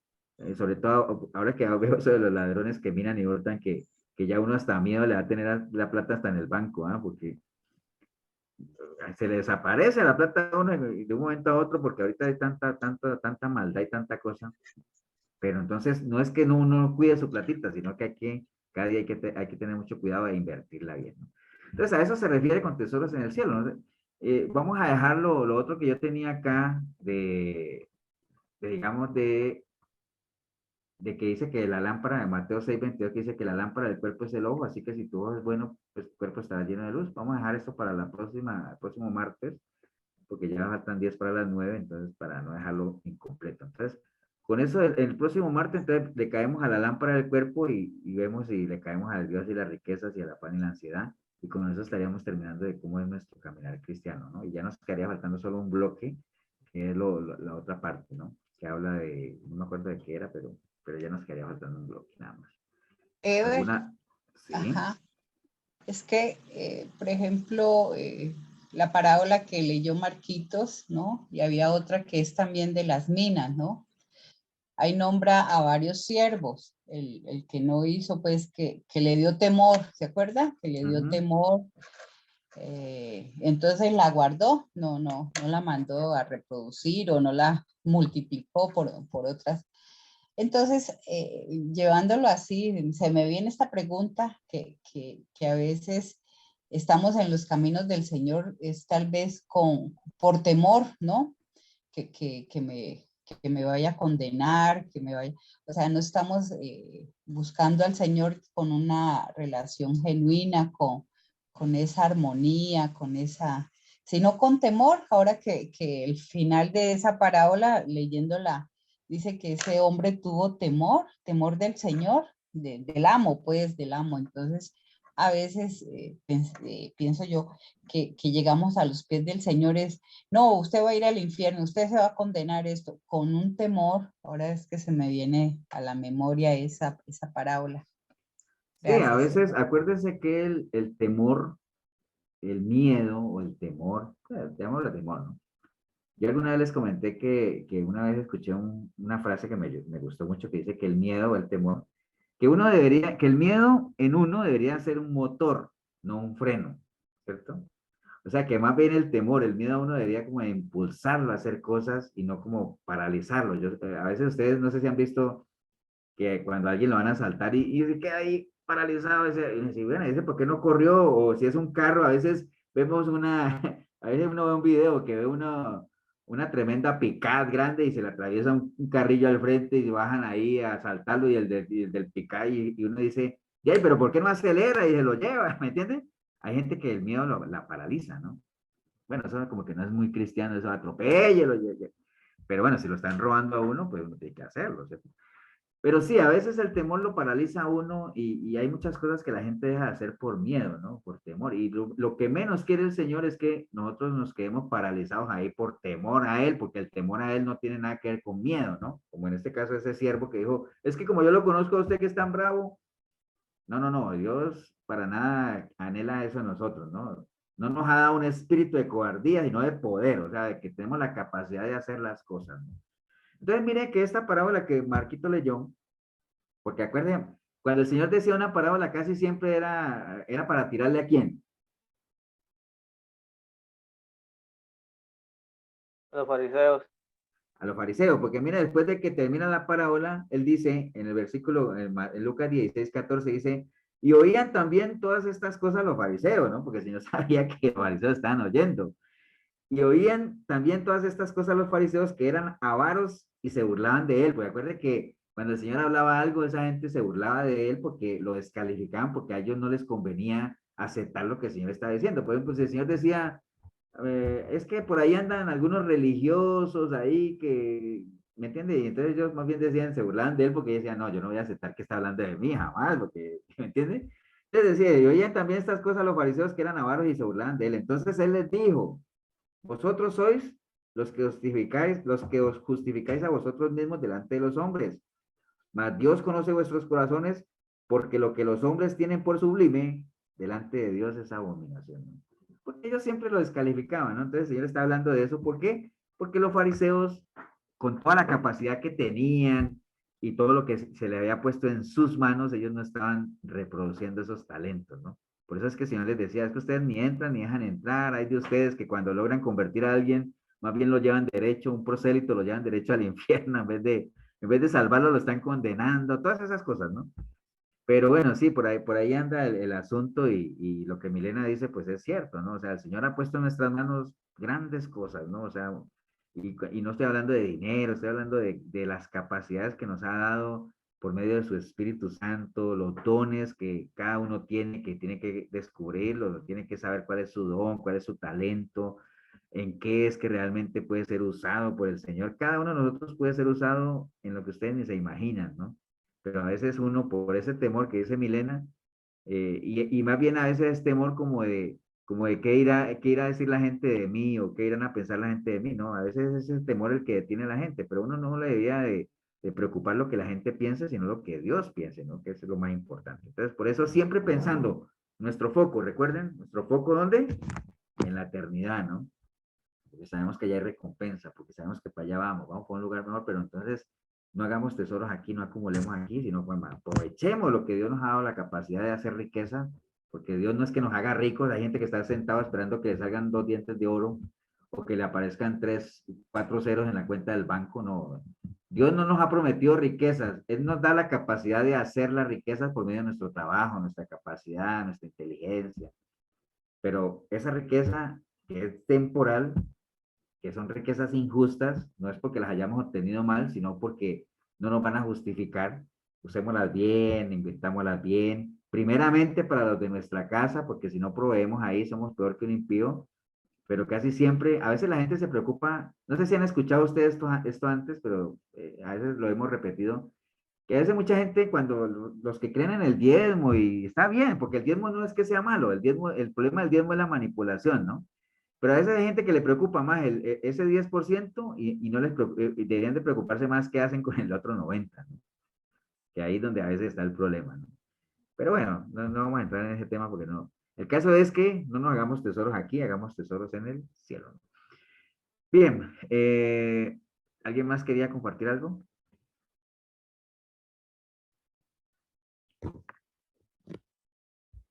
sobre todo ahora que veo eso de los ladrones que minan y hurtan, que ya uno hasta miedo le va a tener la plata hasta en el banco, ¿ah? Porque se le desaparece la plata a uno de un momento a otro, porque ahorita hay tanta maldad y tanta cosa. Pero entonces no es que uno cuide su platita, sino que cada día hay que tener mucho cuidado de invertirla bien, ¿no? Entonces a eso se refiere con tesoros en el cielo, ¿no? Vamos a dejar lo otro que yo tenía acá digamos, de que dice que la lámpara de Mateo 6:22, que dice que la lámpara del cuerpo es el ojo, así que si tu ojo es bueno, pues tu cuerpo estará lleno de luz. Vamos a dejar esto para el próximo martes, porque ya faltan 10 para las 9, entonces para no dejarlo incompleto. Entonces, con eso, el próximo martes, entonces le caemos a la lámpara del cuerpo y vemos si le caemos al Dios y las riquezas y al afán y la ansiedad. Y con eso estaríamos terminando de cómo es nuestro caminar cristiano, ¿no? Y ya nos quedaría faltando solo un bloque, que es la otra parte, ¿no? Que habla de, no me acuerdo de qué era, pero ya nos quedaría faltando un bloque nada más. Ever, ¿Alguna? Sí. ajá. Es que, por ejemplo, la parábola que leyó Marquitos, ¿no? Y había otra que es también de las minas, ¿no? Ahí nombra a varios siervos. El que no hizo, pues, que le dio temor, ¿se acuerda? Que le dio temor. Entonces la guardó, no la mandó a reproducir o no la multiplicó por otras. Entonces, llevándolo así, se me viene esta pregunta que a veces estamos en los caminos del Señor, es tal vez por temor, ¿no? Que me vaya a condenar, o sea, no estamos buscando al Señor con una relación genuina, con esa armonía, sino con temor. Ahora que el final de esa parábola, leyéndola, dice que ese hombre tuvo temor del Señor, del amo, pues, del amo. Entonces, a veces pienso yo que llegamos a los pies del Señor no, usted va a ir al infierno, usted se va a condenar esto, con un temor. Ahora es que se me viene a la memoria esa parábola. Sí, a Gracias. veces, acuérdense que el temor, el miedo o el temor, llamémoslo temor, ¿no? Yo alguna vez les comenté que una vez escuché una frase que me gustó mucho que dice que el miedo o el temor, que el miedo en uno debería ser un motor, no un freno, ¿cierto? O sea, que más bien el temor, el miedo a uno debería como de impulsarlo a hacer cosas y no como paralizarlo. A veces ustedes no sé si han visto que cuando a alguien lo van a asaltar y se queda ahí paralizado, y bueno, dice, ¿por qué no corrió? O si es un carro, a veces vemos a veces uno ve un video que ve una tremenda pickup grande y se le atraviesa un carrillo al frente y bajan ahí a asaltarlo y el del pickup y uno dice, ¡yay, pero ¿por qué no acelera y se lo lleva? ¿Me entiendes? Hay gente que el miedo la paraliza, ¿no? Bueno, eso como que no es muy cristiano, eso atropéllelo. Pero bueno, si lo están robando a uno, pues uno tiene que hacerlo, ¿cierto? Pero sí, a veces el temor lo paraliza a uno y hay muchas cosas que la gente deja de hacer por miedo, ¿no? Por temor. Y lo que menos quiere el Señor es que nosotros nos quedemos paralizados ahí por temor a Él, porque el temor a Él no tiene nada que ver con miedo, ¿no? Como en este caso ese siervo que dijo, es que como yo lo conozco a usted que es tan bravo, No, no, no, Dios para nada anhela eso en nosotros, ¿no? No nos ha dado un espíritu de cobardía, sino de poder, o sea, de que tenemos la capacidad de hacer las cosas, ¿no? Entonces, mire que esta parábola que Marquito leyó, porque acuérdense, cuando el Señor decía una parábola casi siempre era para tirarle a quién. Los fariseos. A los fariseos, porque mira, después de que termina la parábola, él dice en el versículo, en Lucas 16, 14, dice, y oían también todas estas cosas los fariseos, ¿no? Porque el Señor sabía que los fariseos estaban oyendo. Y oían también todas estas cosas los fariseos que eran avaros y se burlaban de él. Porque acuérdense que cuando el Señor hablaba algo, esa gente se burlaba de él porque lo descalificaban, porque a ellos no les convenía aceptar lo que el Señor estaba diciendo. Por ejemplo, si el Señor decía, es que por ahí andan algunos religiosos ahí que, ¿me entiendes? Y entonces ellos más bien decían, se burlaban de él porque decían, no, yo no voy a aceptar que está hablando de mí jamás, porque, ¿me entiendes? Entonces decía, y oían también estas cosas los fariseos que eran avaros y se burlaban de él. Entonces él les dijo, vosotros sois los que os justificáis a vosotros mismos delante de los hombres, mas Dios conoce vuestros corazones, porque lo que los hombres tienen por sublime, delante de Dios es abominación, ¿no? Porque ellos siempre lo descalificaban, ¿no? Entonces el Señor está hablando de eso. ¿Por qué? Porque los fariseos, con toda la capacidad que tenían y todo lo que se le había puesto en sus manos, ellos no estaban reproduciendo esos talentos, ¿no? Por eso es que el Señor les decía, es que ustedes ni entran ni dejan entrar, hay de ustedes que cuando logran convertir a alguien, más bien lo llevan derecho, un prosélito lo llevan derecho al infierno, en vez de salvarlo lo están condenando, todas esas cosas, ¿no? Pero bueno, sí, por ahí anda el asunto y lo que Milena dice, pues es cierto, ¿no? O sea, el Señor ha puesto en nuestras manos grandes cosas, ¿no? O sea, y no estoy hablando de dinero, estoy hablando de las capacidades que nos ha dado por medio de su Espíritu Santo, los dones que cada uno tiene, que tiene que descubrirlo, tiene que saber cuál es su don, cuál es su talento, en qué es que realmente puede ser usado por el Señor. Cada uno de nosotros puede ser usado en lo que ustedes ni se imaginan, ¿no? Pero a veces uno por ese temor que dice Milena, y más bien a veces es temor como de qué irá a decir la gente de mí o qué irán a pensar la gente de mí, ¿no? A veces es el temor el que detiene a la gente, pero uno no le debía de preocupar lo que la gente piense, sino lo que Dios piense, ¿no? Que es lo más importante. Entonces, por eso siempre pensando, nuestro foco, recuerden, nuestro foco, ¿dónde? En la eternidad, ¿no? Porque sabemos que ya hay recompensa, porque sabemos que para allá vamos por un lugar mejor, pero entonces no hagamos tesoros aquí, no acumulemos aquí, sino pues, aprovechemos lo que Dios nos ha dado la capacidad de hacer riqueza, porque Dios no es que nos haga ricos, hay gente que está sentado esperando que le salgan 2 dientes de oro o que le aparezcan 3, 4 ceros en la cuenta del banco, no. Dios no nos ha prometido riquezas, Él nos da la capacidad de hacer las riquezas por medio de nuestro trabajo, nuestra capacidad, nuestra inteligencia, pero esa riqueza que es temporal, que son riquezas injustas, no es porque las hayamos obtenido mal, sino porque no nos van a justificar. Usémoslas bien, invirtámoslas bien, primeramente para los de nuestra casa, porque si no proveemos ahí somos peor que un impío, pero casi siempre, a veces la gente se preocupa, no sé si han escuchado ustedes esto antes, pero a veces lo hemos repetido, que a veces mucha gente cuando los que creen en el diezmo, y está bien, porque el diezmo no es que sea malo, el diezmo, el problema del diezmo es la manipulación, ¿no? Pero a veces hay gente que le preocupa más ese 10% y no deberían de preocuparse más qué hacen con el otro 90%, ¿no? Que ahí es donde a veces está el problema, ¿no? Pero bueno, no vamos a entrar en ese tema porque no. El caso es que no nos hagamos tesoros aquí, hagamos tesoros en el cielo, ¿no? Bien, ¿alguien más quería compartir algo?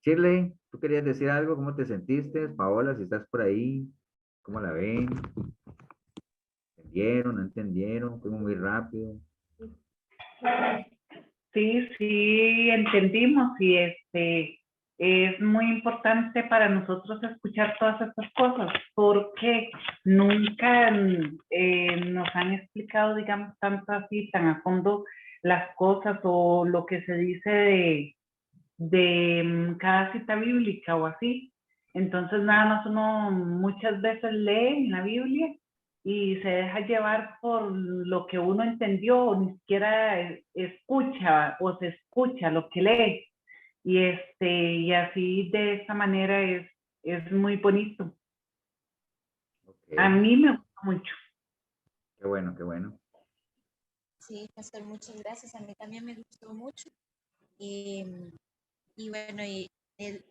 Shirley, ¿tú querías decir algo? ¿Cómo te sentiste? Paola, si estás por ahí, ¿cómo la ven? ¿Entendieron? ¿No entendieron? Fuimos muy rápido. Sí, sí, entendimos y es muy importante para nosotros escuchar todas estas cosas porque nunca nos han explicado, digamos, tanto así, tan a fondo las cosas o lo que se dice de cada cita bíblica o así. Entonces nada más uno muchas veces lee en la Biblia y se deja llevar por lo que uno entendió o ni siquiera escucha o se escucha lo que lee. Y así de esta manera es muy bonito. Ok, A mí me gusta mucho. qué bueno, qué bueno. Sí, pastor, muchas gracias. A mí también me gustó mucho. Y Y bueno, y él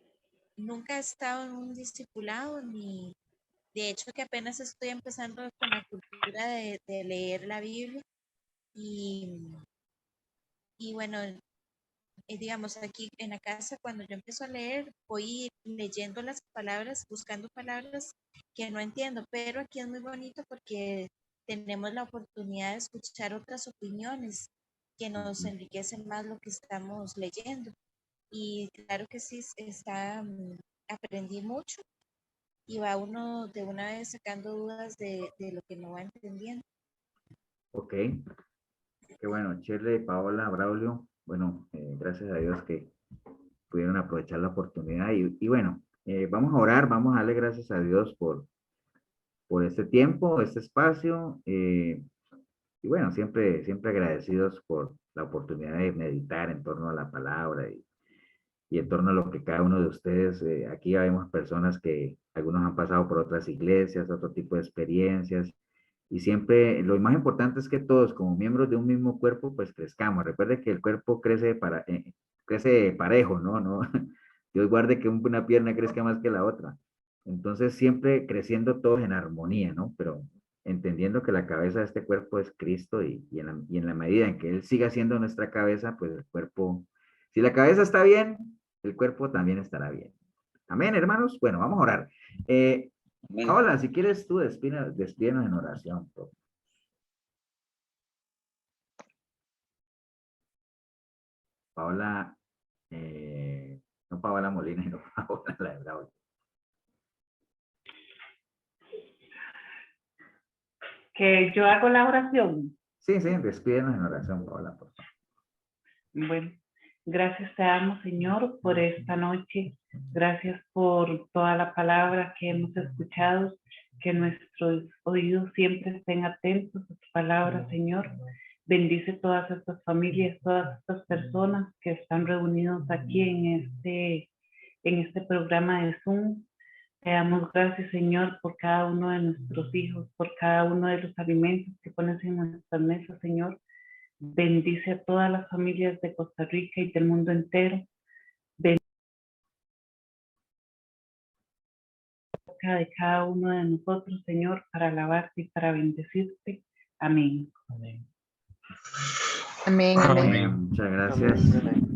nunca he estado en un discipulado, ni de hecho que apenas estoy empezando con la cultura de leer la Biblia. Y bueno, digamos, aquí en la casa, cuando yo empiezo a leer, voy leyendo las palabras, buscando palabras que no entiendo, pero aquí es muy bonito porque tenemos la oportunidad de escuchar otras opiniones que nos enriquecen más lo que estamos leyendo. Y claro que sí, aprendí mucho y va uno de una vez sacando dudas de lo que no va entendiendo. Ok, qué bueno, Shirley, Paola, Braulio, bueno, gracias a Dios que pudieron aprovechar la oportunidad y bueno, vamos a orar, vamos a darle gracias a Dios por este tiempo, este espacio, y bueno, siempre agradecidos por la oportunidad de meditar en torno a la palabra y en torno a lo que cada uno de ustedes, aquí ya vemos personas que algunos han pasado por otras iglesias, otro tipo de experiencias, y siempre lo más importante es que todos como miembros de un mismo cuerpo, pues crezcamos. Recuerde que el cuerpo crece parejo, ¿no? No, Dios guarde que una pierna crezca más que la otra. Entonces siempre creciendo todos en armonía, ¿no? Pero entendiendo que la cabeza de este cuerpo es Cristo y en la medida en que Él siga siendo nuestra cabeza, pues el cuerpo, si la cabeza está bien, el cuerpo también estará bien. Amén, hermanos. Bueno, vamos a orar. Paola, si quieres tú, despídenos en oración. Paola, no Paola Molina, sino Paola la de Braulio. Que yo hago la oración. Sí, despídenos en oración, Paola, por favor. Bueno, gracias te damos, Señor, por esta noche. Gracias por toda la palabra que hemos escuchado. Que nuestros oídos siempre estén atentos a tu palabra, Señor. Bendice todas estas familias, todas estas personas que están reunidos aquí en este programa de Zoom. Te damos gracias, Señor, por cada uno de nuestros hijos, por cada uno de los alimentos que pones en nuestras mesas, Señor. Bendice a todas las familias de Costa Rica y del mundo entero. Bendice de cada uno de nosotros, Señor, para alabarte y para bendecirte. Amén. Amén. Muchas gracias. Amén.